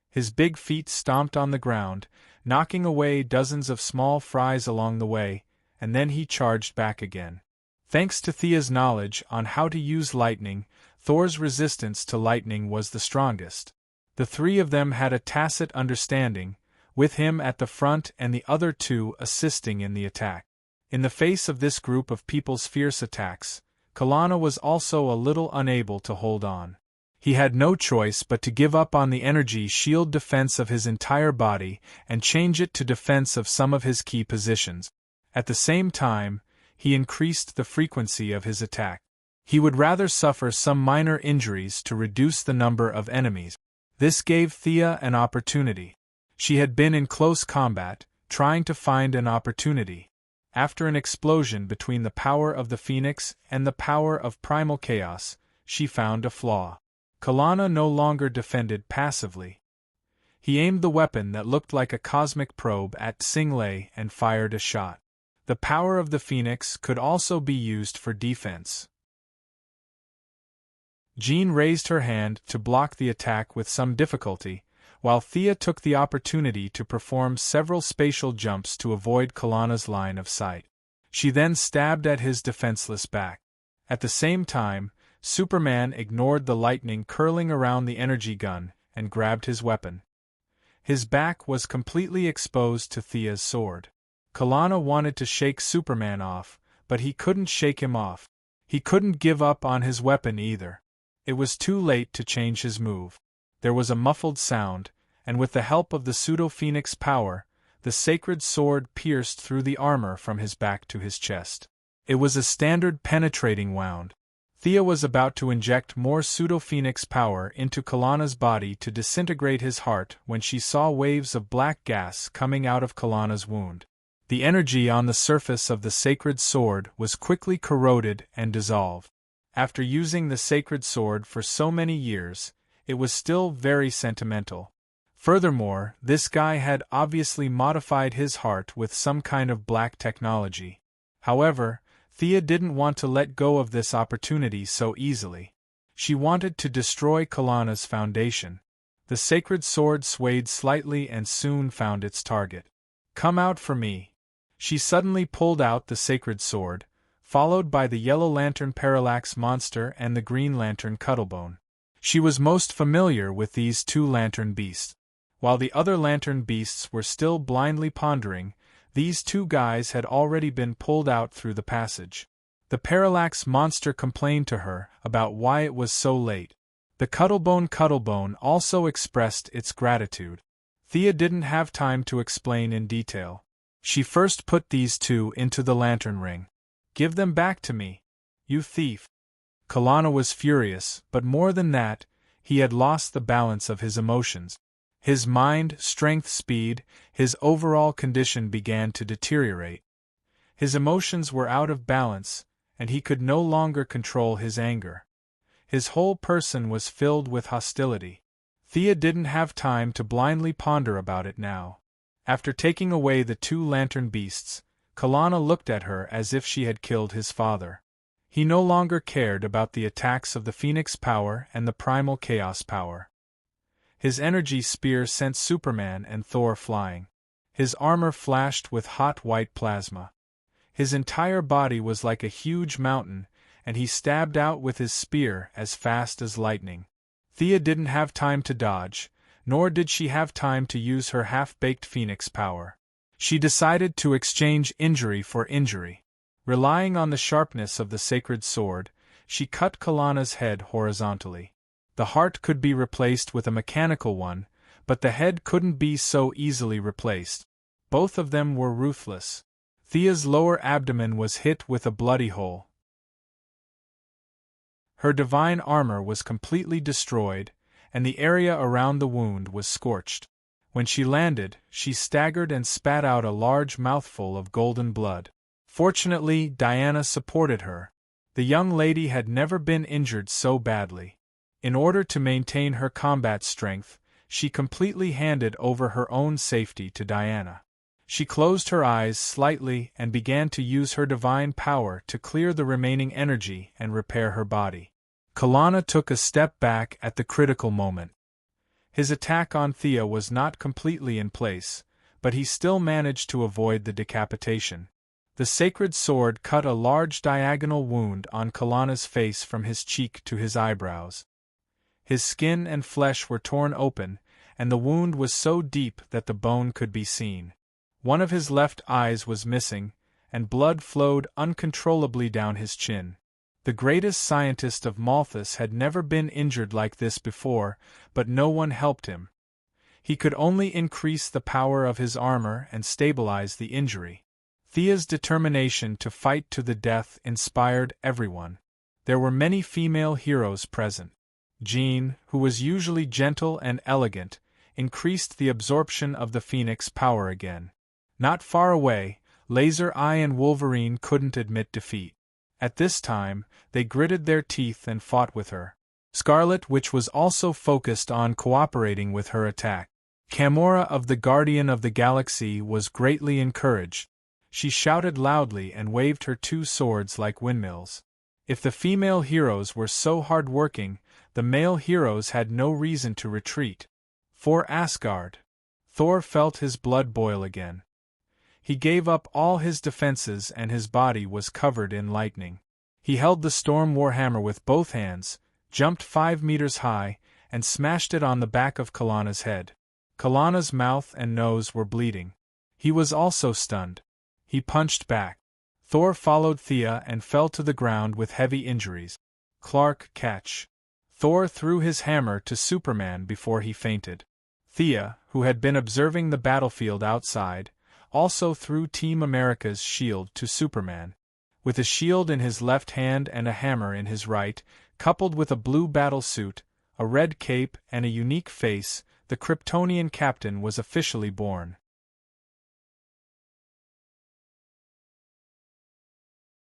His big feet stomped on the ground, knocking away dozens of small fries along the way, and then he charged back again. Thanks to Thea's knowledge on how to use lightning, Thor's resistance to lightning was the strongest. The three of them had a tacit understanding, with him at the front and the other two assisting in the attack. In the face of this group of people's fierce attacks, Kalana was also a little unable to hold on. He had no choice but to give up on the energy shield defense of his entire body and change it to defense of some of his key positions. At the same time, he increased the frequency of his attack. He would rather suffer some minor injuries to reduce the number of enemies. This gave Thea an opportunity. She had been in close combat, trying to find an opportunity. After an explosion between the power of the Phoenix and the power of primal chaos, she found a flaw. Kalana no longer defended passively. He aimed the weapon that looked like a cosmic probe at Singlay and fired a shot. The power of the Phoenix could also be used for defense. Jean raised her hand to block the attack with some difficulty, while Thea took the opportunity to perform several spatial jumps to avoid Kalana's line of sight. She then stabbed at his defenseless back. At the same time, Superman ignored the lightning curling around the energy gun and grabbed his weapon. His back was completely exposed to Thea's sword. Kalana wanted to shake Superman off, but he couldn't shake him off. He couldn't give up on his weapon either. It was too late to change his move. There was a muffled sound, and with the help of the pseudo-phoenix power, the sacred sword pierced through the armor from his back to his chest. It was a standard penetrating wound. Thea was about to inject more pseudo-phoenix power into Kalana's body to disintegrate his heart when she saw waves of black gas coming out of Kalana's wound. The energy on the surface of the sacred sword was quickly corroded and dissolved. After using the sacred sword for so many years, it was still very sentimental. Furthermore, this guy had obviously modified his heart with some kind of black technology. However, Thea didn't want to let go of this opportunity so easily. She wanted to destroy Kalana's foundation. The sacred sword swayed slightly and soon found its target. "Come out for me." She suddenly pulled out the sacred sword, followed by the Yellow Lantern Parallax Monster and the Green Lantern Cuttlebone. She was most familiar with these two lantern beasts. While the other lantern beasts were still blindly pondering, these two guys had already been pulled out through the passage. The Parallax Monster complained to her about why it was so late. The Cuttlebone also expressed its gratitude. Thea didn't have time to explain in detail. She first put these two into the lantern ring. "Give them back to me, you thief." Kalana was furious, but more than that, he had lost the balance of his emotions. His mind, strength, speed, his overall condition began to deteriorate. His emotions were out of balance, and he could no longer control his anger. His whole person was filled with hostility. Thea didn't have time to blindly ponder about it now. After taking away the two lantern beasts, Kalana looked at her as if she had killed his father. He no longer cared about the attacks of the Phoenix power and the primal chaos power. His energy spear sent Superman and Thor flying. His armor flashed with hot white plasma. His entire body was like a huge mountain, and he stabbed out with his spear as fast as lightning. Thea didn't have time to dodge, nor did she have time to use her half-baked Phoenix power. She decided to exchange injury for injury. Relying on the sharpness of the sacred sword, she cut Kalana's head horizontally. The heart could be replaced with a mechanical one, but the head couldn't be so easily replaced. Both of them were ruthless. Thea's lower abdomen was hit with a bloody hole. Her divine armor was completely destroyed, and the area around the wound was scorched. When she landed, she staggered and spat out a large mouthful of golden blood. Fortunately, Diana supported her. The young lady had never been injured so badly. In order to maintain her combat strength, she completely handed over her own safety to Diana. She closed her eyes slightly and began to use her divine power to clear the remaining energy and repair her body. Kalana took a step back at the critical moment. His attack on Thea was not completely in place, but he still managed to avoid the decapitation. The sacred sword cut a large diagonal wound on Kalana's face from his cheek to his eyebrows. His skin and flesh were torn open, and the wound was so deep that the bone could be seen. One of his left eyes was missing, and blood flowed uncontrollably down his chin. The greatest scientist of Malthus had never been injured like this before, but no one helped him. He could only increase the power of his armor and stabilize the injury. Thea's determination to fight to the death inspired everyone. There were many female heroes present. Jean, who was usually gentle and elegant, increased the absorption of the Phoenix power again. Not far away, Laser Eye and Wolverine couldn't admit defeat. At this time, they gritted their teeth and fought with her. Scarlet Witch was also focused on cooperating with her attack. Gamora of the Guardian of the Galaxy was greatly encouraged. She shouted loudly and waved her two swords like windmills. If the female heroes were so hard-working, the male heroes had no reason to retreat. For Asgard. Thor felt his blood boil again. He gave up all his defenses and his body was covered in lightning. He held the storm warhammer with both hands, jumped 5 meters high, and smashed it on the back of Kalana's head. Kalana's mouth and nose were bleeding. He was also stunned. He punched back. Thor followed Thea and fell to the ground with heavy injuries. Clark catch. Thor threw his hammer to Superman before he fainted. Thea, who had been observing the battlefield outside, also threw Team America's shield to Superman. With a shield in his left hand and a hammer in his right, coupled with a blue battle suit, a red cape and a unique face, the Kryptonian captain was officially born.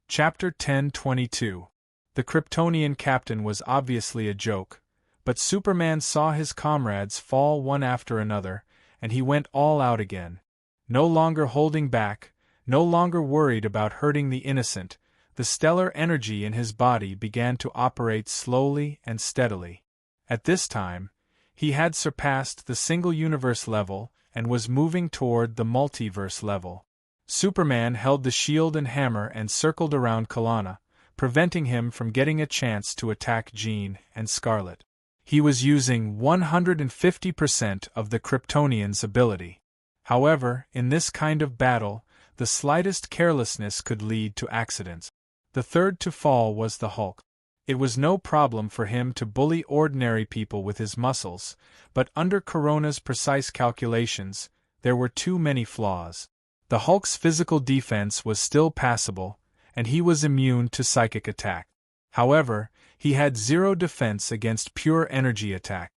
Chapter 10:22. The Kryptonian captain was obviously a joke, but Superman saw his comrades fall one after another, and he went all out again. No longer holding back, no longer worried about hurting the innocent, the stellar energy in his body began to operate slowly and steadily. At this time, he had surpassed the single-universe level and was moving toward the multiverse level. Superman held the shield and hammer and circled around Kalana, preventing him from getting a chance to attack Jean and Scarlet. He was using 150% of the Kryptonian's ability. However, in this kind of battle, the slightest carelessness could lead to accidents. The third to fall was the Hulk. It was no problem for him to bully ordinary people with his muscles, but under Corona's precise calculations, there were too many flaws. The Hulk's physical defense was still passable, and he was immune to psychic attack. However, he had zero defense against pure energy attack.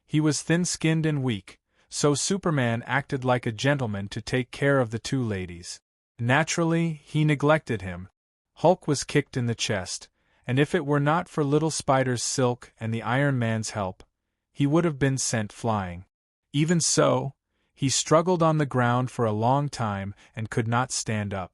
He was thin-skinned and weak, so Superman acted like a gentleman to take care of the two ladies. Naturally, he neglected him. Hulk was kicked in the chest, and if it were not for Little Spider's silk and the Iron Man's help, he would have been sent flying. Even so, he struggled on the ground for a long time and could not stand up.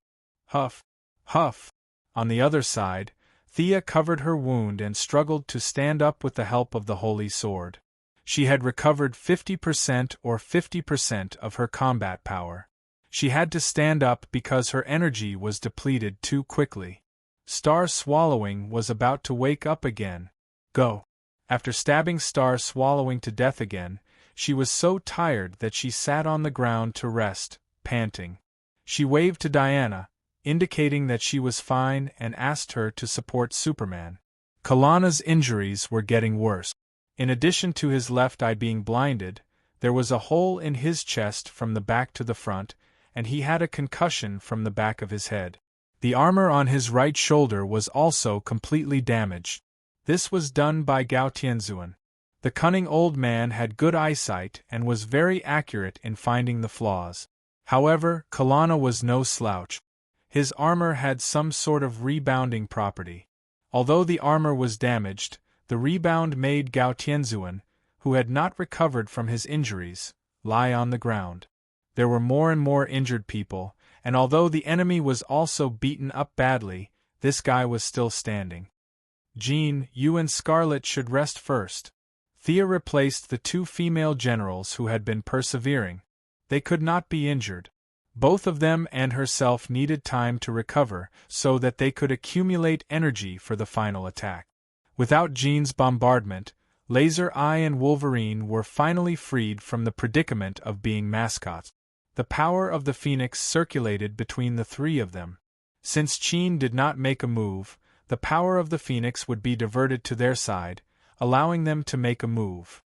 Huff, huff. On the other side, Thea covered her wound and struggled to stand up with the help of the Holy Sword. She had recovered 50% or 50% of her combat power. She had to stand up because her energy was depleted too quickly. Star Swallowing was about to wake up again. Go. After stabbing Star Swallowing to death again, she was so tired that she sat on the ground to rest, panting. She waved to Diana, indicating that she was fine, and asked her to support Superman. Kalana's injuries were getting worse. In addition to his left eye being blinded, there was a hole in his chest from the back to the front, and he had a concussion from the back of his head. The armor on his right shoulder was also completely damaged. This was done by Gao Tianzuan. The cunning old man had good eyesight and was very accurate in finding the flaws. However, Kalana was no slouch. His armor had some sort of rebounding property. Although the armor was damaged, the rebound made Gao Tianzuan, who had not recovered from his injuries, lie on the ground. There were more and more injured people, and although the enemy was also beaten up badly, this guy was still standing. Jean, you and Scarlet should rest first. Thea replaced the two female generals who had been persevering. They could not be injured. Both of them and herself needed time to recover so that they could accumulate energy for the final attack. Without Jean's bombardment, Laser Eye and Wolverine were finally freed from the predicament of being mascots. The power of the Phoenix circulated between the three of them. Since Jean did not make a move, the power of the Phoenix would be diverted to their side, allowing them to make a move.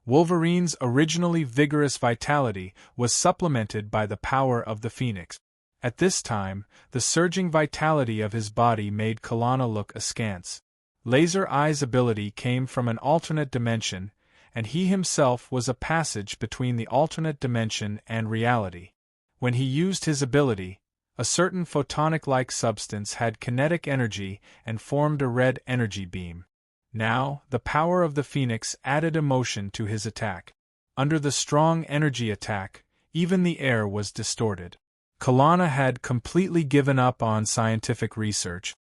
Wolverine's originally vigorous vitality was supplemented by the power of the Phoenix. At this time, the surging vitality of his body made Kalana look askance. Laser Eye's ability came from an alternate dimension, and he himself was a passage between the alternate dimension and reality. When he used his ability, a certain photonic-like substance had kinetic energy and formed a red energy beam. Now, the power of the Phoenix added emotion to his attack. Under the strong energy attack, even the air was distorted. Kalana had completely given up on scientific research.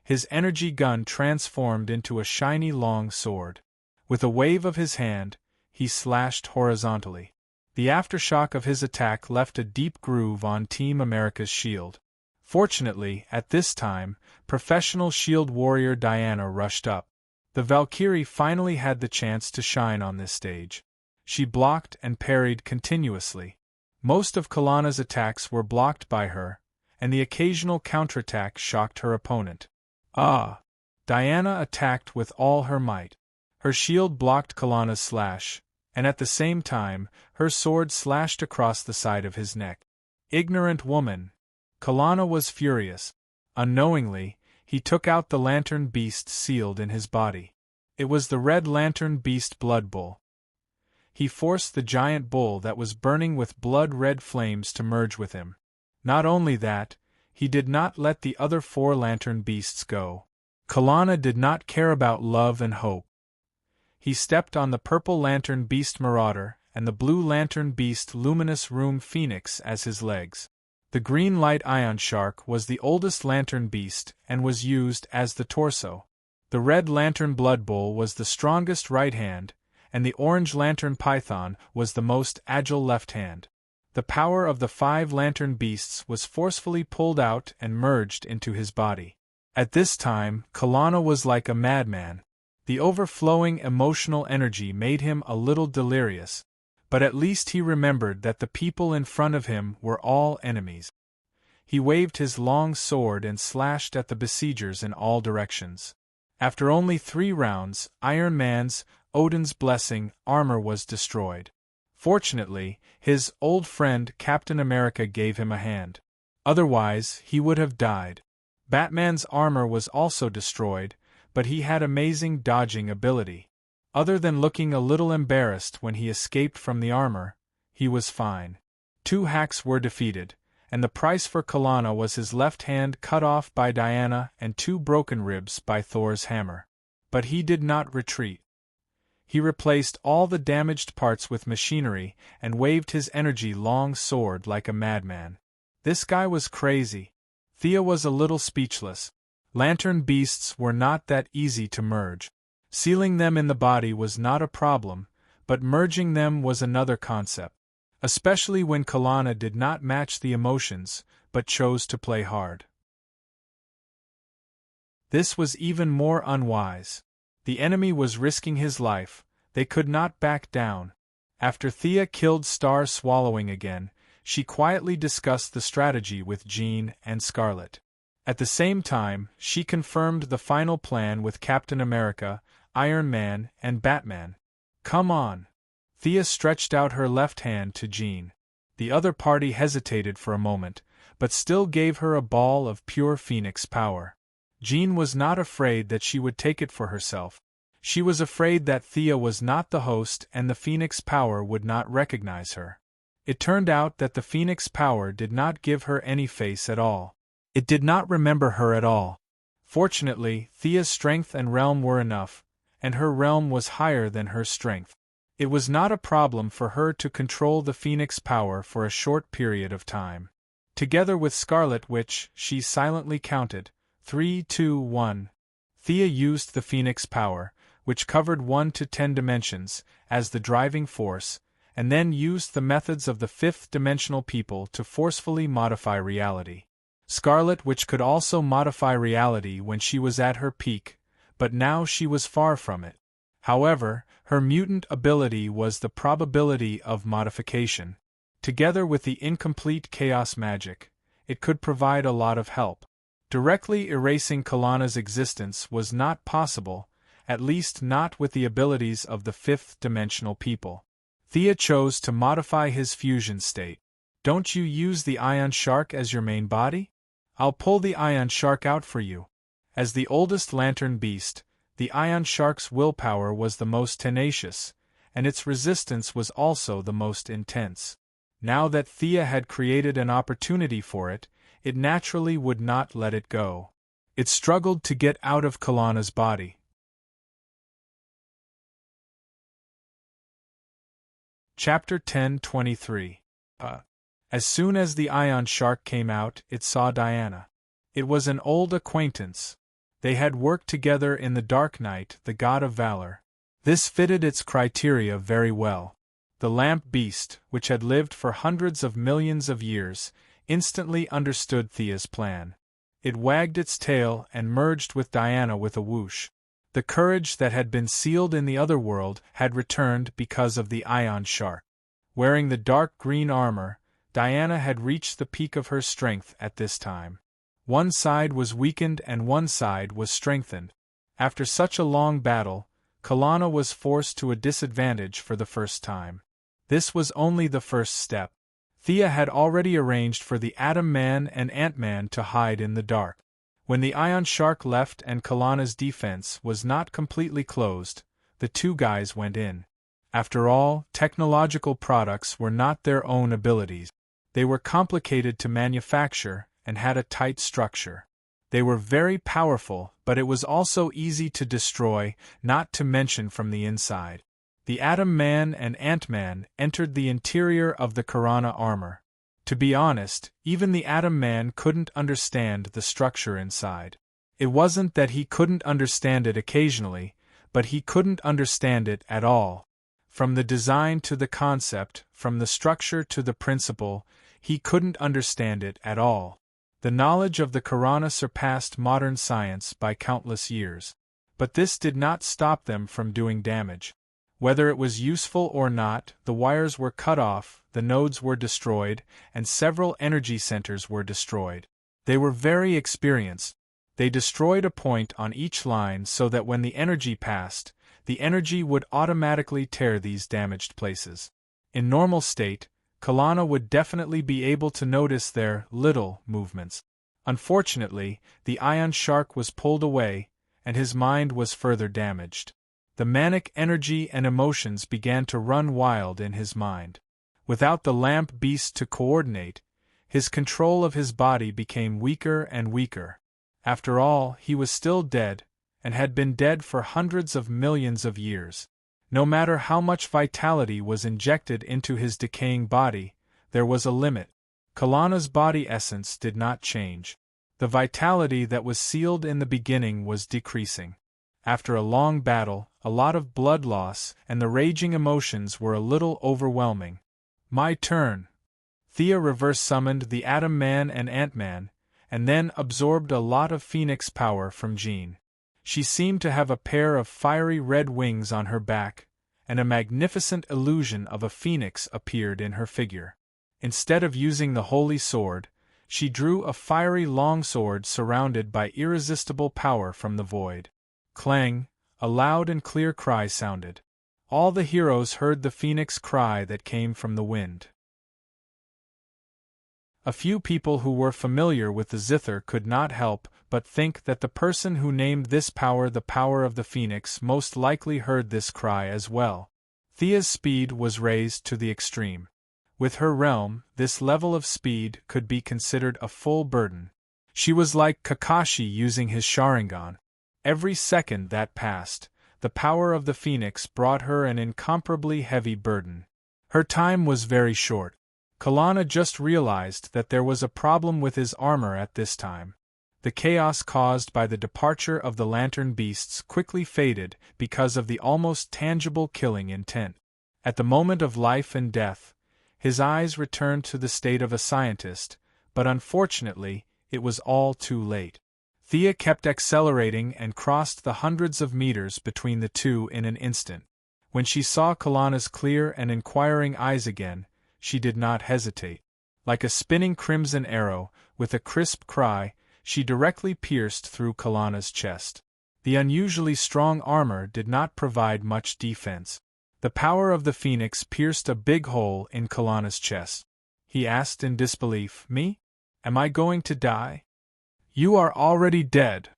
His energy gun transformed into a shiny long sword. With a wave of his hand, he slashed horizontally. The aftershock of his attack left a deep groove on Team America's shield. Fortunately, at this time, professional shield warrior Diana rushed up. The Valkyrie finally had the chance to shine on this stage. She blocked and parried continuously. Most of Kalana's attacks were blocked by her, and the occasional counterattack shocked her opponent. Diana attacked with all her might. Her shield blocked Kalana's slash, and at the same time, her sword slashed across the side of his neck. Ignorant woman! Kalana was furious. Unknowingly, he took out the lantern beast sealed in his body. It was the red lantern beast blood bull. He forced the giant bull that was burning with blood-red flames to merge with him. Not only that, he did not let the other 4 lantern beasts go. Kalana did not care about love and hope. He stepped on the purple lantern beast Marauder and the blue lantern beast Luminous Room Phoenix as his legs. The green light Ion Shark was the oldest lantern beast and was used as the torso. The red lantern Blood Bull was the strongest right hand, and the orange lantern Python was the most agile left hand. The power of the 5 lantern beasts was forcefully pulled out and merged into his body. At this time, Kalana was like a madman. The overflowing emotional energy made him a little delirious, but at least he remembered that the people in front of him were all enemies. He waved his long sword and slashed at the besiegers in all directions. After only 3 rounds, Iron Man's, Odin's blessing, armor was destroyed. Fortunately, his old friend Captain America gave him a hand. Otherwise, he would have died. Batman's armor was also destroyed, but he had amazing dodging ability. Other than looking a little embarrassed when he escaped from the armor, he was fine. 2 hacks were defeated, and the price for Kalana was his left hand cut off by Diana and 2 broken ribs by Thor's hammer. But he did not retreat. He replaced all the damaged parts with machinery and waved his energy long sword like a madman. This guy was crazy. Thea was a little speechless. Lantern beasts were not that easy to merge. Sealing them in the body was not a problem, but merging them was another concept. Especially when Kalana did not match the emotions, but chose to play hard. This was even more unwise. The enemy was risking his life, they could not back down. After Thea killed Star Swallowing again, she quietly discussed the strategy with Jean and Scarlet. At the same time, she confirmed the final plan with Captain America, Iron Man, and Batman. Come on. Thea stretched out her left hand to Jean. The other party hesitated for a moment, but still gave her a ball of pure phoenix power. Jean was not afraid that she would take it for herself. She was afraid that Thea was not the host and the phoenix power would not recognize her. It turned out that the phoenix power did not give her any face at all. It did not remember her at all. Fortunately, Thea's strength and realm were enough, and her realm was higher than her strength. It was not a problem for her to control the phoenix power for a short period of time. Together with Scarlet Witch, she silently counted, 3, 2, 1. Thea used the phoenix power, which covered 1 to 10 dimensions, as the driving force, and then used the methods of the fifth-dimensional people to forcefully modify reality. Scarlet Witch could also modify reality when she was at her peak, but now she was far from it. However, her mutant ability was the probability of modification. Together with the incomplete chaos magic, it could provide a lot of help. Directly erasing Kalana's existence was not possible, at least not with the abilities of the fifth-dimensional people. Thea chose to modify his fusion state. Don't you use the Ion Shark as your main body? I'll pull the Ion Shark out for you. As the oldest lantern beast, the Ion Shark's willpower was the most tenacious, and its resistance was also the most intense. Now that Thea had created an opportunity for it, it naturally would not let it go. It struggled to get out of Kalana's body. Chapter 10:23. As soon as the Ion Shark came out, it saw Diana. It was an old acquaintance. They had worked together in the Dark Knight, the god of valor. This fitted its criteria very well. The lamp beast, which had lived for hundreds of millions of years, instantly understood Thea's plan. It wagged its tail and merged with Diana with a whoosh. The courage that had been sealed in the other world had returned because of the Ion Shark. Wearing the dark green armor, Diana had reached the peak of her strength at this time. One side was weakened and one side was strengthened. After such a long battle, Kalana was forced to a disadvantage for the first time. This was only the first step. Thea had already arranged for the Atom Man and Ant-Man to hide in the dark. When the Ion Shark left and Kalana's defense was not completely closed, the two guys went in. After all, technological products were not their own abilities. They were complicated to manufacture and had a tight structure. They were very powerful, but it was also easy to destroy, not to mention from the inside. The Atom Man and Ant-Man entered the interior of the Karana armor. To be honest, even the Atom Man couldn't understand the structure inside. It wasn't that he couldn't understand it occasionally, but he couldn't understand it at all. From the design to the concept, from the structure to the principle, he couldn't understand it at all. The knowledge of the Karana surpassed modern science by countless years. But this did not stop them from doing damage. Whether it was useful or not, the wires were cut off, the nodes were destroyed, and several energy centers were destroyed. They were very experienced. They destroyed a point on each line so that when the energy passed, the energy would automatically tear these damaged places. In normal state, Kalana would definitely be able to notice their little movements. Unfortunately, the Ion Shark was pulled away, and his mind was further damaged. The manic energy and emotions began to run wild in his mind. Without the lamp beast to coordinate, his control of his body became weaker and weaker. After all, he was still dead, and had been dead for hundreds of millions of years. No matter how much vitality was injected into his decaying body, there was a limit. Kalana's body essence did not change. The vitality that was sealed in the beginning was decreasing. After a long battle, a lot of blood loss, and the raging emotions were a little overwhelming. My turn. Thea reverse summoned the Atom Man and Ant-Man, and then absorbed a lot of Phoenix power from Jean. She seemed to have a pair of fiery red wings on her back, and a magnificent illusion of a phoenix appeared in her figure. Instead of using the holy sword, she drew a fiery longsword surrounded by irresistible power from the void. Clang! A loud and clear cry sounded. All the heroes heard the phoenix cry that came from the wind. A few people who were familiar with the zither could not help but think that the person who named this power the power of the phoenix most likely heard this cry as well. Thea's speed was raised to the extreme. With her realm, this level of speed could be considered a full burden. She was like Kakashi using his Sharingan. Every second that passed, the power of the phoenix brought her an incomparably heavy burden. Her time was very short. Kalana just realized that there was a problem with his armor at this time. The chaos caused by the departure of the lantern beasts quickly faded because of the almost tangible killing intent. At the moment of life and death, his eyes returned to the state of a scientist, but unfortunately, it was all too late. Thea kept accelerating and crossed the hundreds of meters between the two in an instant. When she saw Kalana's clear and inquiring eyes again, she did not hesitate. Like a spinning crimson arrow, with a crisp cry, she directly pierced through Kalana's chest. The unusually strong armor did not provide much defense. The power of the phoenix pierced a big hole in Kalana's chest. He asked in disbelief, "Me? Am I going to die?" "You are already dead."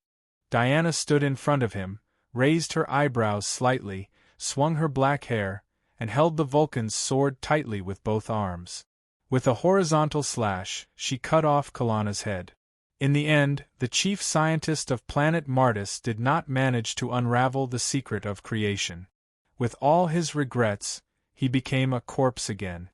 Diana stood in front of him, raised her eyebrows slightly, swung her black hair, and held the Vulcan's sword tightly with both arms. With a horizontal slash, she cut off Kalana's head. In the end, the chief scientist of planet Martis did not manage to unravel the secret of creation. With all his regrets, he became a corpse again.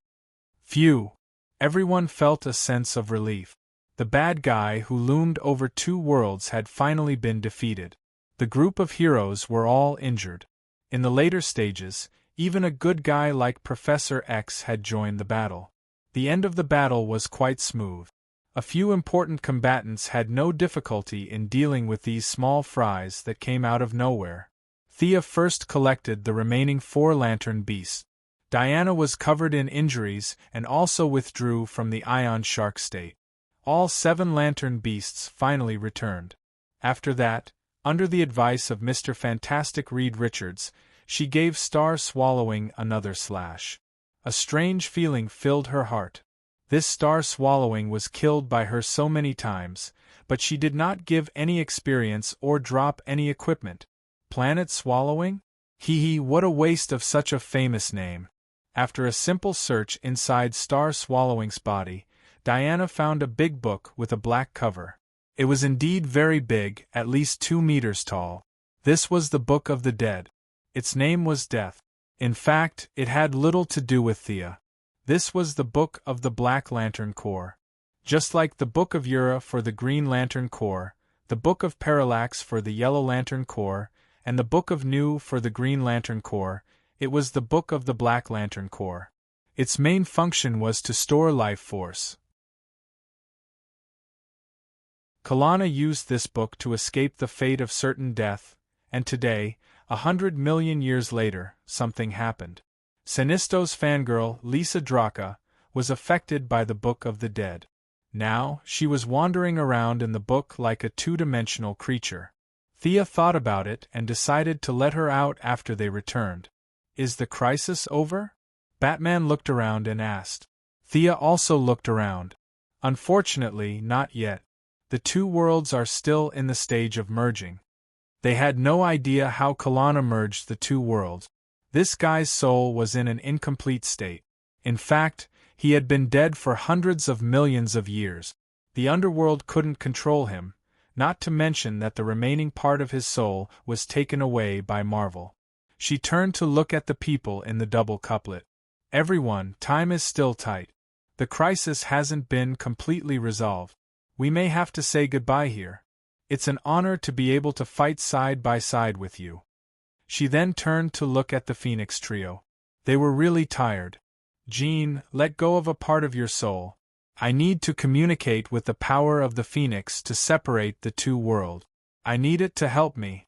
Phew! Everyone felt a sense of relief. The bad guy who loomed over two worlds had finally been defeated. The group of heroes were all injured. In the later stages, even a good guy like Professor X had joined the battle. The end of the battle was quite smooth. A few important combatants had no difficulty in dealing with these small fries that came out of nowhere. Thea first collected the remaining 4 lantern beasts. Diana was covered in injuries and also withdrew from the ion shark state. All 7 lantern beasts finally returned. After that, under the advice of Mr. Fantastic Reed Richards, she gave Star Swallowing another slash. A strange feeling filled her heart. This Star Swallowing was killed by her so many times, but she did not give any experience or drop any equipment. Planet Swallowing? Hee, what a waste of such a famous name. After a simple search inside Star Swallowing's body, Diana found a big book with a black cover. It was indeed very big, at least 2 meters tall. This was the Book of the Dead. Its name was Death. In fact, it had little to do with Thea. This was the Book of the Black Lantern Corps. Just like the Book of Ura for the Green Lantern Corps, the Book of Parallax for the Yellow Lantern Corps, and the Book of Nu for the Green Lantern Corps, it was the Book of the Black Lantern Corps. Its main function was to store life force. Kalana used this book to escape the fate of certain death, and today, 100 million years later, something happened. Sinisto's fangirl, Lisa Draka, was affected by the Book of the Dead. Now, she was wandering around in the book like a 2-dimensional creature. Thea thought about it and decided to let her out after they returned. Is the crisis over? Batman looked around and asked. Thea also looked around. Unfortunately, not yet. The 2 worlds are still in the stage of merging. They had no idea how Kalana merged the 2 worlds. This guy's soul was in an incomplete state. In fact, he had been dead for hundreds of millions of years. The underworld couldn't control him, not to mention that the remaining part of his soul was taken away by Marvel. She turned to look at the people in the double couplet. Everyone, time is still tight. The crisis hasn't been completely resolved. We may have to say goodbye here. It's an honor to be able to fight side by side with you. She then turned to look at the Phoenix trio. They were really tired. Jean, let go of a part of your soul. I need to communicate with the power of the Phoenix to separate the 2 worlds. I need it to help me.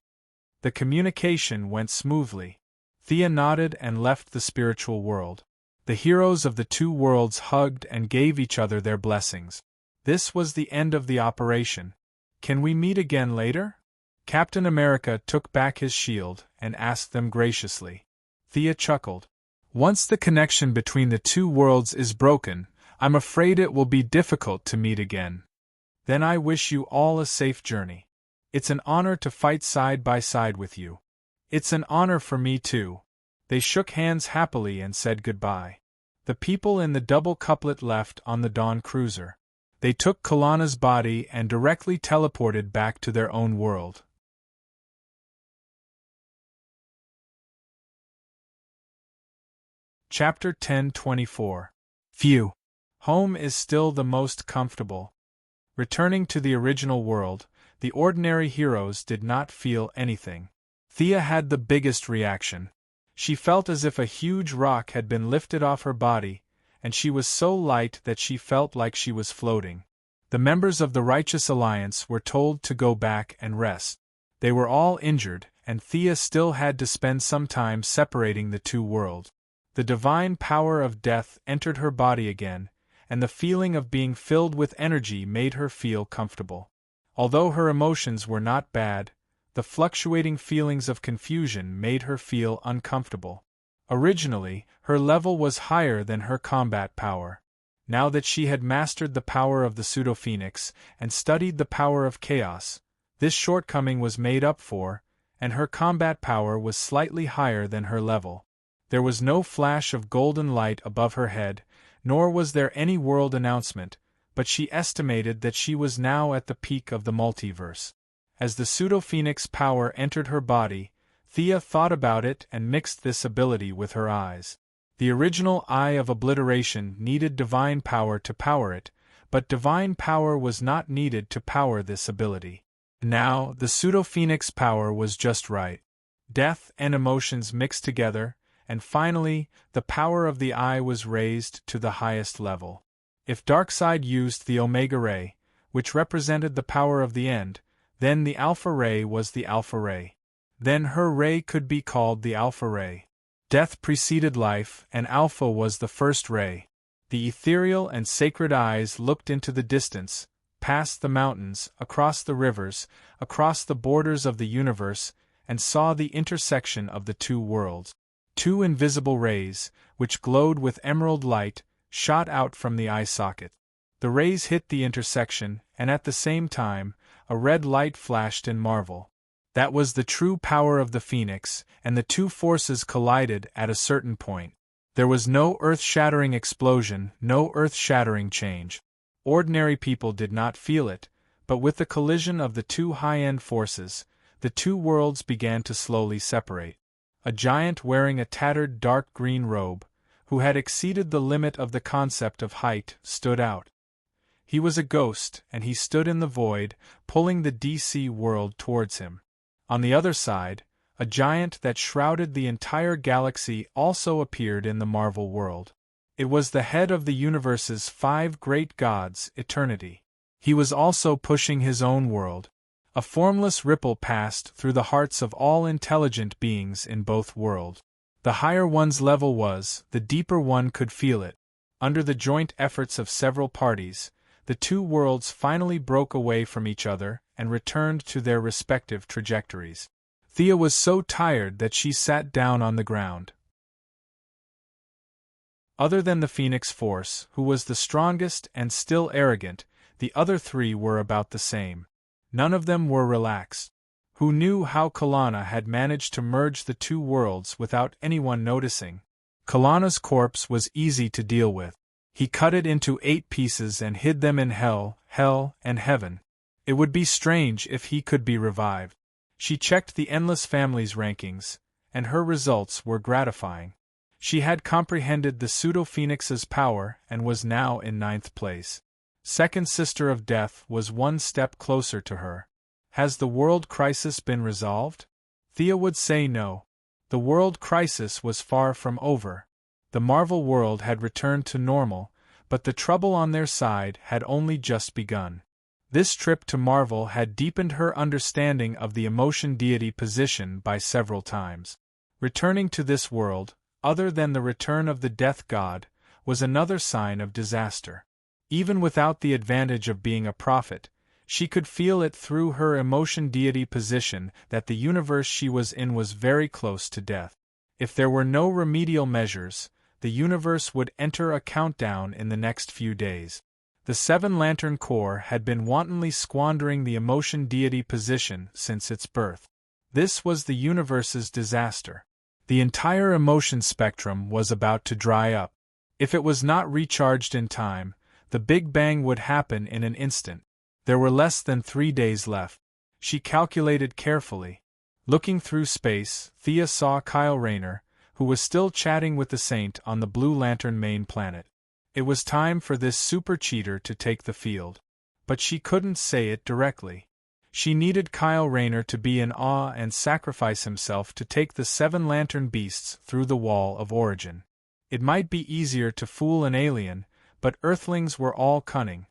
The communication went smoothly. Thea nodded and left the spiritual world. The heroes of the 2 worlds hugged and gave each other their blessings. This was the end of the operation. Can we meet again later? Captain America took back his shield and asked them graciously. Thea chuckled. Once the connection between the 2 worlds is broken, I'm afraid it will be difficult to meet again. Then I wish you all a safe journey. It's an honor to fight side by side with you. It's an honor for me too. They shook hands happily and said goodbye. The people in the double couplet left on the Dawn cruiser. They took Kalana's body and directly teleported back to their own world. Chapter 10:24. Phew! Home is still the most comfortable. Returning to the original world, the ordinary heroes did not feel anything. Thea had the biggest reaction. She felt as if a huge rock had been lifted off her body, and she was so light that she felt like she was floating. The members of the Righteous Alliance were told to go back and rest. They were all injured, and Thea still had to spend some time separating the two worlds. The divine power of death entered her body again, and the feeling of being filled with energy made her feel comfortable. Although her emotions were not bad, the fluctuating feelings of confusion made her feel uncomfortable. Originally, her level was higher than her combat power. Now that she had mastered the power of the pseudo-phoenix and studied the power of chaos, this shortcoming was made up for, and her combat power was slightly higher than her level. There was no flash of golden light above her head, nor was there any world announcement, but she estimated that she was now at the peak of the multiverse. As the pseudo-phoenix power entered her body, Thea thought about it and mixed this ability with her eyes. The original Eye of Obliteration needed divine power to power it, but divine power was not needed to power this ability. Now, the pseudo-phoenix power was just right. Death and emotions mixed together, and finally, the power of the Eye was raised to the highest level. If Darkseid used the Omega Ray, which represented the power of the end, then the Alpha Ray was the Alpha Ray. Then her ray could be called the Alpha Ray. Death preceded life, and Alpha was the first ray. The ethereal and sacred eyes looked into the distance, past the mountains, across the rivers, across the borders of the universe, and saw the intersection of the two worlds. Two invisible rays, which glowed with emerald light, shot out from the eye socket. The rays hit the intersection, and at the same time, a red light flashed in marvel. That was the true power of the Phoenix, and the two forces collided at a certain point. There was no earth-shattering explosion, no earth-shattering change. Ordinary people did not feel it, but with the collision of the two high-end forces, the two worlds began to slowly separate. A giant wearing a tattered dark green robe, who had exceeded the limit of the concept of height, stood out. He was a ghost, and he stood in the void, pulling the DC world towards him. On the other side, a giant that shrouded the entire galaxy also appeared in the Marvel world. It was the head of the universe's 5 great gods, Eternity. He was also pushing his own world. A formless ripple passed through the hearts of all intelligent beings in both worlds. The higher one's level was, the deeper one could feel it. Under the joint efforts of several parties, the two worlds finally broke away from each other and returned to their respective trajectories. Thea was so tired that she sat down on the ground. Other than the Phoenix Force, who was the strongest and still arrogant, the other 3 were about the same. None of them were relaxed. Who knew how Kalana had managed to merge the two worlds without anyone noticing? Kalana's corpse was easy to deal with. He cut it into 8 pieces and hid them in hell, and heaven. It would be strange if he could be revived. She checked the Endless Families rankings, and her results were gratifying. She had comprehended the Pseudo-Phoenix's power and was now in 9th place. Second Sister of Death was one step closer to her. Has the world crisis been resolved? Thea would say no. The world crisis was far from over. The Marvel world had returned to normal, but the trouble on their side had only just begun. This trip to Marvel had deepened her understanding of the emotion deity position by several times. Returning to this world, other than the return of the death god, was another sign of disaster. Even without the advantage of being a prophet, she could feel it through her emotion deity position that the universe she was in was very close to death. If there were no remedial measures, the universe would enter a countdown in the next few days. The Seven Lantern Corps had been wantonly squandering the emotion deity position since its birth. This was the universe's disaster. The entire emotion spectrum was about to dry up. If it was not recharged in time, the Big Bang would happen in an instant. There were less than 3 days left. She calculated carefully. Looking through space, Thea saw Kyle Rayner, who was still chatting with the Saint on the Blue Lantern main planet. It was time for this super cheater to take the field. But she couldn't say it directly. She needed Kyle Rayner to be in awe and sacrifice himself to take the Seven Lantern Beasts through the Wall of Origin. It might be easier to fool an alien, but Earthlings were all cunning.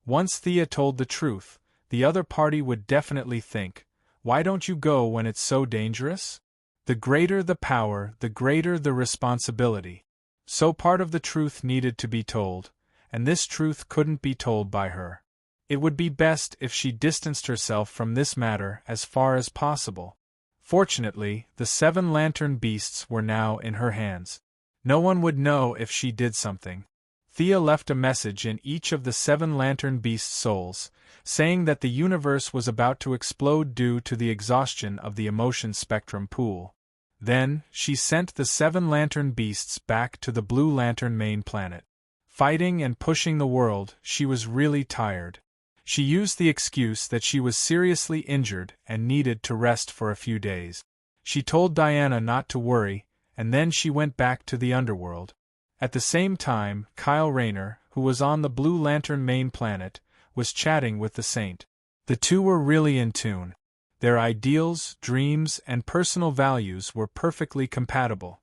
Once Thea told the truth, the other party would definitely think, "Why don't you go when it's so dangerous?" The greater the power, the greater the responsibility. So part of the truth needed to be told, and this truth couldn't be told by her. It would be best if she distanced herself from this matter as far as possible. Fortunately, the Seven Lantern Beasts were now in her hands. No one would know if she did something. Thea left a message in each of the Seven Lantern Beasts' souls, saying that the universe was about to explode due to the exhaustion of the emotion spectrum pool. Then, she sent the Seven Lantern Beasts back to the Blue Lantern main planet. Fighting and pushing the world, she was really tired. She used the excuse that she was seriously injured and needed to rest for a few days. She told Diana not to worry, and then she went back to the underworld. At the same time, Kyle Rayner, who was on the Blue Lantern main planet, was chatting with the Saint. The two were really in tune. Their ideals, dreams, and personal values were perfectly compatible.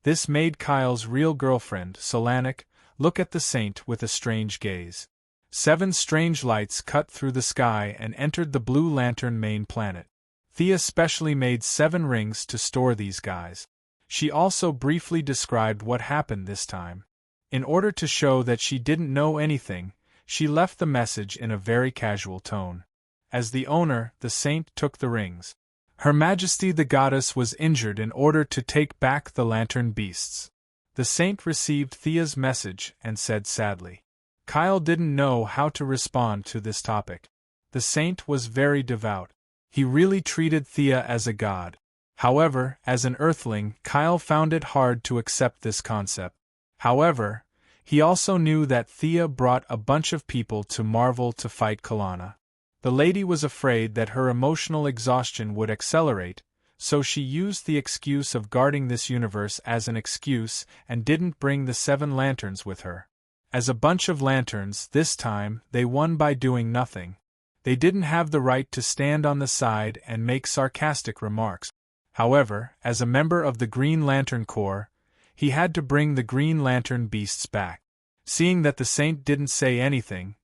This made Kyle's real girlfriend, Solanik, look at the Saint with a strange gaze. 7 strange lights cut through the sky and entered the Blue Lantern main planet. Thea specially made 7 rings to store these guys. She also briefly described what happened this time. In order to show that she didn't know anything, she left the message in a very casual tone. As the owner, the Saint took the rings. Her Majesty the Goddess was injured in order to take back the Lantern Beasts. The Saint received Thea's message and said sadly. Kyle didn't know how to respond to this topic. The Saint was very devout. He really treated Thea as a god. However, as an Earthling, Kyle found it hard to accept this concept. However, he also knew that Thea brought a bunch of people to Marvel to fight Kalana. The lady was afraid that her emotional exhaustion would accelerate, so she used the excuse of guarding this universe as an excuse and didn't bring the 7 lanterns with her. As a bunch of lanterns, this time, they won by doing nothing. They didn't have the right to stand on the side and make sarcastic remarks. However, as a member of the Green Lantern Corps, he had to bring the Green Lantern Beasts back. Seeing that the Saint didn't say anything,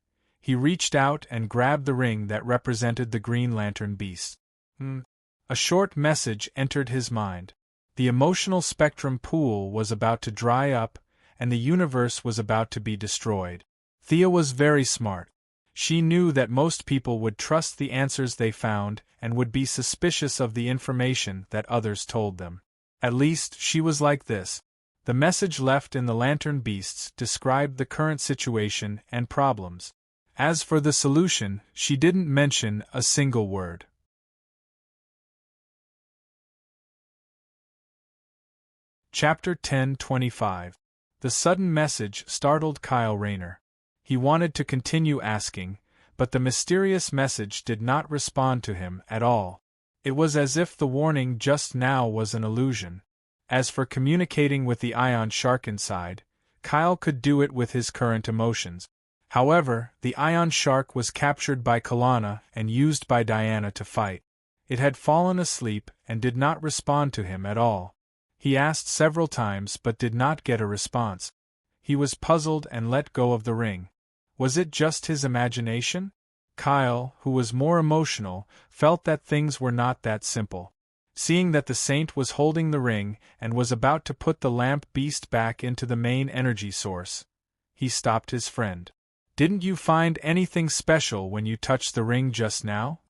he reached out and grabbed the ring that represented the Green Lantern Beasts. A short message entered his mind. The emotional spectrum pool was about to dry up, and the universe was about to be destroyed. Thea was very smart. She knew that most people would trust the answers they found and would be suspicious of the information that others told them. At least, she was like this. The message left in the Lantern Beasts described the current situation and problems. As for the solution, she didn't mention a single word. Chapter 10:25. The sudden message startled Kyle Rayner. He wanted to continue asking, but the mysterious message did not respond to him at all. It was as if the warning just now was an illusion. As for communicating with the Ion Shark inside, Kyle could do it with his current emotions. However, the Ion Shark was captured by Kalana and used by Diana to fight. It had fallen asleep and did not respond to him at all. He asked several times but did not get a response. He was puzzled and let go of the ring. Was it just his imagination? Kyle, who was more emotional, felt that things were not that simple. Seeing that the Saint was holding the ring and was about to put the lamp beast back into the main energy source, he stopped his friend. "Didn't you find anything special when you touched the ring just now?"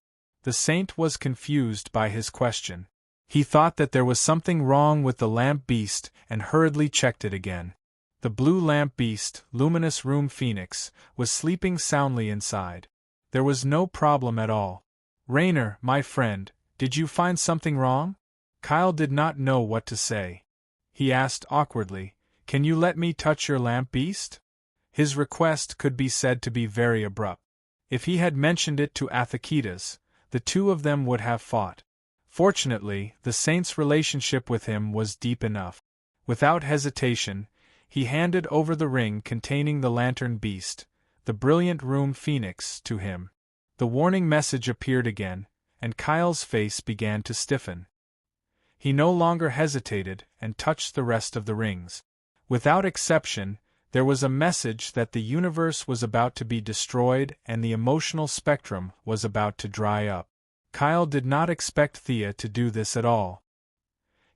The Saint was confused by his question. He thought that there was something wrong with the lamp beast and hurriedly checked it again. The blue lamp beast, luminous room phoenix, was sleeping soundly inside. There was no problem at all. Rainer, my friend, did you find something wrong? Kyle did not know what to say. He asked awkwardly, "Can you let me touch your lamp beast?" His request could be said to be very abrupt. If he had mentioned it to Athekitas, the two of them would have fought. Fortunately, the saint's relationship with him was deep enough. Without hesitation, he handed over the ring containing the lantern beast, the brilliant room phoenix, to him. The warning message appeared again, and Kyle's face began to stiffen. He no longer hesitated and touched the rest of the rings. Without exception, there was a message that the universe was about to be destroyed and the emotional spectrum was about to dry up. Kyle did not expect Thea to do this at all.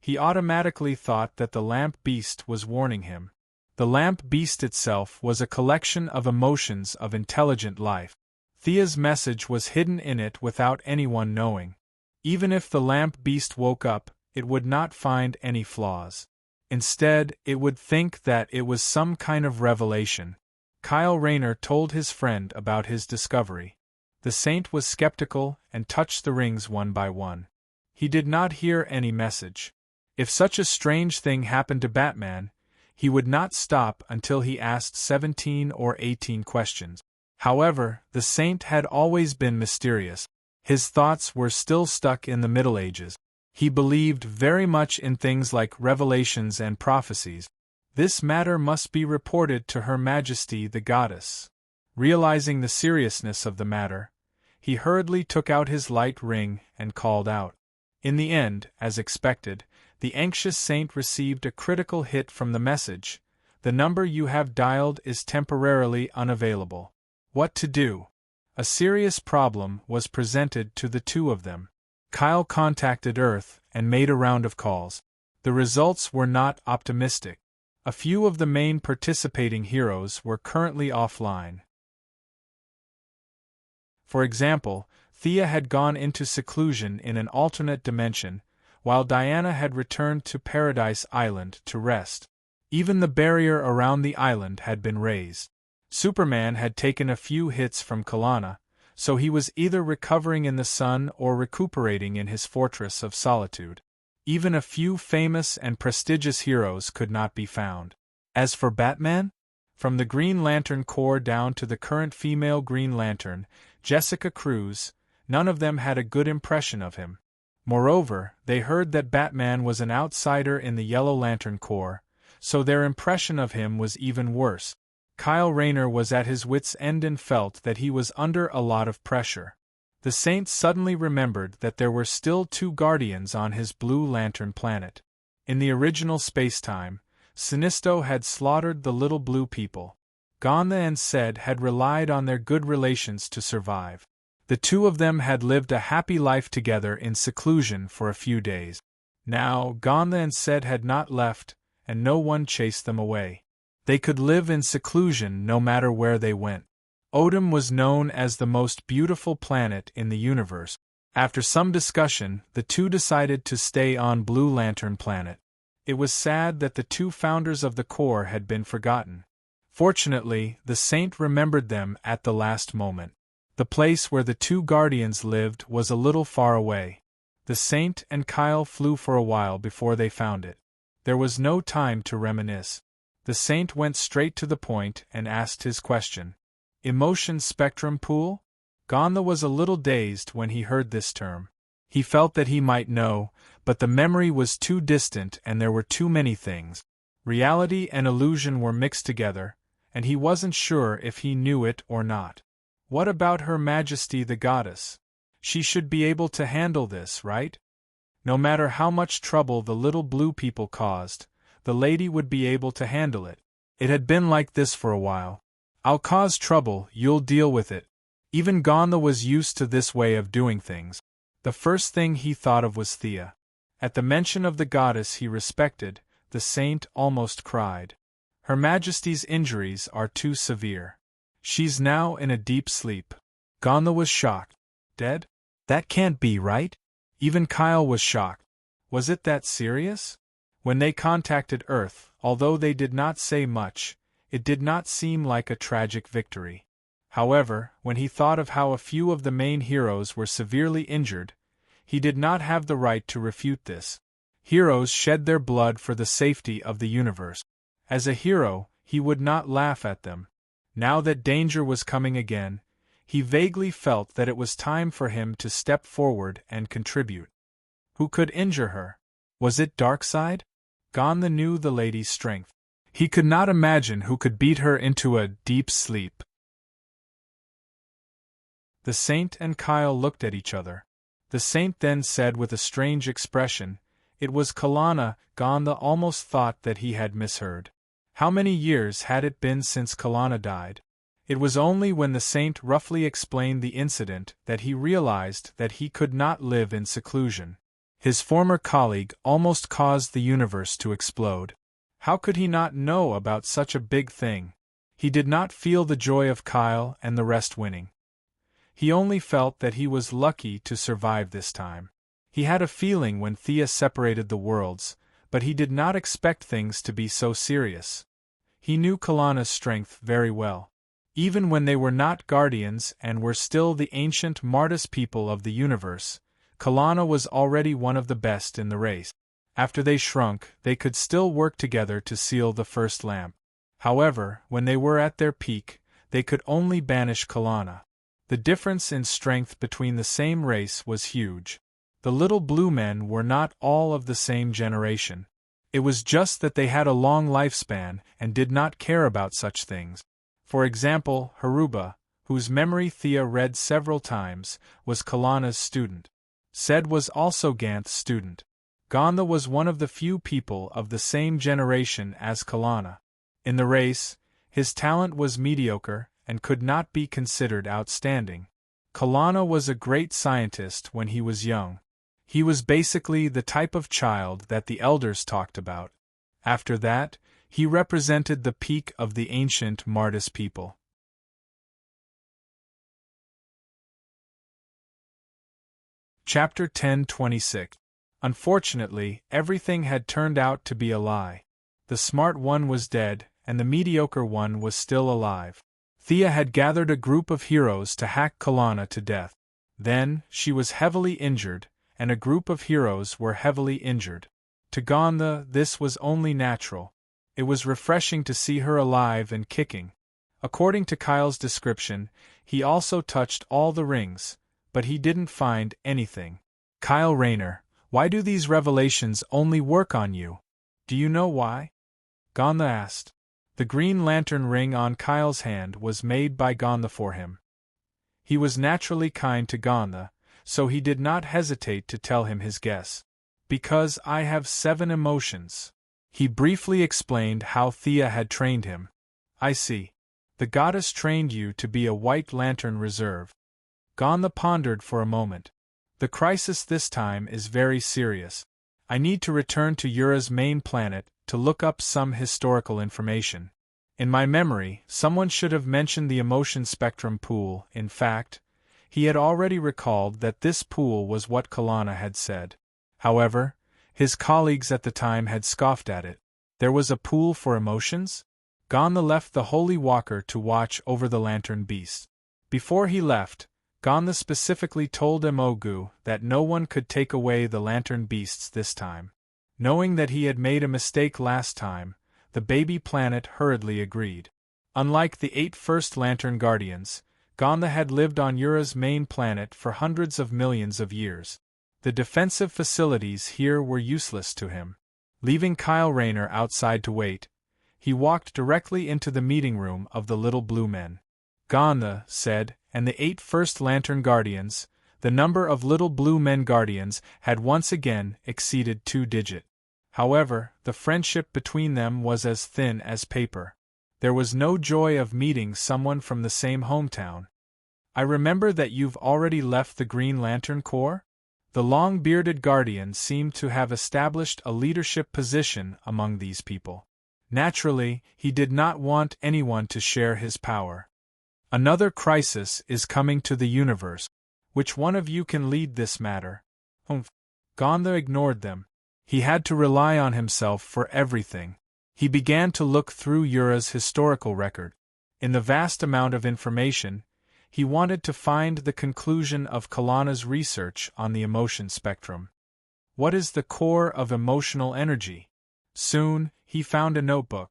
He automatically thought that the lamp beast was warning him. The lamp beast itself was a collection of emotions of intelligent life. Thea's message was hidden in it without anyone knowing. Even if the lamp beast woke up, it would not find any flaws. Instead, it would think that it was some kind of revelation. Kyle Rayner told his friend about his discovery. The saint was skeptical and touched the rings one by one. He did not hear any message. If such a strange thing happened to Batman, he would not stop until he asked 17 or 18 questions. However, the saint had always been mysterious. His thoughts were still stuck in the Middle Ages. He believed very much in things like revelations and prophecies. This matter must be reported to Her Majesty the Goddess. Realizing the seriousness of the matter, he hurriedly took out his light ring and called out. In the end, as expected, the anxious saint received a critical hit from the message. The number you have dialed is temporarily unavailable. What to do? A serious problem was presented to the two of them. Kyle contacted Earth and made a round of calls. The results were not optimistic. A few of the main participating heroes were currently offline. For example, Thea had gone into seclusion in an alternate dimension, while Diana had returned to Paradise Island to rest. Even the barrier around the island had been raised. Superman had taken a few hits from Kalana, so he was either recovering in the sun or recuperating in his fortress of solitude. Even a few famous and prestigious heroes could not be found. As for Batman, from the Green Lantern Corps down to the current female Green Lantern, Jessica Cruz, none of them had a good impression of him. Moreover, they heard that Batman was an outsider in the Yellow Lantern Corps, so their impression of him was even worse. Kyle Rayner was at his wits' end and felt that he was under a lot of pressure. The Saint suddenly remembered that there were still two Guardians on his Blue Lantern planet. In the original spacetime, Sinisto had slaughtered the little blue people. Gantha and Sed had relied on their good relations to survive. The two of them had lived a happy life together in seclusion for a few days. Now, Gantha and Sed had not left, and no one chased them away. They could live in seclusion no matter where they went. Odin was known as the most beautiful planet in the universe. After some discussion, the two decided to stay on Blue Lantern Planet. It was sad that the two founders of the Corps had been forgotten. Fortunately, the Saint remembered them at the last moment. The place where the two Guardians lived was a little far away. The Saint and Kyle flew for a while before they found it. There was no time to reminisce. The Saint went straight to the point and asked his question. Emotion spectrum pool? Gantha was a little dazed when he heard this term. He felt that he might know, but the memory was too distant and there were too many things. Reality and illusion were mixed together, and he wasn't sure if he knew it or not. What about Her Majesty the Goddess? She should be able to handle this, right? No matter how much trouble the little blue people caused, the lady would be able to handle it. It had been like this for a while. I'll cause trouble, you'll deal with it. Even Gantha was used to this way of doing things. The first thing he thought of was Thea. At the mention of the goddess he respected, the Saint almost cried. Her Majesty's injuries are too severe. She's now in a deep sleep. Gantha was shocked. Dead? That can't be right? Even Kyle was shocked. Was it that serious? When they contacted Earth, although they did not say much, it did not seem like a tragic victory. However, when he thought of how a few of the main heroes were severely injured, he did not have the right to refute this. Heroes shed their blood for the safety of the universe. As a hero, he would not laugh at them. Now that danger was coming again, he vaguely felt that it was time for him to step forward and contribute. Who could injure her? Was it Darkseid? Gonda knew the lady's strength. He could not imagine who could beat her into a deep sleep. The Saint and Kyle looked at each other. The Saint then said with a strange expression, "It was Kalana." Gonda almost thought that he had misheard. How many years had it been since Kalana died? It was only when the Saint roughly explained the incident that he realized that he could not live in seclusion. His former colleague almost caused the universe to explode. How could he not know about such a big thing? He did not feel the joy of Kyle and the rest winning. He only felt that he was lucky to survive this time. He had a feeling when Thea separated the worlds, but he did not expect things to be so serious. He knew Kalana's strength very well. Even when they were not guardians and were still the ancient Martis people of the universe, Kalana was already one of the best in the race. After they shrunk, they could still work together to seal the first lamp. However, when they were at their peak, they could only banish Kalana. The difference in strength between the same race was huge. The little blue men were not all of the same generation. It was just that they had a long lifespan and did not care about such things. For example, Haruba, whose memory Thea read several times, was Kalana's student. Sed was also Ganth's student. Gonda was one of the few people of the same generation as Kalana. In the race, his talent was mediocre and could not be considered outstanding. Kalana was a great scientist when he was young. He was basically the type of child that the elders talked about. After that, he represented the peak of the ancient Martis people. Chapter 10:26. Unfortunately, everything had turned out to be a lie. The smart one was dead, and the mediocre one was still alive. Thea had gathered a group of heroes to hack Kalana to death. Then, she was heavily injured, and a group of heroes were heavily injured. To Gonda, this was only natural. It was refreshing to see her alive and kicking. According to Kyle's description, he also touched all the rings, but he didn't find anything. Kyle Rayner, why do these revelations only work on you? Do you know why? Gonda asked. The Green Lantern ring on Kyle's hand was made by Gonda for him. He was naturally kind to Gonda, so he did not hesitate to tell him his guess. Because I have 7 emotions. He briefly explained how Thea had trained him. I see. The goddess trained you to be a White Lantern reserve. Gonda pondered for a moment. The crisis this time is very serious. I need to return to Ura's main planet to look up some historical information. In my memory, someone should have mentioned the emotion spectrum pool. In fact, he had already recalled that this pool was what Kalana had said. However, his colleagues at the time had scoffed at it. There was a pool for emotions? Gonda left the Holy Walker to watch over the Lantern Beast. Before he left, Gonda specifically told Emogu that no one could take away the Lantern Beasts this time. Knowing that he had made a mistake last time, the baby planet hurriedly agreed. Unlike the 8 First Lantern Guardians, Gonda had lived on Ura's main planet for hundreds of millions of years. The defensive facilities here were useless to him. Leaving Kyle Rayner outside to wait, he walked directly into the meeting room of the Little Blue Men. Gonda said, and the 8 First Lantern Guardians, the number of Little Blue Men Guardians had once again exceeded 2-digit. However, the friendship between them was as thin as paper. There was no joy of meeting someone from the same hometown. I remember that you've already left the Green Lantern Corps? The long-bearded Guardian seemed to have established a leadership position among these people. Naturally, he did not want anyone to share his power. Another crisis is coming to the universe. Which one of you can lead this matter? Gonda ignored them. He had to rely on himself for everything. He began to look through Yura's historical record. In the vast amount of information, he wanted to find the conclusion of Kalana's research on the emotion spectrum. What is the core of emotional energy? Soon, he found a notebook.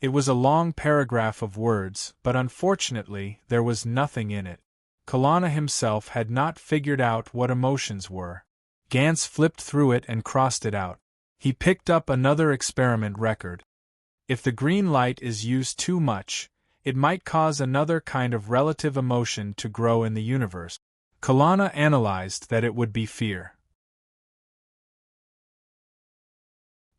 It was a long paragraph of words, but unfortunately, there was nothing in it. Kalana himself had not figured out what emotions were. Gantz flipped through it and crossed it out. He picked up another experiment record. If the green light is used too much, it might cause another kind of relative emotion to grow in the universe. Kalana analyzed that it would be fear.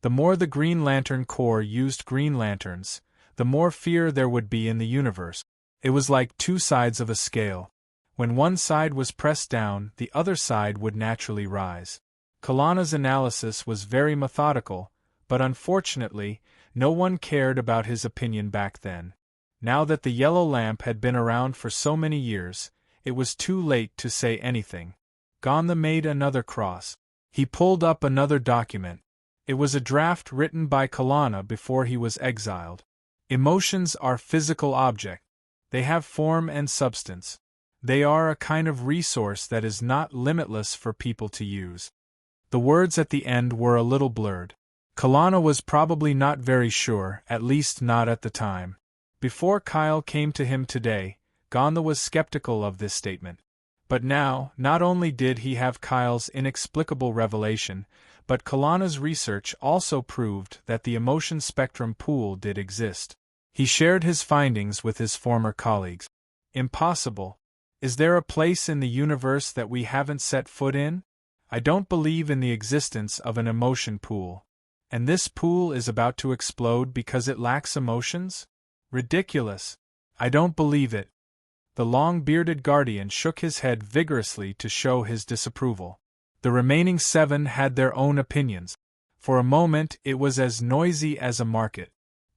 The more the Green Lantern Corps used green lanterns, the more fear there would be in the universe. It was like two sides of a scale. When one side was pressed down, the other side would naturally rise. Kalana's analysis was very methodical, but unfortunately, no one cared about his opinion back then. Now that the yellow lamp had been around for so many years, it was too late to say anything. Gantz made another cross. He pulled up another document. It was a draft written by Kalana before he was exiled. Emotions are physical objects. They have form and substance. They are a kind of resource that is not limitless for people to use. The words at the end were a little blurred. Kalana was probably not very sure, at least not at the time. Before Kyle came to him today, Gantz was skeptical of this statement. But now, not only did he have Kyle's inexplicable revelation, but Kalana's research also proved that the emotion spectrum pool did exist. He shared his findings with his former colleagues. Impossible. Is there a place in the universe that we haven't set foot in? I don't believe in the existence of an emotion pool. And this pool is about to explode because it lacks emotions? Ridiculous. I don't believe it. The long-bearded guardian shook his head vigorously to show his disapproval. The remaining 7 had their own opinions. For a moment it was as noisy as a market.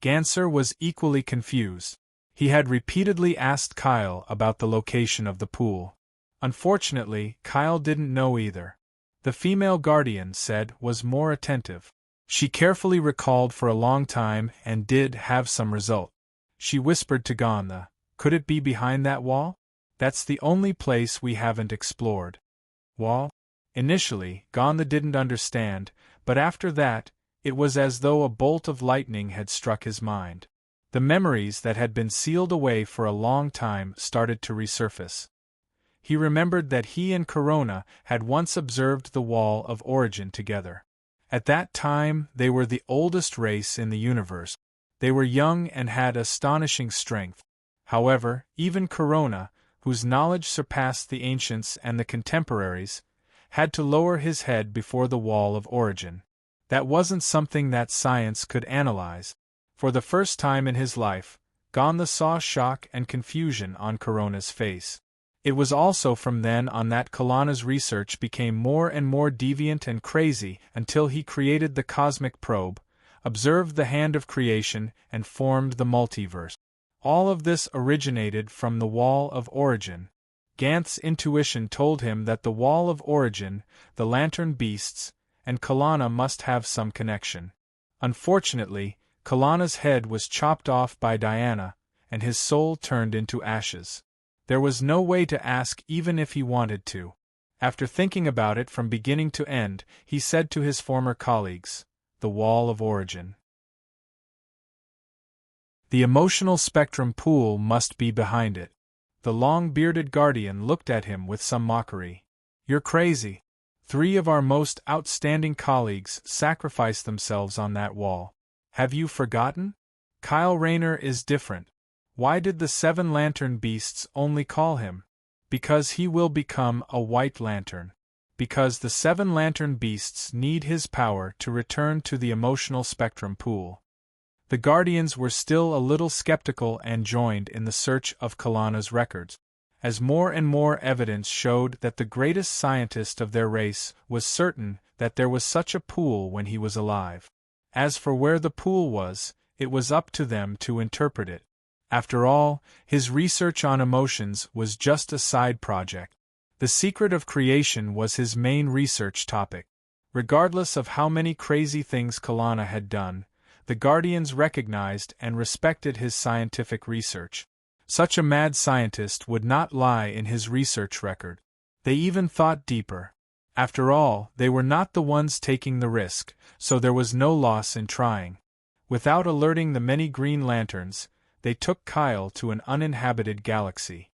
Gantz was equally confused. He had repeatedly asked Kyle about the location of the pool. Unfortunately, Kyle didn't know either. The female guardian said was more attentive. She carefully recalled for a long time and did have some result. She whispered to Gantz, "Could it be behind that wall? That's the only place we haven't explored." Wall? Initially, Gantz didn't understand, but after that, it was as though a bolt of lightning had struck his mind. The memories that had been sealed away for a long time started to resurface. He remembered that he and Corona had once observed the Wall of Origin together. At that time, they were the oldest race in the universe. They were young and had astonishing strength. However, even Corona, whose knowledge surpassed the ancients and the contemporaries, had to lower his head before the Wall of Origin. That wasn't something that science could analyze. For the first time in his life, Gantz saw shock and confusion on Corona's face. It was also from then on that Kalana's research became more and more deviant and crazy until he created the cosmic probe, observed the hand of creation, and formed the multiverse. All of this originated from the Wall of Origin. Gantz's intuition told him that the Wall of Origin, the Lantern Beasts, and Kalana must have some connection. Unfortunately, Kalana's head was chopped off by Diana, and his soul turned into ashes. There was no way to ask even if he wanted to. After thinking about it from beginning to end, he said to his former colleagues, "The Wall of Origin. The emotional spectrum pool must be behind it." The long-bearded guardian looked at him with some mockery. "You're crazy. 3 of our most outstanding colleagues sacrificed themselves on that wall. Have you forgotten? Kyle Rayner is different. Why did the 7 Lantern Beasts only call him? Because he will become a White Lantern. Because the 7 Lantern Beasts need his power to return to the emotional spectrum pool." The Guardians were still a little skeptical and joined in the search of Kalana's records. As more and more evidence showed that the greatest scientist of their race was certain that there was such a pool when he was alive. As for where the pool was, it was up to them to interpret it. After all, his research on emotions was just a side project. The secret of creation was his main research topic. Regardless of how many crazy things Kalana had done, the Guardians recognized and respected his scientific research. Such a mad scientist would not lie in his research record. They even thought deeper. After all, they were not the ones taking the risk, so there was no loss in trying. Without alerting the many Green Lanterns, they took Kyle to an uninhabited galaxy.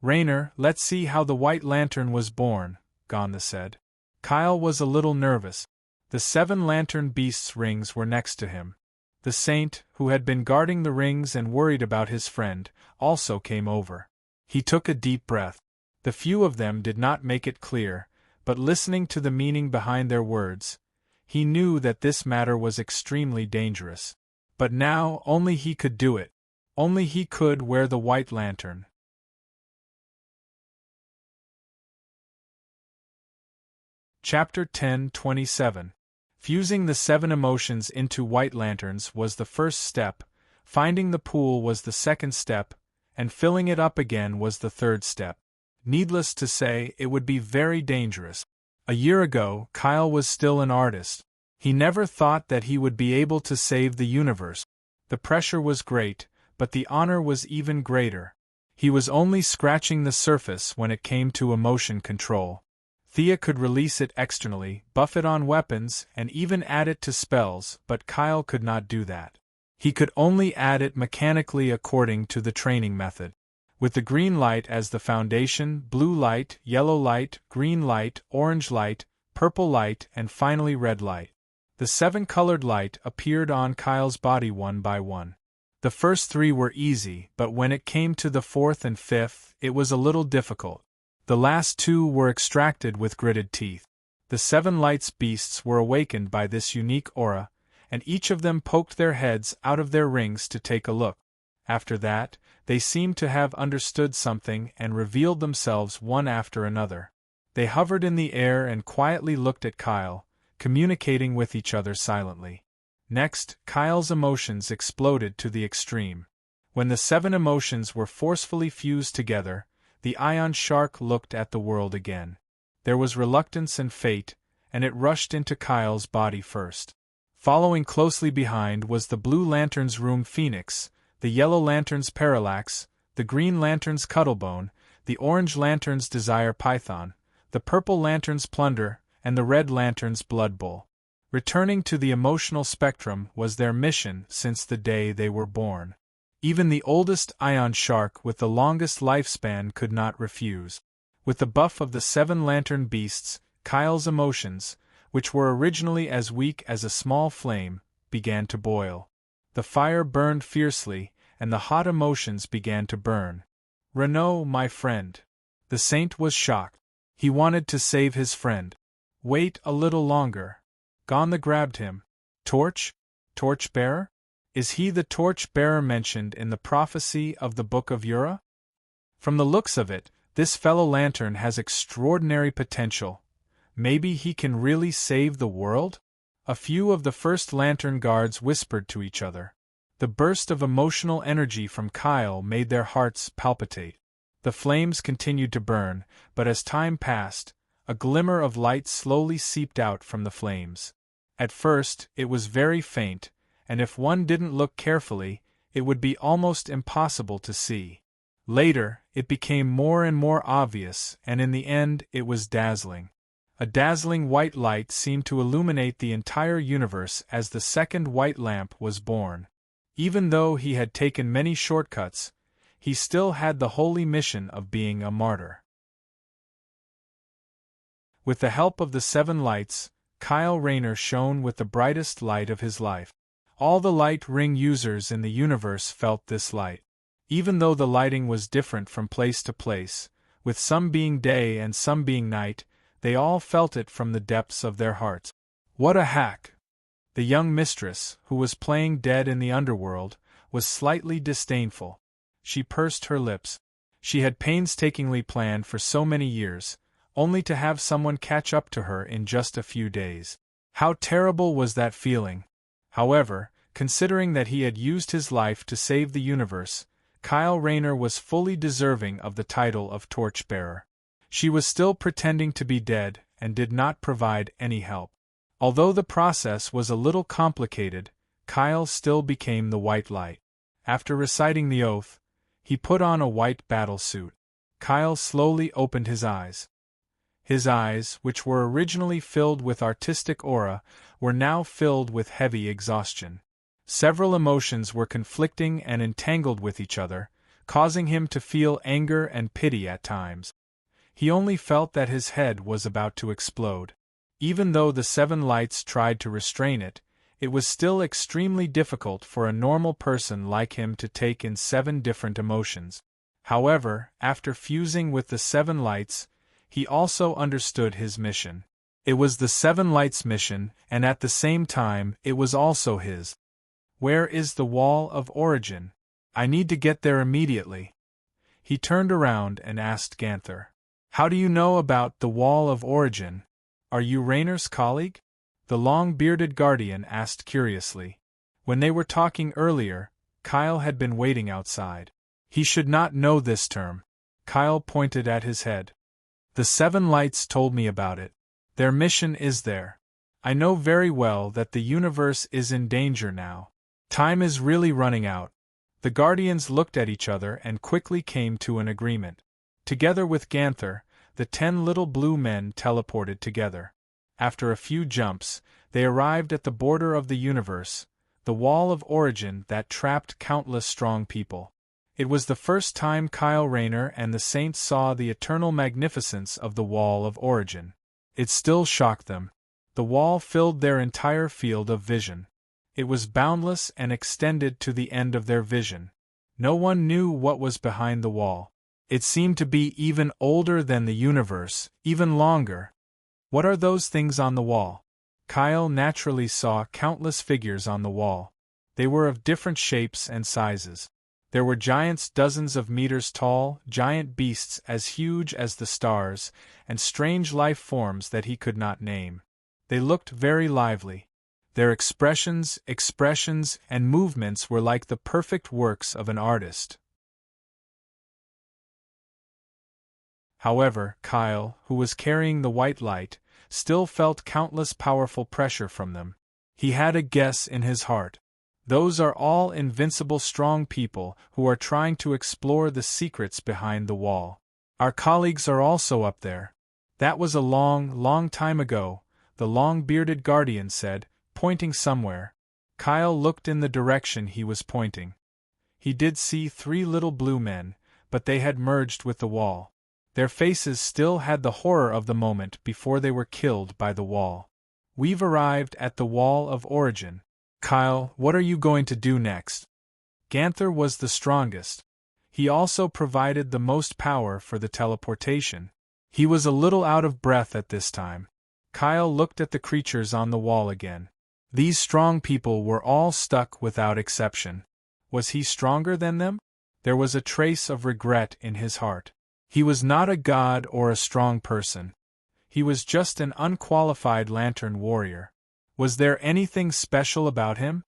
"Raynor, let's see how the White Lantern was born," Gonda said. Kyle was a little nervous. The 7 lantern beasts' rings were next to him. The Saint, who had been guarding the rings and worried about his friend, also came over. He took a deep breath. The few of them did not make it clear, but listening to the meaning behind their words, he knew that this matter was extremely dangerous. But now only he could do it. Only he could wear the White Lantern. Chapter 10:27. Fusing the 7 emotions into White Lanterns was the first step, finding the pool was the second step, and filling it up again was the third step. Needless to say, it would be very dangerous. A year ago, Kyle was still an artist. He never thought that he would be able to save the universe. The pressure was great, but the honor was even greater. He was only scratching the surface when it came to emotion control. Thea could release it externally, buff it on weapons, and even add it to spells, but Kyle could not do that. He could only add it mechanically according to the training method. With the green light as the foundation, blue light, yellow light, green light, orange light, purple light, and finally red light. The 7 colored light appeared on Kyle's body one by one. The first 3 were easy, but when it came to the 4th and 5th, it was a little difficult. The last 2 were extracted with gritted teeth. The 7 lights beasts were awakened by this unique aura, and each of them poked their heads out of their rings to take a look. After that, they seemed to have understood something and revealed themselves one after another. They hovered in the air and quietly looked at Kyle, communicating with each other silently. Next, Kyle's emotions exploded to the extreme. When the 7 emotions were forcefully fused together, the ion shark looked at the world again. There was reluctance and fate, and it rushed into Kyle's body first. Following closely behind was the Blue Lantern's Room Phoenix, the Yellow Lantern's Parallax, the Green Lantern's Cuttlebone, the Orange Lantern's Desire Python, the Purple Lantern's Plunder, and the Red Lantern's Blood Bowl. Returning to the emotional spectrum was their mission since the day they were born. Even the oldest ion shark with the longest lifespan could not refuse. With the buff of the 7 lantern beasts, Kyle's emotions, which were originally as weak as a small flame, began to boil. The fire burned fiercely, and the hot emotions began to burn. "Renaud, my friend." The Saint was shocked. He wanted to save his friend. "Wait a little longer." Gonda grabbed him. Torch-bearer? Is he the torch-bearer mentioned in the prophecy of the Book of Ura? From the looks of it, this fellow lantern has extraordinary potential. Maybe he can really save the world? A few of the first lantern guards whispered to each other. The burst of emotional energy from Kyle made their hearts palpitate. The flames continued to burn, but as time passed, a glimmer of light slowly seeped out from the flames. At first, it was very faint, and if one didn't look carefully, it would be almost impossible to see. Later, it became more and more obvious, and in the end, it was dazzling. A dazzling white light seemed to illuminate the entire universe as the second white lamp was born. Even though he had taken many shortcuts, he still had the holy mission of being a martyr. With the help of the 7 lights, Kyle Rayner shone with the brightest light of his life. All the light ring users in the universe felt this light. Even though the lighting was different from place to place, with some being day and some being night, they all felt it from the depths of their hearts. What a hack! The young mistress, who was playing dead in the underworld, was slightly disdainful. She pursed her lips. She had painstakingly planned for so many years, only to have someone catch up to her in just a few days. How terrible was that feeling! However, considering that he had used his life to save the universe, Kyle Rayner was fully deserving of the title of Torchbearer. She was still pretending to be dead and did not provide any help. Although the process was a little complicated, Kyle still became the white light. After reciting the oath, he put on a white battle suit. Kyle slowly opened his eyes. His eyes, which were originally filled with artistic aura, were now filled with heavy exhaustion. Several emotions were conflicting and entangled with each other, causing him to feel anger and pity at times. He only felt that his head was about to explode. Even though the 7 lights tried to restrain it, it was still extremely difficult for a normal person like him to take in 7 different emotions. However, after fusing with the 7 lights, he also understood his mission. It was the 7 lights' mission, and at the same time, it was also his. Where is the Wall of Origin? I need to get there immediately. He turned around and asked Ganther. How do you know about the Wall of Origin? Are you Raynor's colleague? The long-bearded guardian asked curiously. When they were talking earlier, Kyle had been waiting outside. He should not know this term. Kyle pointed at his head. The 7 lights told me about it. Their mission is there. I know very well that the universe is in danger now. Time is really running out. The guardians looked at each other and quickly came to an agreement. Together with Ganther, the 10 little blue men teleported together. After a few jumps, they arrived at the border of the universe, the Wall of Origin that trapped countless strong people. It was the first time Kyle Rayner and the Saints saw the eternal magnificence of the Wall of Origin. It still shocked them. The wall filled their entire field of vision. It was boundless and extended to the end of their vision. No one knew what was behind the wall. It seemed to be even older than the universe, even longer. What are those things on the wall? Kyle naturally saw countless figures on the wall. They were of different shapes and sizes. There were giants dozens of meters tall, giant beasts as huge as the stars, and strange life forms that he could not name. They looked very lively. Their expressions, and movements were like the perfect works of an artist. However, Kyle, who was carrying the white light, still felt countless powerful pressure from them. He had a guess in his heart. Those are all invincible strong people who are trying to explore the secrets behind the wall. Our colleagues are also up there. That was a long time ago, the long-bearded guardian said, pointing somewhere. Kyle looked in the direction he was pointing. He did see 3 little blue men, but they had merged with the wall. Their faces still had the horror of the moment before they were killed by the wall. We've arrived at the Wall of Origin. Kyle, what are you going to do next? Ganther was the strongest. He also provided the most power for the teleportation. He was a little out of breath at this time. Kyle looked at the creatures on the wall again. These strong people were all stuck without exception. Was he stronger than them? There was a trace of regret in his heart. He was not a god or a strong person. He was just an unqualified lantern warrior. Was there anything special about him?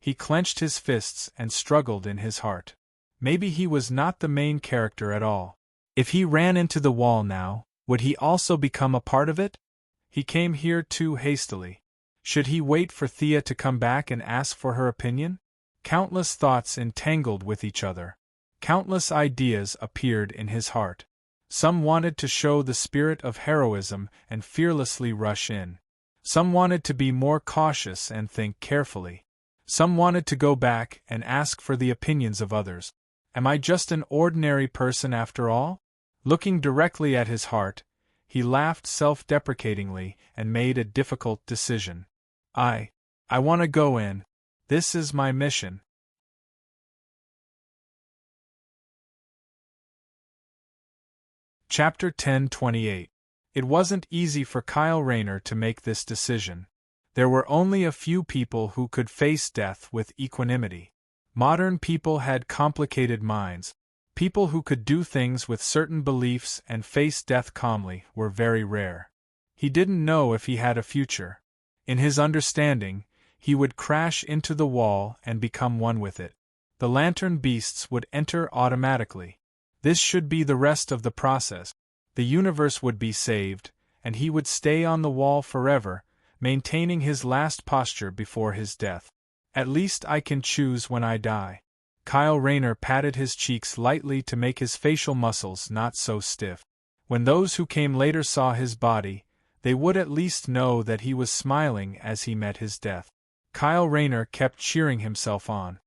He clenched his fists and struggled in his heart. Maybe he was not the main character at all. If he ran into the wall now, would he also become a part of it? He came here too hastily. Should he wait for Thea to come back and ask for her opinion? Countless thoughts entangled with each other. Countless ideas appeared in his heart. Some wanted to show the spirit of heroism and fearlessly rush in. Some wanted to be more cautious and think carefully. Some wanted to go back and ask for the opinions of others. Am I just an ordinary person after all? Looking directly at his heart, he laughed self-deprecatingly and made a difficult decision. I want to go in. This is my mission. Chapter 10:28. It wasn't easy for Kyle Rayner to make this decision. There were only a few people who could face death with equanimity. Modern people had complicated minds. People who could do things with certain beliefs and face death calmly were very rare. He didn't know if he had a future. In his understanding, he would crash into the wall and become one with it. The lantern beasts would enter automatically. This should be the rest of the process. The universe would be saved, and he would stay on the wall forever, maintaining his last posture before his death. At least I can choose when I die. Kyle Rayner patted his cheeks lightly to make his facial muscles not so stiff. When those who came later saw his body, they would at least know that he was smiling as he met his death. Kyle Rayner kept cheering himself on.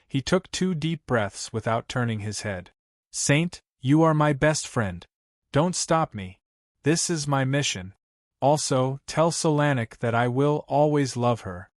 He took 2 deep breaths without turning his head. Saint, you are my best friend. Don't stop me. This is my mission. Also, tell Solanik that I will always love her.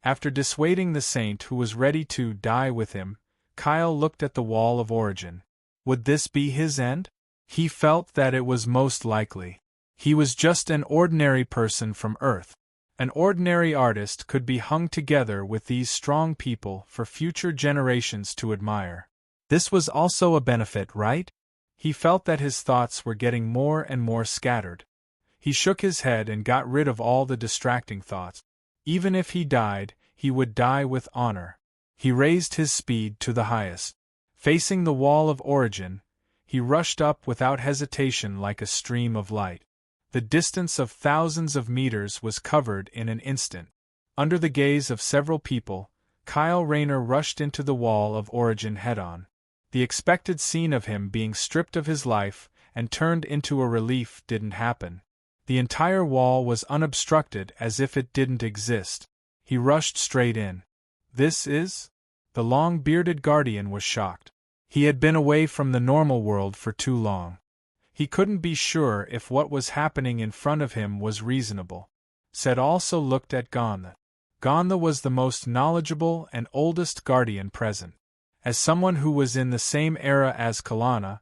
After dissuading the saint who was ready to die with him, Kyle looked at the wall of origin. Would this be his end? He felt that it was most likely. He was just an ordinary person from Earth. An ordinary artist could be hung together with these strong people for future generations to admire. This was also a benefit, right? He felt that his thoughts were getting more and more scattered. He shook his head and got rid of all the distracting thoughts. Even if he died, he would die with honor. He raised his speed to the highest. Facing the wall of origin, he rushed up without hesitation like a stream of light. The distance of thousands of meters was covered in an instant. Under the gaze of several people, Kyle Rayner rushed into the wall of origin head-on. The expected scene of him being stripped of his life and turned into a relief didn't happen. The entire wall was unobstructed as if it didn't exist. He rushed straight in. This is? The long-bearded guardian was shocked. He had been away from the normal world for too long. He couldn't be sure if what was happening in front of him was reasonable. Seth also looked at Gantha. Gantha was the most knowledgeable and oldest guardian present. As someone who was in the same era as Kalana,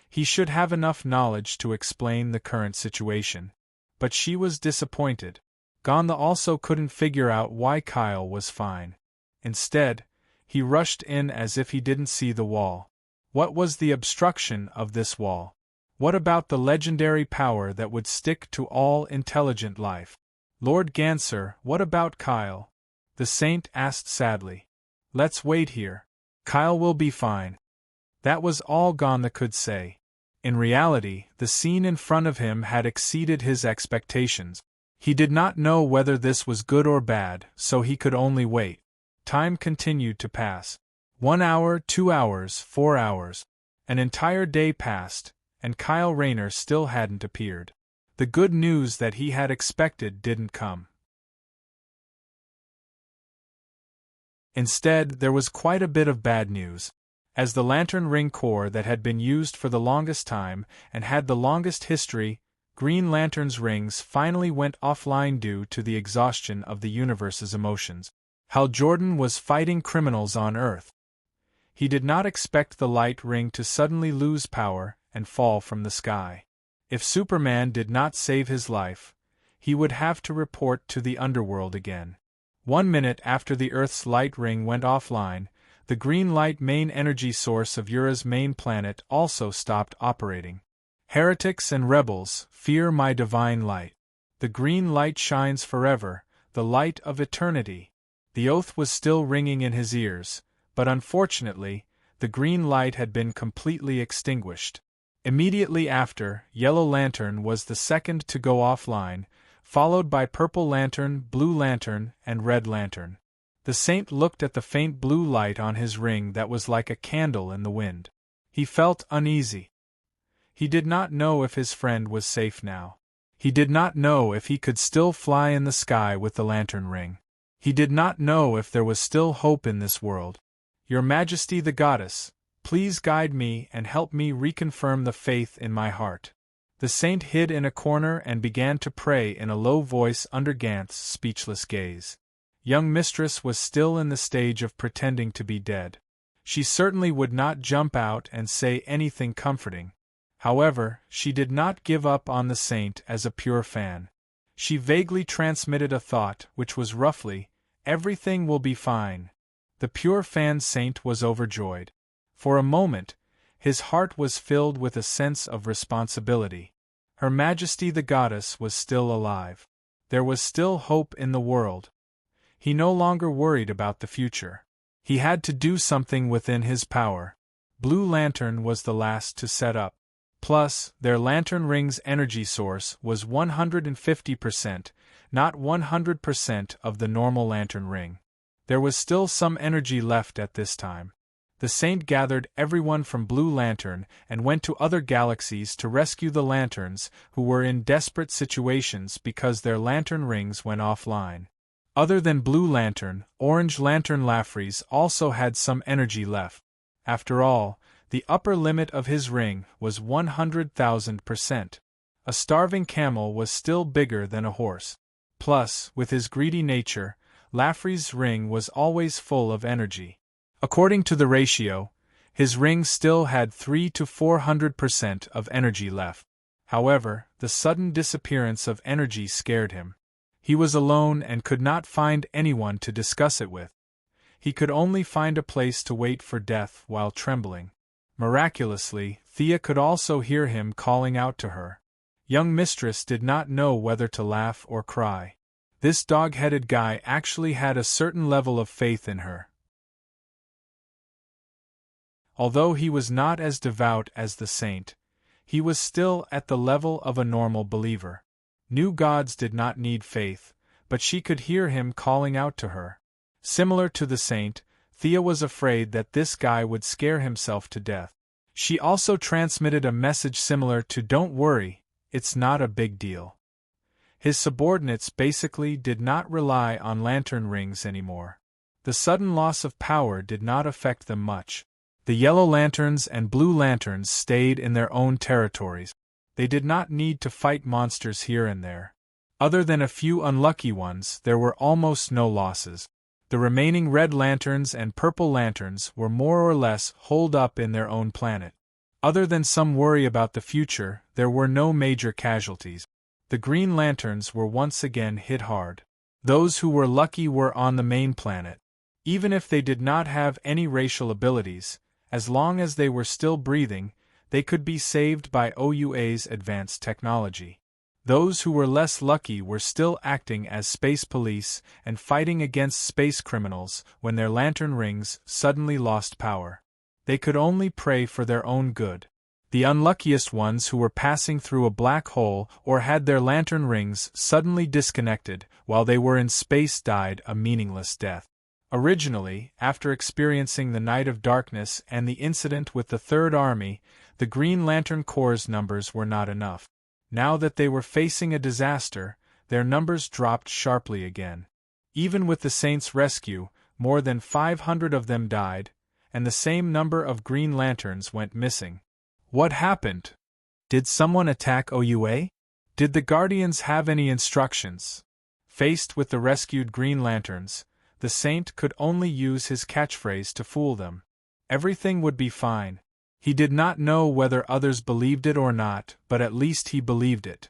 he should have enough knowledge to explain the current situation. But she was disappointed. Gantha also couldn't figure out why Kyle was fine. Instead, he rushed in as if he didn't see the wall. What was the obstruction of this wall? What about the legendary power that would stick to all intelligent life? Lord Ganser, what about Kyle? The saint asked sadly. Let's wait here. Kyle will be fine. That was all Gantha could say. In reality, the scene in front of him had exceeded his expectations. He did not know whether this was good or bad, so he could only wait. Time continued to pass. 1 hour, 2 hours, 4 hours. An entire day passed, and Kyle Rayner still hadn't appeared. The good news that he had expected didn't come. Instead, there was quite a bit of bad news. As the lantern ring core that had been used for the longest time and had the longest history, Green Lantern's rings finally went offline due to the exhaustion of the universe's emotions. Hal Jordan was fighting criminals on Earth. He did not expect the light ring to suddenly lose power and fall from the sky. If Superman did not save his life, he would have to report to the underworld again. 1 minute after the Earth's light ring went offline, the green light main energy source of Ura's main planet also stopped operating. Heretics and rebels, fear my divine light. The green light shines forever, the light of eternity. The oath was still ringing in his ears, but unfortunately, the green light had been completely extinguished. Immediately after, Yellow Lantern was the second to go offline, followed by Purple Lantern, Blue Lantern, and Red Lantern. The saint looked at the faint blue light on his ring that was like a candle in the wind. He felt uneasy. He did not know if his friend was safe now. He did not know if he could still fly in the sky with the lantern ring. He did not know if there was still hope in this world. Your Majesty the Goddess, please guide me and help me reconfirm the faith in my heart. The saint hid in a corner and began to pray in a low voice under Ganth's speechless gaze. Young Mistress was still in the stage of pretending to be dead. She certainly would not jump out and say anything comforting. However, she did not give up on the saint as a pure fan. She vaguely transmitted a thought which was roughly, "Everything will be fine." The pure fan saint was overjoyed. For a moment, his heart was filled with a sense of responsibility. Her Majesty the Goddess was still alive. There was still hope in the world. He no longer worried about the future. He had to do something within his power. Blue Lantern was the last to set up. Plus, their lantern ring's energy source was 150%, not 100% of the normal lantern ring. There was still some energy left at this time. The Saint gathered everyone from Blue Lantern and went to other galaxies to rescue the lanterns who were in desperate situations because their lantern rings went offline. Other than Blue Lantern, Orange Lantern Laffrey's also had some energy left. After all, the upper limit of his ring was 100,000%. A starving camel was still bigger than a horse. Plus, with his greedy nature, Laffrey's ring was always full of energy. According to the ratio, his ring still had 300 to 400% of energy left. However, the sudden disappearance of energy scared him. He was alone and could not find anyone to discuss it with. He could only find a place to wait for death while trembling. Miraculously, Thea could also hear him calling out to her. Young mistress did not know whether to laugh or cry. This dog-headed guy actually had a certain level of faith in her. Although he was not as devout as the saint, he was still at the level of a normal believer. New gods did not need faith, but she could hear him calling out to her. Similar to the saint, Thea was afraid that this guy would scare himself to death. She also transmitted a message similar to "Don't worry, it's not a big deal." His subordinates basically did not rely on lantern rings anymore. The sudden loss of power did not affect them much. The Yellow Lanterns and Blue Lanterns stayed in their own territories. They did not need to fight monsters here and there. Other than a few unlucky ones, there were almost no losses. The remaining Red Lanterns and Purple Lanterns were more or less holed up in their own planet. Other than some worry about the future, there were no major casualties. The Green Lanterns were once again hit hard. Those who were lucky were on the main planet. Even if they did not have any racial abilities, as long as they were still breathing, they could be saved by OUA's advanced technology. Those who were less lucky were still acting as space police and fighting against space criminals when their lantern rings suddenly lost power. They could only pray for their own good. The unluckiest ones who were passing through a black hole or had their lantern rings suddenly disconnected while they were in space died a meaningless death. Originally, after experiencing the Night of Darkness and the incident with the Third Army, the Green Lantern Corps' numbers were not enough. Now that they were facing a disaster, their numbers dropped sharply again. Even with the Saints' rescue, more than 500 of them died, and the same number of Green Lanterns went missing. What happened? Did someone attack OUA? Did the Guardians have any instructions? Faced with the rescued Green Lanterns, the Saint could only use his catchphrase to fool them. Everything would be fine. He did not know whether others believed it or not, but at least he believed it.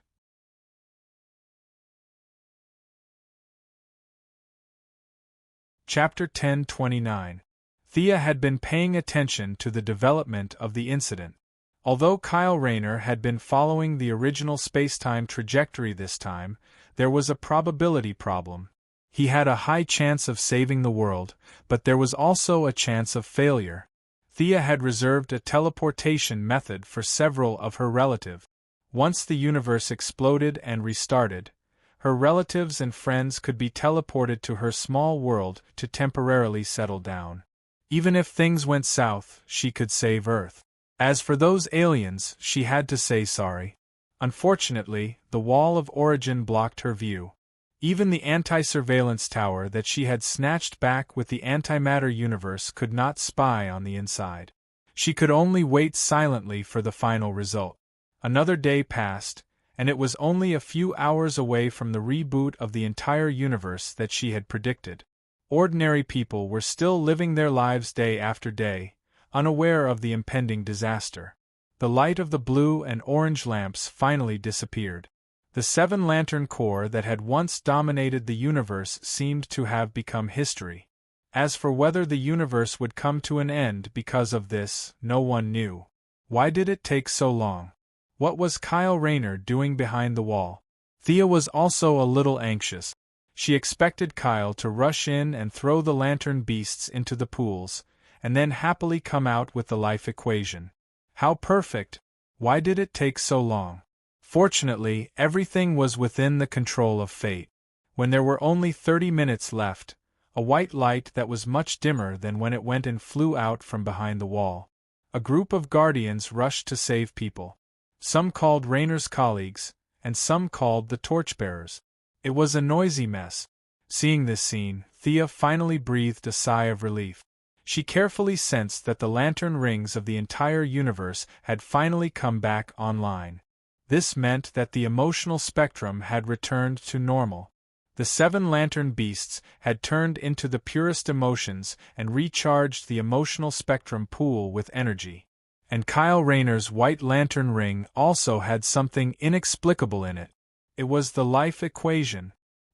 Chapter 1029. Thea had been paying attention to the development of the incident. Although Kyle Rayner had been following the original spacetime trajectory this time, there was a probability problem. He had a high chance of saving the world, but there was also a chance of failure. Thea had reserved a teleportation method for several of her relatives. Once the universe exploded and restarted, her relatives and friends could be teleported to her small world to temporarily settle down. Even if things went south, she could save Earth. As for those aliens, she had to say sorry. Unfortunately, the wall of origin blocked her view. Even the anti-surveillance tower that she had snatched back with the antimatter universe could not spy on the inside. She could only wait silently for the final result. Another day passed, and it was only a few hours away from the reboot of the entire universe that she had predicted. Ordinary people were still living their lives day after day, unaware of the impending disaster. The light of the blue and orange lamps finally disappeared. The 7 Lantern Corps that had once dominated the universe seemed to have become history. As for whether the universe would come to an end because of this, no one knew. Why did it take so long? What was Kyle Rayner doing behind the wall? Thea was also a little anxious. She expected Kyle to rush in and throw the lantern beasts into the pools, and then happily come out with the life equation. How perfect! Why did it take so long? Fortunately, everything was within the control of fate. When there were only 30 minutes left, a white light that was much dimmer than when it went and flew out from behind the wall. A group of guardians rushed to save people. Some called Raynor's colleagues, and some called the torchbearers. It was a noisy mess. Seeing this scene, Thea finally breathed a sigh of relief. She carefully sensed that the lantern rings of the entire universe had finally come back online. This meant that the emotional spectrum had returned to normal. The 7 lantern beasts had turned into the purest emotions and recharged the emotional spectrum pool with energy. And Kyle Rayner's white lantern ring also had something inexplicable in it. It was the life equation.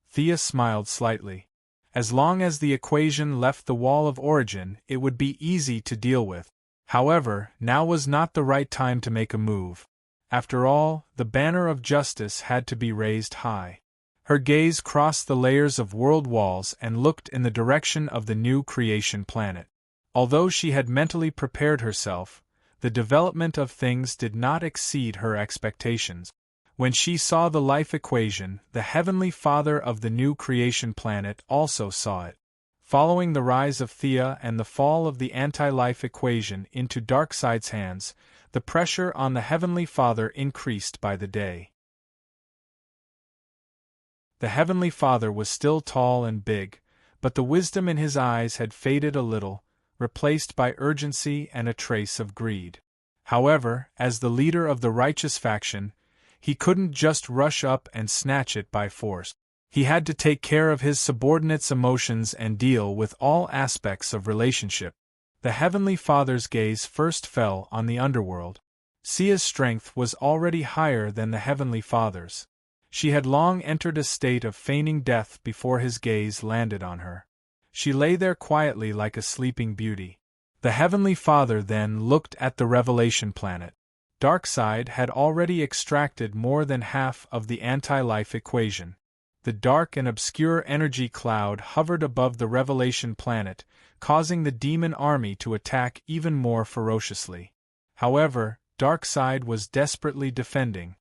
Thea smiled slightly. As long as the equation left the wall of origin, it would be easy to deal with. However, now was not the right time to make a move. After all, the banner of justice had to be raised high. Her gaze crossed the layers of world walls and looked in the direction of the new creation planet. Although she had mentally prepared herself, the development of things did not exceed her expectations. When she saw the life equation, the Heavenly Father of the new creation planet also saw it. Following the rise of Thea and the fall of the anti-life equation into Darkseid's hands, the pressure on the Heavenly Father increased by the day. The Heavenly Father was still tall and big, but the wisdom in his eyes had faded a little, replaced by urgency and a trace of greed. However, as the leader of the righteous faction, he couldn't just rush up and snatch it by force. He had to take care of his subordinates' emotions and deal with all aspects of relationship. The Heavenly Father's gaze first fell on the underworld. Sia's strength was already higher than the Heavenly Father's. She had long entered a state of feigning death before his gaze landed on her. She lay there quietly like a sleeping beauty. The Heavenly Father then looked at the Revelation planet. Darkseid had already extracted more than half of the anti-life equation. The dark and obscure energy cloud hovered above the Revelation planet, causing the demon army to attack even more ferociously. However, Darkseid was desperately defending.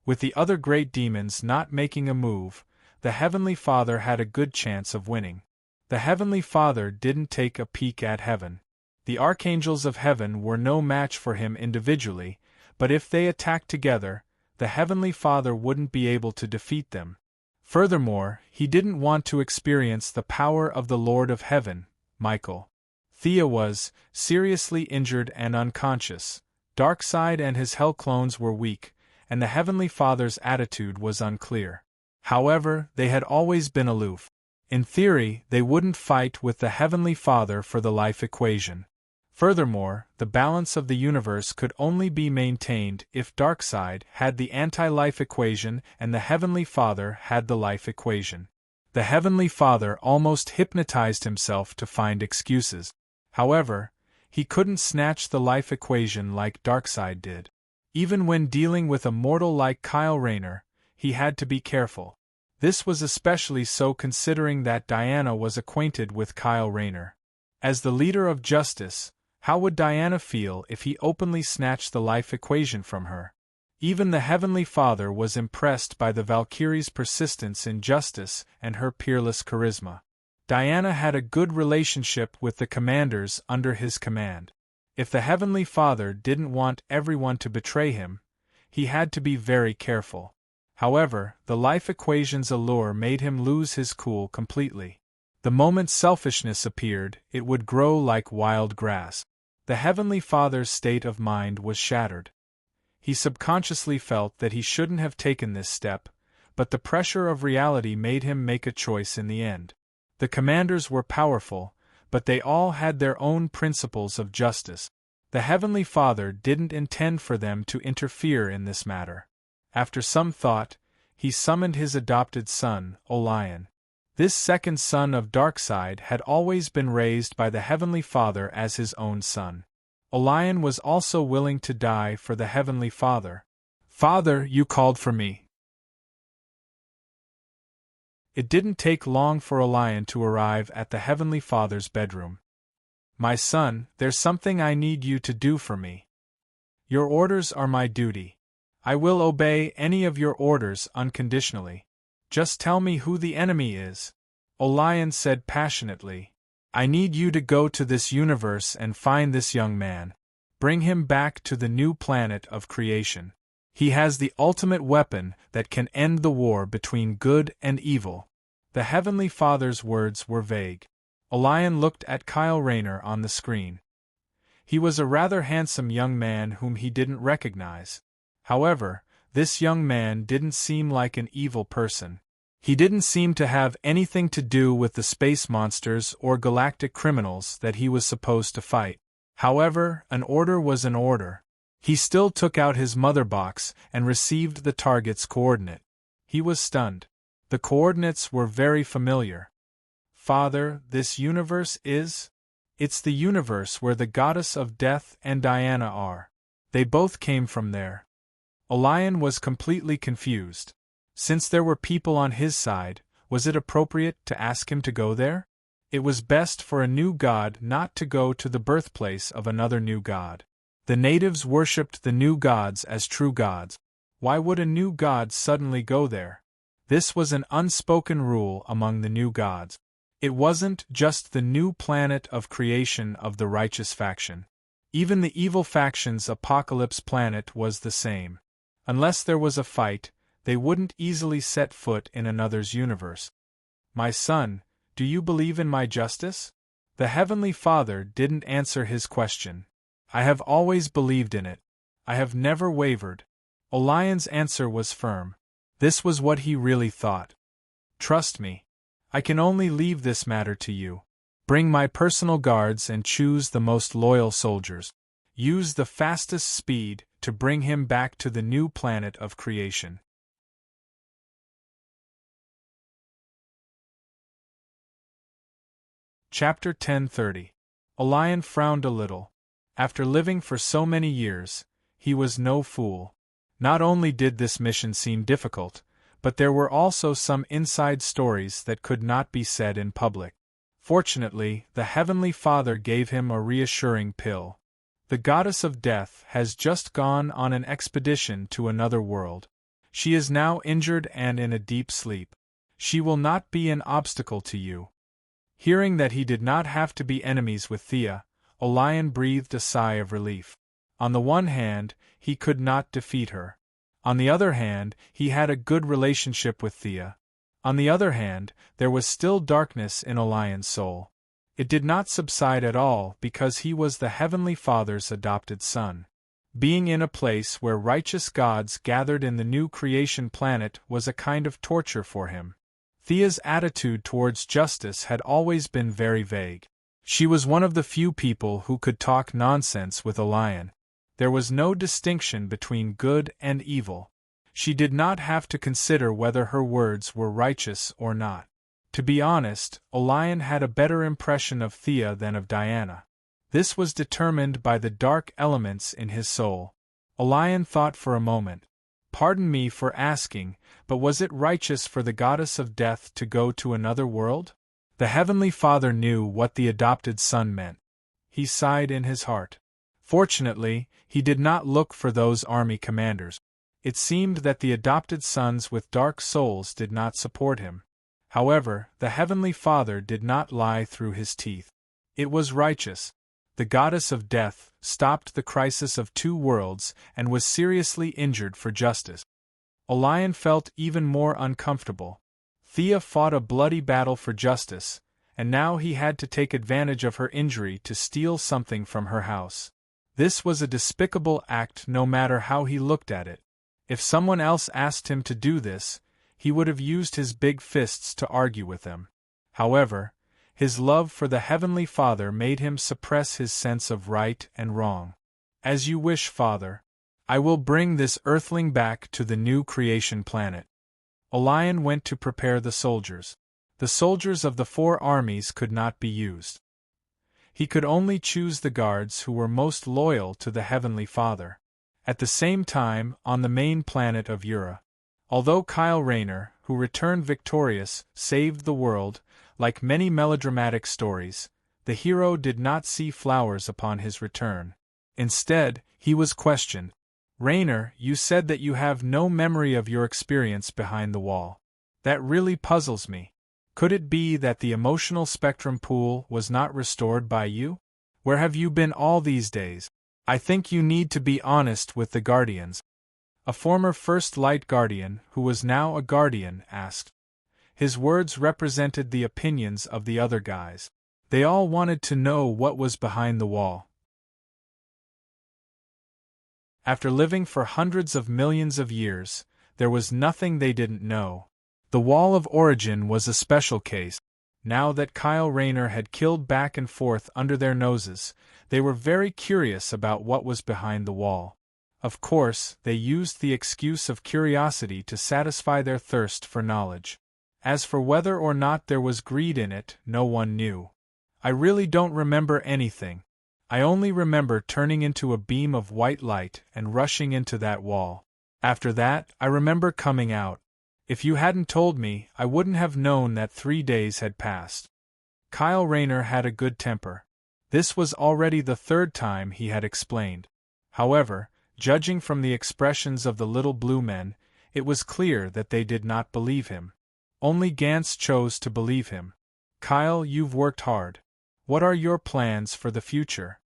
With the other great demons not making a move, the Heavenly Father had a good chance of winning. The Heavenly Father didn't take a peek at heaven. The archangels of heaven were no match for him individually, but if they attacked together, the Heavenly Father wouldn't be able to defeat them. Furthermore, he didn't want to experience the power of the Lord of Heaven, Michael. Thea was seriously injured and unconscious. Darkseid and his Hell clones were weak, and the Heavenly Father's attitude was unclear. However, they had always been aloof. In theory, they wouldn't fight with the Heavenly Father for the life equation. Furthermore, the balance of the universe could only be maintained if Darkseid had the anti-life equation and the Heavenly Father had the life equation. The Heavenly Father almost hypnotized himself to find excuses. However, he couldn't snatch the life equation like Darkseid did. Even when dealing with a mortal like Kyle Rayner, he had to be careful. This was especially so considering that Diana was acquainted with Kyle Rayner. As the leader of justice, how would Diana feel if he openly snatched the life equation from her? Even the Heavenly Father was impressed by the Valkyrie's persistence in justice and her peerless charisma. Diana had a good relationship with the commanders under his command. If the Heavenly Father didn't want everyone to betray him, he had to be very careful. However, the life equation's allure made him lose his cool completely. The moment selfishness appeared, it would grow like wild grass. The Heavenly Father's state of mind was shattered. He subconsciously felt that he shouldn't have taken this step, but the pressure of reality made him make a choice in the end. The commanders were powerful, but they all had their own principles of justice. The Heavenly Father didn't intend for them to interfere in this matter. After some thought, he summoned his adopted son, Orion. This second son of Darkseid had always been raised by the Heavenly Father as his own son. Orion was also willing to die for the Heavenly Father. "Father, you called for me." It didn't take long for Orion to arrive at the Heavenly Father's bedroom. "My son, there's something I need you to do for me. Your orders are my duty. I will obey any of your orders unconditionally." Just tell me who the enemy is. Orion said passionately. I need you to go to this universe and find this young man. Bring him back to the new planet of creation. He has the ultimate weapon that can end the war between good and evil. The Heavenly Father's words were vague. Orion looked at Kyle Rayner on the screen. He was a rather handsome young man whom he didn't recognize. However, this young man didn't seem like an evil person. He didn't seem to have anything to do with the space monsters or galactic criminals that he was supposed to fight. However, an order was an order. He still took out his mother box and received the target's coordinate. He was stunned. The coordinates were very familiar. Father, this universe is? It's the universe where the goddess of death and Diana are. They both came from there. Orion was completely confused. Since there were people on his side, was it appropriate to ask him to go there? It was best for a new god not to go to the birthplace of another new god. The natives worshipped the new gods as true gods. Why would a new god suddenly go there? This was an unspoken rule among the new gods. It wasn't just the new planet of creation of the righteous faction. Even the evil faction's apocalypse planet was the same. Unless there was a fight, they wouldn't easily set foot in another's universe. My son, do you believe in my justice? The Heavenly Father didn't answer his question. I have always believed in it. I have never wavered. Orion's answer was firm. This was what he really thought. Trust me. I can only leave this matter to you. Bring my personal guards and choose the most loyal soldiers. Use the fastest speed to bring him back to the new planet of creation. Chapter 10:30. Orion frowned a little. After living for so many years, he was no fool. Not only did this mission seem difficult, but there were also some inside stories that could not be said in public. Fortunately, the Heavenly Father gave him a reassuring pill. The goddess of death has just gone on an expedition to another world. She is now injured and in a deep sleep. She will not be an obstacle to you. Hearing that he did not have to be enemies with Thea, Orion breathed a sigh of relief. On the one hand, he could not defeat her. On the other hand, he had a good relationship with Thea. On the other hand, there was still darkness in Orion's soul. It did not subside at all because he was the Heavenly Father's adopted son. Being in a place where righteous gods gathered in the new creation planet was a kind of torture for him. Thea's attitude towards justice had always been very vague. She was one of the few people who could talk nonsense with Orion. There was no distinction between good and evil. She did not have to consider whether her words were righteous or not. To be honest, Orion had a better impression of Thea than of Diana. This was determined by the dark elements in his soul. Orion thought for a moment. Pardon me for asking, but was it righteous for the goddess of death to go to another world? The Heavenly Father knew what the adopted son meant. He sighed in his heart. Fortunately, he did not look for those army commanders. It seemed that the adopted sons with dark souls did not support him. However, the Heavenly Father did not lie through his teeth. It was righteous. The goddess of death stopped the crisis of two worlds and was seriously injured for justice. Orion felt even more uncomfortable. Thea fought a bloody battle for justice, and now he had to take advantage of her injury to steal something from her house. This was a despicable act no matter how he looked at it. If someone else asked him to do this, he would have used his big fists to argue with them. However, his love for the Heavenly Father made him suppress his sense of right and wrong. As you wish, Father. I will bring this earthling back to the new creation planet. Orion went to prepare the soldiers. The soldiers of the four armies could not be used. He could only choose the guards who were most loyal to the Heavenly Father. At the same time, on the main planet of Ura. Although Kyle Rayner, who returned victorious, saved the world, like many melodramatic stories, the hero did not see flowers upon his return. Instead, he was questioned. Rayner, you said that you have no memory of your experience behind the wall. That really puzzles me. Could it be that the emotional spectrum pool was not restored by you? Where have you been all these days? I think you need to be honest with the Guardians. A former First Light Guardian, who was now a Guardian, asked. His words represented the opinions of the other guys. They all wanted to know what was behind the wall. After living for hundreds of millions of years, there was nothing they didn't know. The Wall of Origin was a special case. Now that Kyle Rayner had killed back and forth under their noses, they were very curious about what was behind the wall. Of course, they used the excuse of curiosity to satisfy their thirst for knowledge. As for whether or not there was greed in it, no one knew. I really don't remember anything. I only remember turning into a beam of white light and rushing into that wall. After that, I remember coming out. If you hadn't told me, I wouldn't have known that 3 days had passed. Kyle Rayner had a good temper. This was already the third time he had explained. However, judging from the expressions of the little blue men, it was clear that they did not believe him. Only Gantz chose to believe him. Kyle, you've worked hard. What are your plans for the future?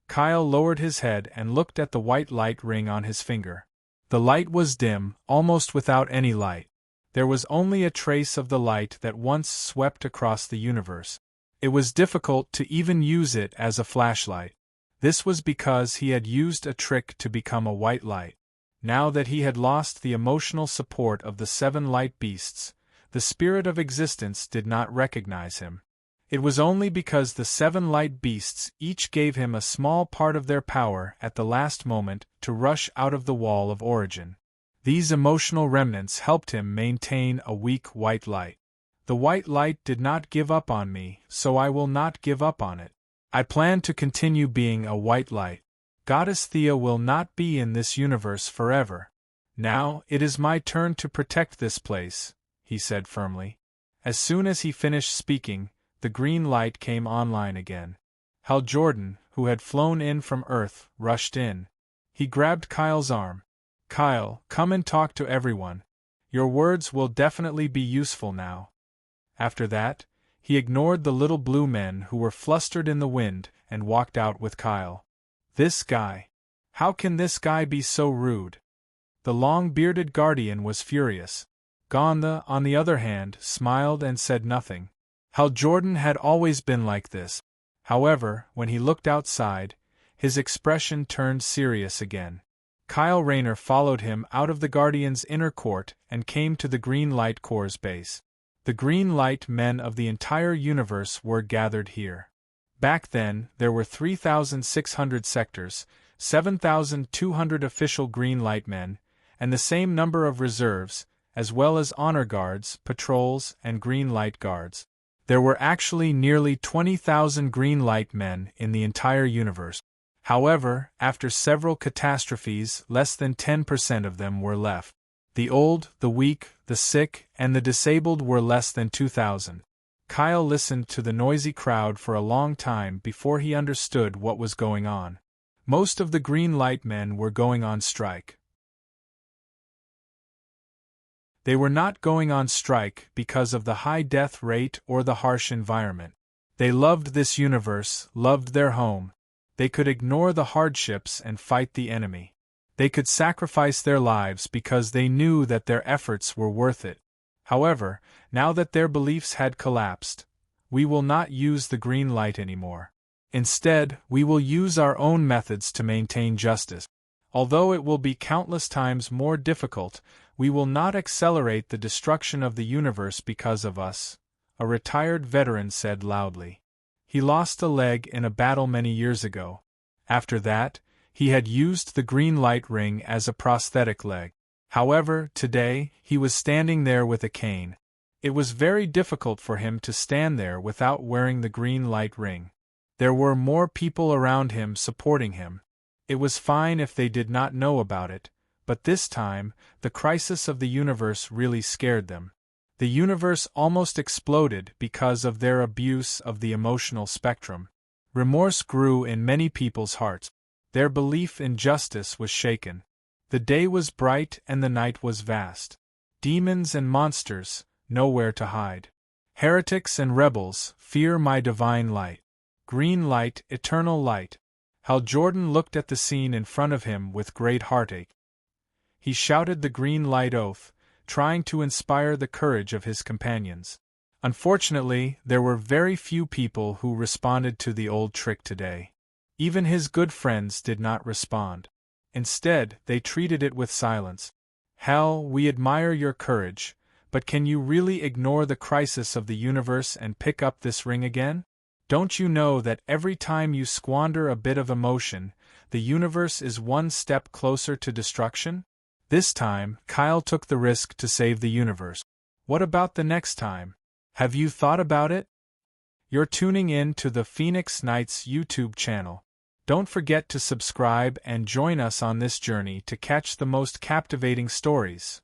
Kyle lowered his head and looked at the white light ring on his finger. The light was dim, almost without any light. There was only a trace of the light that once swept across the universe. It was difficult to even use it as a flashlight. This was because he had used a trick to become a white light. Now that he had lost the emotional support of the 7 light beasts, the spirit of existence did not recognize him. It was only because the 7 light beasts each gave him a small part of their power at the last moment to rush out of the Wall of Origin. These emotional remnants helped him maintain a weak white light. The white light did not give up on me, so I will not give up on it. I plan to continue being a white light. Goddess Thea will not be in this universe forever. Now, it is my turn to protect this place, he said firmly. As soon as he finished speaking, the green light came online again. Hal Jordan, who had flown in from Earth, rushed in. He grabbed Kyle's arm. Kyle, come and talk to everyone. Your words will definitely be useful now. After that, he ignored the little blue men who were flustered in the wind and walked out with Kyle. This guy. How can this guy be so rude? The long-bearded guardian was furious. Gonda, on the other hand, smiled and said nothing. Hal Jordan had always been like this. However, when he looked outside, his expression turned serious again. Kyle Rayner followed him out of the Guardian's inner court and came to the Green Light Corps' base. The Green Light men of the entire universe were gathered here. Back then, there were 3,600 sectors, 7,200 official Green Light men, and the same number of reserves, as well as honor guards, patrols, and Green Light guards. There were actually nearly 20,000 Green Light men in the entire universe. However, after several catastrophes, less than 10% of them were left. The old, the weak, the sick, and the disabled were less than 2,000. Kyle listened to the noisy crowd for a long time before he understood what was going on. Most of the Green Light men were going on strike. They were not going on strike because of the high death rate or the harsh environment. They loved this universe, loved their home. They could ignore the hardships and fight the enemy. They could sacrifice their lives because they knew that their efforts were worth it. However, now that their beliefs had collapsed, we will not use the green light anymore. Instead, we will use our own methods to maintain justice. Although it will be countless times more difficult, we will not accelerate the destruction of the universe because of us, a retired veteran said loudly. He lost a leg in a battle many years ago. After that, he had used the green light ring as a prosthetic leg. However, today, he was standing there with a cane. It was very difficult for him to stand there without wearing the green light ring. There were more people around him supporting him. It was fine if they did not know about it, but this time, the crisis of the universe really scared them. The universe almost exploded because of their abuse of the emotional spectrum. Remorse grew in many people's hearts. Their belief in justice was shaken. The day was bright and the night was vast. Demons and monsters, nowhere to hide. Heretics and rebels, fear my divine light. Green light, eternal light. Hal Jordan looked at the scene in front of him with great heartache. He shouted the green light oath, trying to inspire the courage of his companions. Unfortunately, there were very few people who responded to the old trick today. Even his good friends did not respond. Instead, they treated it with silence. Hal, we admire your courage, but can you really ignore the crisis of the universe and pick up this ring again? Don't you know that every time you squander a bit of emotion, the universe is one step closer to destruction? This time, Kyle took the risk to save the universe. What about the next time? Have you thought about it? You're tuning in to the Phoenix Knights YouTube channel. Don't forget to subscribe and join us on this journey to catch the most captivating stories.